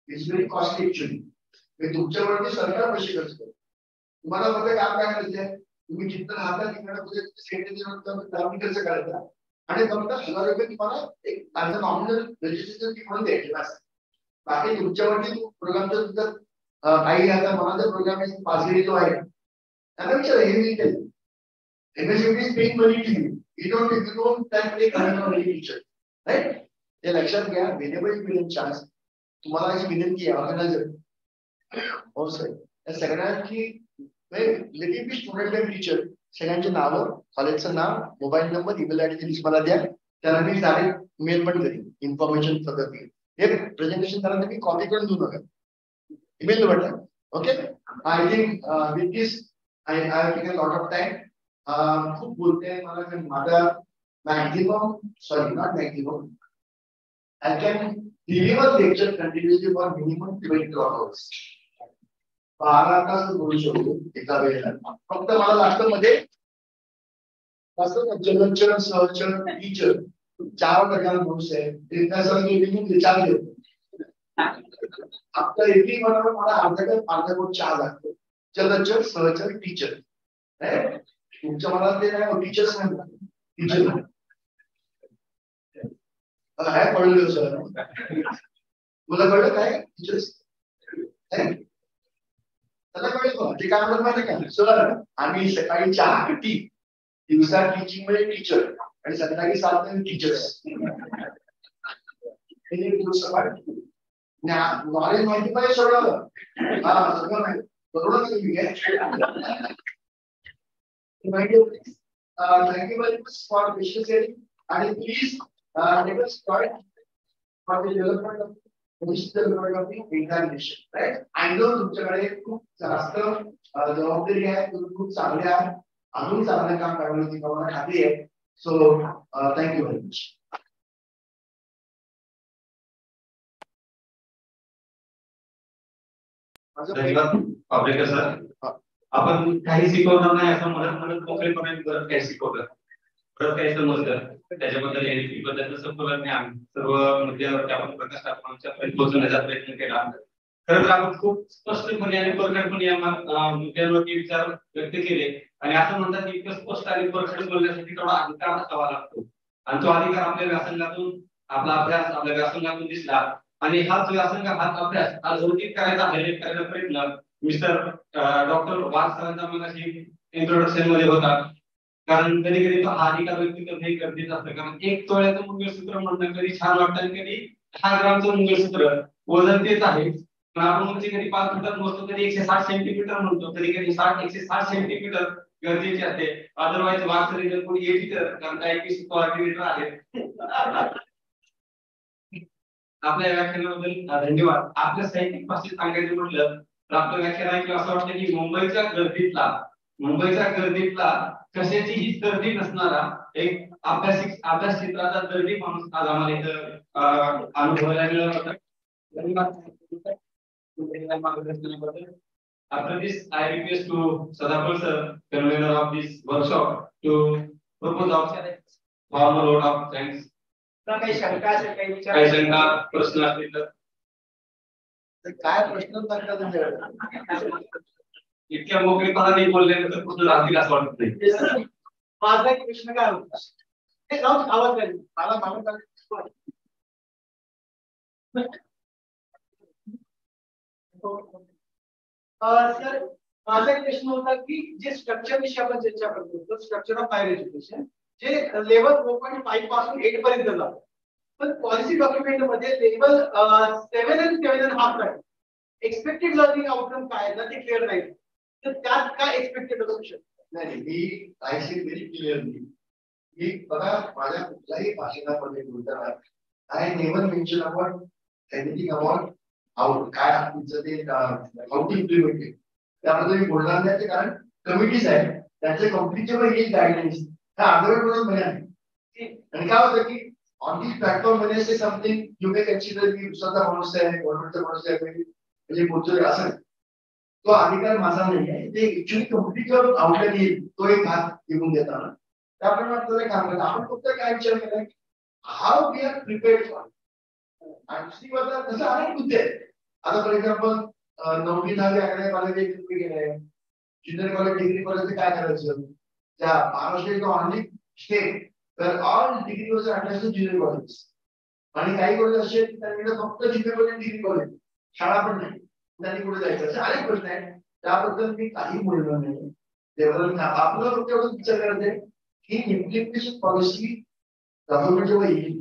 It's very costly actually. तुमच्यावरती सरकार पैसे खर्च करतो. तुम्हाला फक्त काम काय करायचंय, तुम्ही जिथं राहता तिकडे खर्च करायचा आणि फक्त 1000 रुपये तुम्हाला एक नॉमिनल रजिस्ट्रेशन फी म्हणून द्यायची बस. बाकी तुमच्यावरती प्रोग्रामचं जर काही आता मला जर प्रोग्राम पाचगिरी जो आहे त्यांना विचार हे मी MSFT is paying money to you. You don't pay money teacher, right? ते लक्षात घ्या. व्हेनेबल मिळेल चान्स तुम्हाला अशी विनंती आहे ऑर्गनायझर हो सर या सगळ्यांची लिटिल स्टुडंट अँड टीचर सगळ्यांचे नावं, कॉलेजचं नाव, mobile number, email ID list मला द्या. त्याला मी डायरेक्ट मेल पण करेन इन्फॉर्मेशन सगळं देईल. हे प्रेझेंटेशन करायला मी कॉपी करून देऊ नका. Email button okay. I think with this I have taken lot of time. खूप बोलते मला माझा maximum sorry not maximum I can deliver lecture continuously for minimum 22 hours. 12 तास बोलू शकतो एका वेळेला. फक्त मला लास्ट मध्ये जलचर, सहचर, टीचर 4 प्रकार कोर्स आहे. ते 4 देतो. आता एवढी मला अर्धा कोट चहा लागतो. जलचर, सहचर, टीचर. तुमच्या मला ते नाही टीचर्स म्हणतात. टीचर काय कळलं सर तुला कळलं काय टीचर्स त्याला कळलं ते काय म्हणतात माहिती का सर आम्ही सकाळी 4 टी दिवसा टीचिंग मध्ये टीचर आणि संध्याकाळी 7 टीचर्स. नॉलेज माहिती पाहिजे सगळं. हा सगळं माहिती बरोबर. Thank you very much for patience sharing and please let us start for the development of digital development of the examination, right? I know तुमच्याकडे खूप जास्त जबाबदारी आहे. तुम्ही खूप चांगले आहात. अजून चांगलं काम करण्याची मला खात्री आहे. So thank you very much. धन्यवाद सर. आपण काही शिकवणार नाही असं म्हणत मोकळेपणे परत काही शिकवलं, परत काही समजलं त्याच्याबद्दल एनएलपी बद्दल संपूर्ण ज्ञान सर्व मुद्द्यावरती आपण प्रकाश टाकण्यापर्यंत पोहोचवण्याचा प्रयत्न केला. खरं तर आपण खूप स्पष्टपणे आणि परखडपणे या मुद्द्यांवरती विचार व्यक्त केले आणि असं म्हणतात की इतकं स्पष्ट आणि परखड बोलण्यासाठी थोडा अधिकार असावा लागतो आणि तो अधिकार आपल्या व्यासंगातून आपला अभ्यास आपल्या व्यासंगातून दिसला आणि हाच व्यासंग हाच अभ्यास आज घोषित करायचा हायलाइट करायचा प्रयत्न मिस्टर डॉक्टर वाघ सरांचा मगाशी इंट्रोडक्शन मध्ये होता. कारण कधी कधी तो हा अधिकार व्यक्त करणं हे गरजेचं असतं. कारण 1 तोळ्याचं मंगळसूत्र म्हणणं कधी छान वाटतं आणि कधी 10 ग्रामचं मंगळसूत्र वजन तेच आहे. पण आपण म्हणजे कधी 5 फुटात मोजतो, कधी 160 सेंटीमीटर म्हणतो, कधी कधी 160 सेंटीमीटर गरजेचे असते. अदरवाईज वाघ सर जर कोणी येते तर कारण काही 21 कोऑर्डिनेटर आहेत. आपल्या व्याख्यानाबद्दल धन्यवाद. आपल्या साहित्यिक भाषेत सांगायचं म्हटलं प्राप्त व्याख्यान आहे की असं वाटतं की मुंबईच्या गर्दीतला कशाचीही गर्दी नसणारा एक अभ्यास क्षेत्राचा दर्दी माणूस आज आम्हाला इथं अनुभवायला मिळत होता. After this, I request to Sadapur sir, convener of this workshop, to propose of formal vote of thanks. काही शंका असेल, काही विचार, काही शंका प्रश्न असतील तर काय प्रश्न लागतात तुमच्याकडे? इतक्या मोकळेपणाने बोलल्यानंतर कुठं राहतील असं वाटत नाही. माझा एक प्रश्न काय होता, ते जाऊन आवाज नाही मला मागून सर, माझा एक प्रश्न होता की जे स्ट्रक्चर विषयी आपण चर्चा करतो, स्ट्रक्चर ऑफ हायर एज्युकेशन, जे लेवल 4.5 पासून 8 पर्यंत जातं, पण पॉलिसी डॉक्युमेंट मध्ये लेवल 7 आणि 7.5 आहे. एक्सपेक्टेड लर्निंग आउटकम काय ना ते क्लिअर नाही, तर त्यात काय एक्सपेक्टेड असू शकतं? नाही, मी आय सी व्हेरी क्लिअरली की बघा, माझ्या कुठल्याही भाषणामध्ये बोलताना I never mention about anything about out काय तुमचं ते हाऊ टू इम्प्लिमेंट इट, त्याबद्दल मी बोलणार नाही. ते कारण कमिटीज आहेत, त्यांचे कम्प्लीटचे पण येईल गाईडलाईन्स ह्या आंदोलन मध्ये आहे. आणि काय होतं की ऑन दिस प्लॅटफॉर्म मध्ये से समथिंग यू मे कन्सिडर की स्वतः माणूस आहे, गव्हर्नमेंटचा माणूस आहे, म्हणजे बोलतोय असं तो अधिकार माझा नाही आहे. ते ऍक्च्युअली कम्प्लीटवर आउटलाईन येईल, तो एक भाग घेऊन देताना त्याप्रमाणे आपल्याला काम करतो. आपण फक्त काय विचार केला की how we are prepared for. आणि दुसरी गोष्ट जसं अनेक मुद्दे आहेत. आता फॉर एक्झाम्पल 9वी 10वी 11वी कॉलेज तुम्ही गेले, ज्युनियर कॉलेज डिग्री कॉलेज काय करायचं, त्या महाराष्ट्र ऑनली स्टेट तर all degree college attach to junior college. आणि काही कॉलेज असे त्यांनी फक्त ज्युनियर कॉलेज डिग्री कॉलेज, शाळा पण नाही, त्यांनी कुठे जायचं, असे अनेक प्रश्न आहेत. त्याबद्दल मी काही बोललो नाही. त्याबद्दल आपलं फक्त एवढं विचार करायचं की इम्प्लिमेंटेशन पॉलिसी गव्हर्नमेंट जेव्हा येईल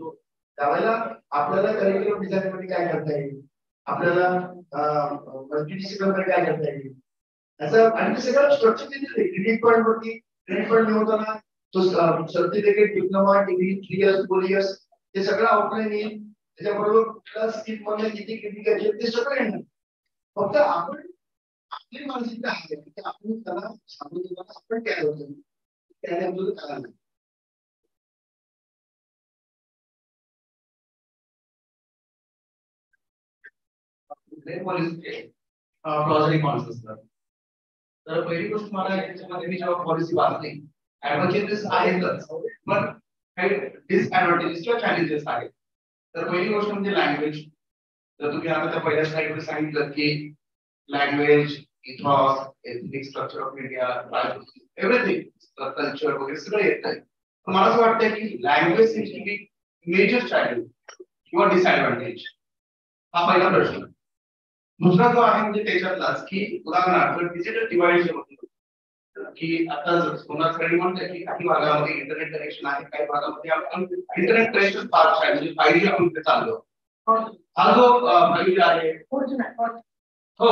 त्यावेळेला आपल्याला करिक्युलम डिझाईन मध्ये काय करता येईल, आपल्याला मल्टीडिसिप्लिनरी काय करता येईल, असं आणि सगळं स्ट्रक्चर क्रेडिट पॉईंट वरती क्रेडिट पॉईंट मिळवताना तो certificate, diploma, degree 3 years 4 years ते सगळं आउटलाईन येईल. त्याच्याबरोबर कुठल्या स्किल मध्ये किती किती घ्यायचे ते सगळं येणार. फक्त आपण आपली मानसिकता आहे की आपण त्याला सांगू देताना आपण काय होतो त्याने करायला. प्लॉज कॉन्स असतात. तर पहिली गोष्ट मला याच्यामध्ये मी जेव्हा पॉलिसी वाचली, ऍडव्हान्टेजेस आहेतच पण काही डिसएडव्हान्टेजेस किंवा चॅलेंजेस आहेत. तर पहिली गोष्ट म्हणजे लँग्वेज. तर तुम्ही आता त्या पहिल्या स्लाइडमध्ये सांगितलं की language, ethos, ethnic structure of India, everything, culture वगैरे सगळं येत आहे. मला असं वाटतं की language seems to be major challenge किंवा डिसएडव्हान्टेज. हा पहिला प्रश्न. दुसरा जो आहे म्हणजे त्याच्यातलाच की उदाहरणार्थ डिजिटल डिवाइड की आता सोनारकडे म्हणतोय की काही भागामध्ये इंटरनेट कनेक्शन आहे, काही भागामध्ये आपण इंटरनेट कनेक्शन फास्ट आहे, म्हणजे 5G आपण ते चाललो. हा जो 5G आहे हो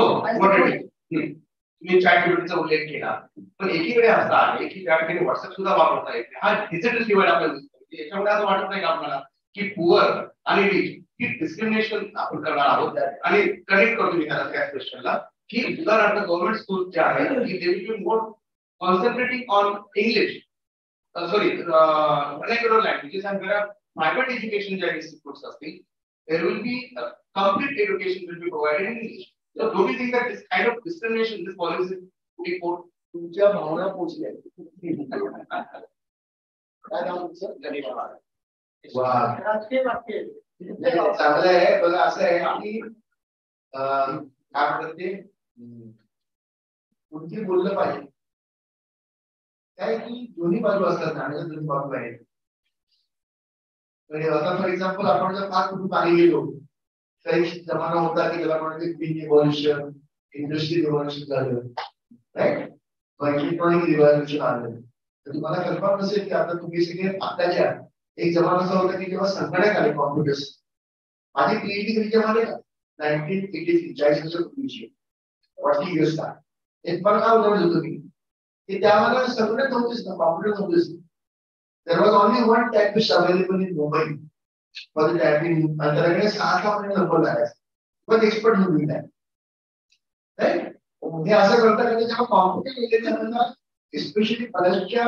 तुम्ही चॅट जीपीटीचा उल्लेख केला, पण एकीकडे असा आहे की त्या ठिकाणी व्हॉट्सअप सुद्धा वापरता येते. हा डिजिटल डिवाइड आपल्याला दिसतो. याच्यामध्ये असं वाटत नाही का आपल्याला की पुअर आणि रिच ही डिस्क्रिमिनेशन आपण करणार आहोत. आणि कनेक्ट करतो मी त्याला त्या क्वेश्चनला की उदाहरणार्थ गव्हर्नमेंट स्कूल जे आहे की they will be more concentrating on English, vernacular languages, and where private education institutes are being, there will be complete education will be provided in English. So, do you think that this kind of discrimination, this policy, would be put? तुमच्या भावना पोहोचल्या. काय नाव तुमचं? चांगलं आहे. बघा असं आहे की काय म्हणतात ते कुठली बोललं पाहिजे काय की दोन्ही बाजू असतात, नाण्याच्या दोन्ही बाजू आहेत. म्हणजे आता फॉर एक्झाम्पल आपण जर फार कुठून पाणी गेलो, काही जमाना होता की त्याला म्हणते ग्रीन रिव्हॉल्युशन, इंडस्ट्रियल रिव्हॉल्युशन झालं, राईट, इलेक्ट्रॉनिक रिव्हॉल्युशन आलं. तर तुम्हाला कल्पना नसेल की आता तुम्ही सगळे आताच्या एक जमाना असा होता की जेव्हा संगणक आले, कॉम्प्युटर्स. माझी पीएचडी कधी जेव्हा आले का 1983 40 वर्षापूर्वीची 40 इयर्स का एक पण काय उदाहरण देतो मी की त्यावेळेला संगणक नव्हतेच ना, कॉम्प्युटर नव्हतेच. There was only one typist available in Mumbai for the typing. आणि त्याकडे 6 महिने नंबर लागायचा, पण एक्सपर्ट होऊन नाही. राईट. हे असं करता की जेव्हा कॉम्पिटेटिव्ह एरियामध्ये एस्पेशली बऱ्याचशा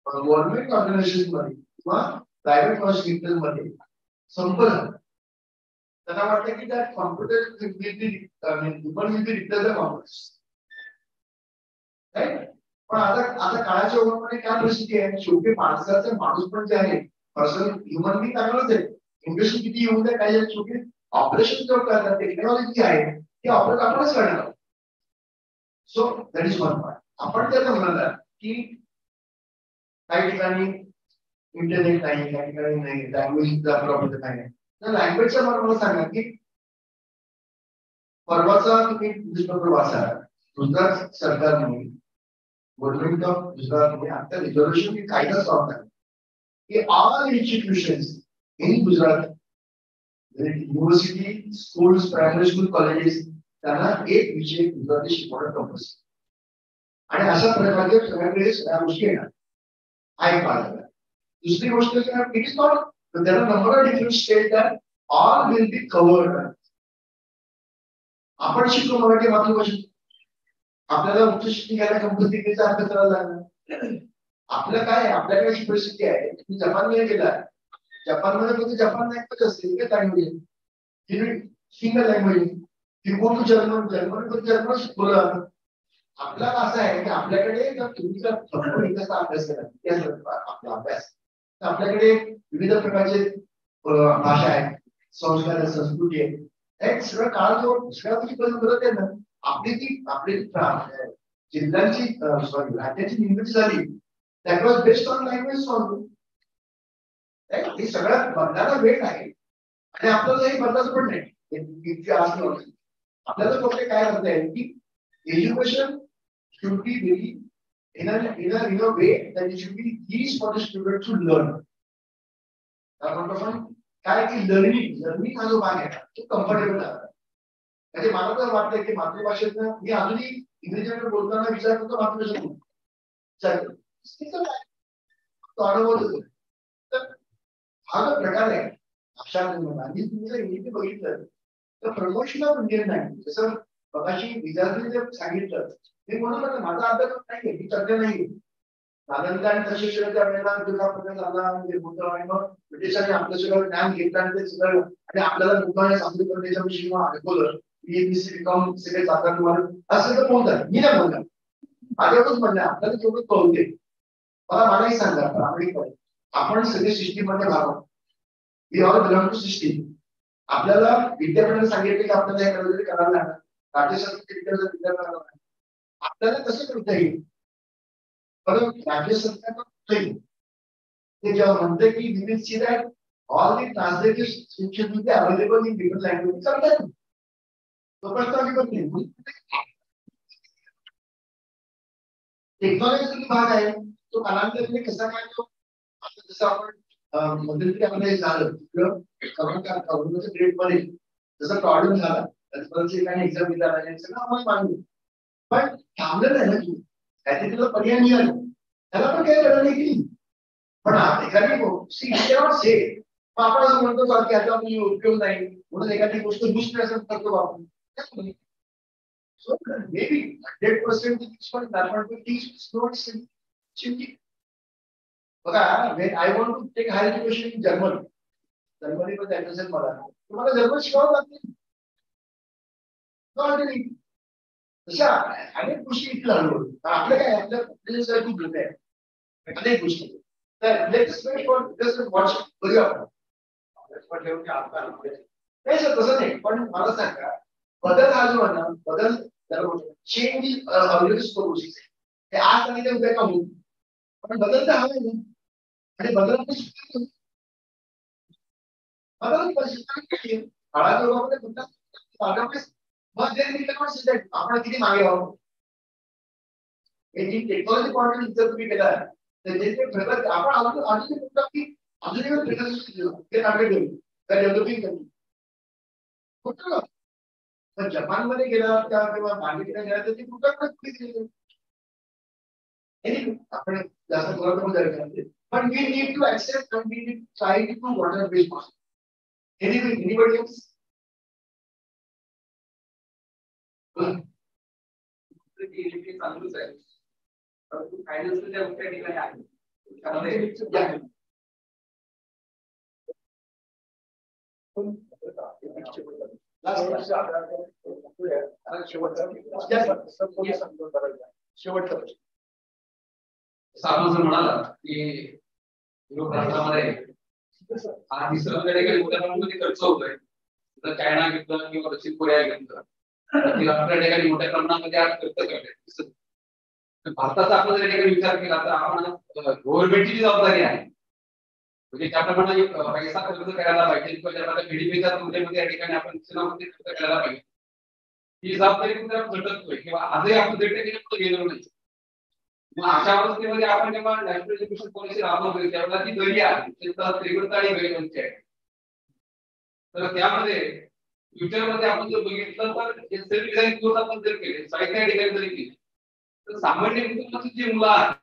गव्हर्नमेंट ऑर्गनायझेशन मध्ये किंवा प्रायव्हेट हॉस्पिटल मध्ये संपलं. त्यांना वाटतं की त्या computer will be replace the computers. Right. पण आता काळाच्या ओघामध्ये काय परिस्थिती आहे, शेवटी माणसाचा माणूस पण जे आहे पर्सनल ह्युमन बिंग चांगलंच आहे. इंडस्ट्री किती येऊ दे काय शेवटी ऑपरेशन जो करतात टेक्नॉलॉजी आहे ती ऑपरेट आपणच करणार. So that is one part. आपण त्याला म्हणाला की काही ठिकाणी इंटरनेट नाही, काही ठिकाणी नाही, लँग्वेजचा प्रॉब्लेम नाही. तर लँग्वेजचा मला सांगा की परवाचा तुम्ही न्यूजपेपर वाचा, गुजरात सरकारने गव्हर्नमेंट ऑफ गुजरातने आता रिझर्वेशन कायदा स्टॉप आहे की all institutions in Gujarat university, schools, primary school, colleges त्यांना एक विषय गुजराती शिकवणं कंपल्सरी. आणि अशा प्रकारच्या सगळ्याकडे सगळ्या गोष्टी येणार. हा एक भाग झाला. दुसरी गोष्ट it is not there are number of different state that all will be covered. आपण शिकलो मराठी मातृभाषेत, आपल्याला उच्च शिक्षण घ्यायला कंपल्सरीचा अर्थ करायला लागला. आपलं काय आपल्याकडे अशी परिस्थिती आहे, तुम्ही जपानमध्ये गेला, जपानमध्ये फक्त जपान लँग्वेज असते, एकच language, single language. You go to German, German फक्त जर्मन शिकवलं जातं. आपला असं आहे की आपल्याकडे जर तुम्ही जर इतिहासाचा अभ्यास केला, आपला अभ्यास, तर आपल्याकडे विविध प्रकारचे भाषा आहेत, संस्कार आहे, संस्कृती आहे. सगळं काळ जो सगळ्या गोष्टी बदल करत आहे ना, आपली जिल्ह्यांची सॉरी राज्याची निर्मिती झाली, that was based on language on. हे सगळ्यात बदलायला वेळ आहे आणि आपल्याला हे बदलायचं पण नाही. आपल्याला फक्त काय करता येईल की education should be very in a way that it should be easy for the student to learn. आपण काय की लर्निंग हा जो भाग आहे तो कम्फर्टेबल आहे. म्हणजे मला तर वाटतं की मातृभाषेतनं मी अजूनही इंग्रजीमध्ये बोलताना विचार करतो मातृभाषेतून तो अनुभव होतो. तर हा जो प्रकार आहे भाषा आणि तुम्ही जर इंग्रजी बघितलं तर प्रमोशन ऑफ इंडियन लँग्वेज, जसं मगाशी विद्यार्थ्यांनी जर सांगितलं, मी म्हणून माझा अभ्यास नाहीये, मी सध्या नाहीये. नालंदा आणि प्रशिक्षणाच्या वेळेला दुसरा प्रकार झाला होता आणि मग ब्रिटिशांनी आपलं सगळं ज्ञान घेतलं आणि ते सगळं आणि आपल्याला मुद्दाने सांगितलं करण्याच्या विषयी ऐकवलं की सगळे जातात तुम्हाला असं तर बोलतात. मी नाही बोलणार, माझ्यावरच म्हणलं आपल्याला जेवढं कळते मलाही सांगा प्रामाणिकपणे, आपण सगळे सिस्टीममध्ये भाग, we all belong to system. आपल्याला विद्यापीठाने सांगितले की आपल्याला हे काहीतरी करायला लागणार, राज्यशास्त्र आपल्याला कसं करता येईल. परंतु राज्य सरकार ते जेव्हा म्हणते की we will see that all the translated scripture will be available in different language, करतात तो प्रस्ताव करते. टेक्नॉलॉजीचा भाग आहे तो कालांतराने कसा काय तो जसं आपण मध्यंतरी झालं करोनाच्या पिरियड मध्ये जसा प्रॉब्लेम झाला एक्झाम दिला सगळं आपण मानलं, पण थांबलं नाही ना की त्याचे तुला पर्याय मिळाला त्याला पण काही कळलं नाही की. पण एखादी से आपण असं म्हणतो की आता आपली उपयोग नाही म्हणून एखादी गोष्ट दुसरी असं करतो आपण. So maybe 100% पण आपण teach notes बघा, when I want to take higher education in German, Germany मध्ये जायचं असेल मला जर्मन शिकावं लागते. तशा अनेक गोष्टी इथे लागलो आपल्या काय आपल्या खूप लोक आहे अनेक गोष्टी. तर लेटेस्ट वॉच करूया आपण नाही सर तसं नाही. पण मला सांगा बदल हा जो आहे ना बदल चेंज ऑलरेडी करू शकते ते आज आणि ते उद्या का होईल पण बदल तर हवा ना आणि बदल आपण किती मागे आहोत टेक्नॉलॉजी पॉईंट जर तुम्ही केला तर जे प्रगत आपण अजून डेव्हलपिंग कुठं पण जपानमध्ये गेला किंवा मागे गेला तर ती कुठं आपण जास्त बरोबर पण we need to accept and we need to try to do whatever is possible. Anybody else? ती चालूच आहे, परंतु फायनान्स त्या त्या ठिकाणी आहे. त्यामध्ये आपण जर म्हणाला की युरोप राष्ट्रामध्ये हा तिसरा ठिकाणी मोठ्या प्रमाणामध्ये खर्च होतोय, तर चायना घेतलं किंवा दक्षिण कोरिया घेतलं तर आपल्या ठिकाणी मोठ्या प्रमाणामध्ये आज खर्च करतात. भारताचा आपण जर ठिकाणी विचार केला तर आपण गव्हर्नमेंटची जबाबदारी आहे, म्हणजे त्याप्रमाणे पैसा खर्च करायला पाहिजे किंवा त्याप्रमाणे जीडीपीच्या तुलनेमध्ये या ठिकाणी आपण शिक्षणामध्ये खर्च करायला पाहिजे, ही जबाबदारी कुठे झटकतोय किंवा आजही आपण दीड पुढे गेलो नाही. मग अशा अवस्थेमध्ये आपण जेव्हा नॅशनल एज्युकेशन पॉलिसी राबवतोय त्यावेळेला ती गरी आहे, तीव्रता आणि गैरवंची आहे. तर त्यामध्ये फ्युचरमध्ये आपण जर बघितलं तर सेल्फ डिझाईन कोर्स आपण जर केले, साहित्य ठिकाणी जरी केले तर सामान्य कुटुंबाची जी मुलं आहेत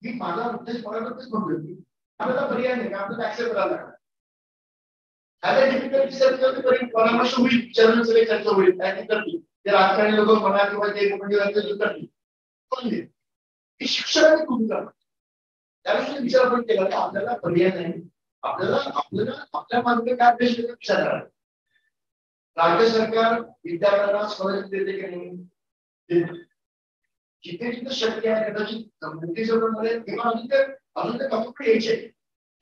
ही माझा उद्देश बरोबरच म्हणतोय की आपल्याला पर्याय नाही, आपल्याला ऍक्सेप्ट करायला लागणार. आता डिफिकल्टी सर्कल करीन परामर्श होईल, चरण सगळे चर्चा होईल, काय ते करतील, ते राजकारणी लोक म्हणा किंवा ते म्हणजे करतील, पण ही शिक्षणाची भूमिका त्याविषयी विचार आपण केला तर आपल्याला पर्याय नाही. आपल्याला आपल्या मार्ग काय बेस्ट विचार करायला. राज्य सरकार विद्यार्थ्यांना स्कॉलरशिप देते की नाही, जिथे जिथे शक्य आहे कदाचित मोठीमध्ये किंवा अजून ते कम्प्युटर यायचे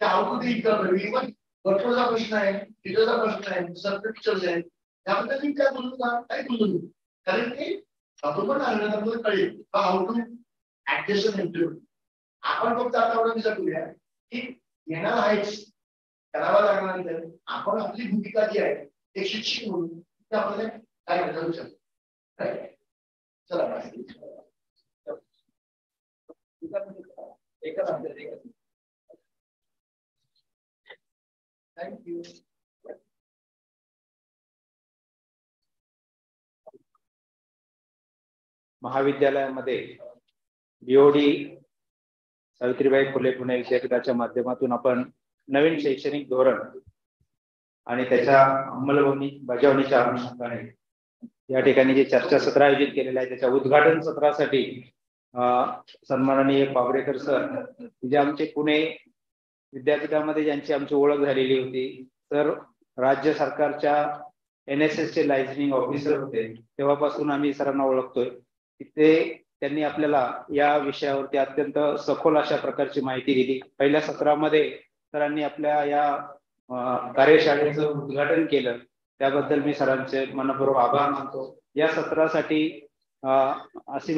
ते आउटपुट इव्हन वर्कचा प्रश्न आहे, टीचरचा प्रश्न आहे, सरकारी टीचर्स आहेत, त्याबद्दल मी काय बोलू का काय बोलू, कारण की आपण आपल्याला कळेल हाऊ टू ऍडजस्ट इंटरव्ह्यू. आपण फक्त आता एवढं विचार करूया की येणार आहेच, करावा लागणार नाही, आपण आपली भूमिका जी आहे एक शिक्षक म्हणून ते आपल्याला काय करू शकतो. चला थँक्यू. महाविद्यालयामध्ये बीओडी सावित्रीबाई फुले पुणे विद्यापीठाच्या माध्यमातून आपण नवीन शैक्षणिक धोरण आणि त्याच्या अंमलबजावणीच्या अनुषंगाने या ठिकाणी जे चर्चासत्र आयोजित केलेलं आहे त्याच्या उद्घाटन सत्रासाठी सन्माननीय पाबरेकर सर, जे आमचे पुणे विद्यापीठामध्ये ज्यांची आमची ओळख झालेली होती, तर राज्य सरकारच्या NSS चे लायसनिंग ऑफिसर होते, तेव्हापासून आम्ही सरांना ओळखतोय. तिथे त्यांनी आपल्याला या विषयावरती अत्यंत सखोल अशा प्रकारची माहिती दिली. पहिल्या सत्रामध्ये सरांनी आपल्या या कार्यशाळेचं उद्घाटन केलं, त्याबद्दल मी सरांचे मनपूर्वक आभार मानतो. या सत्रासाठी अशी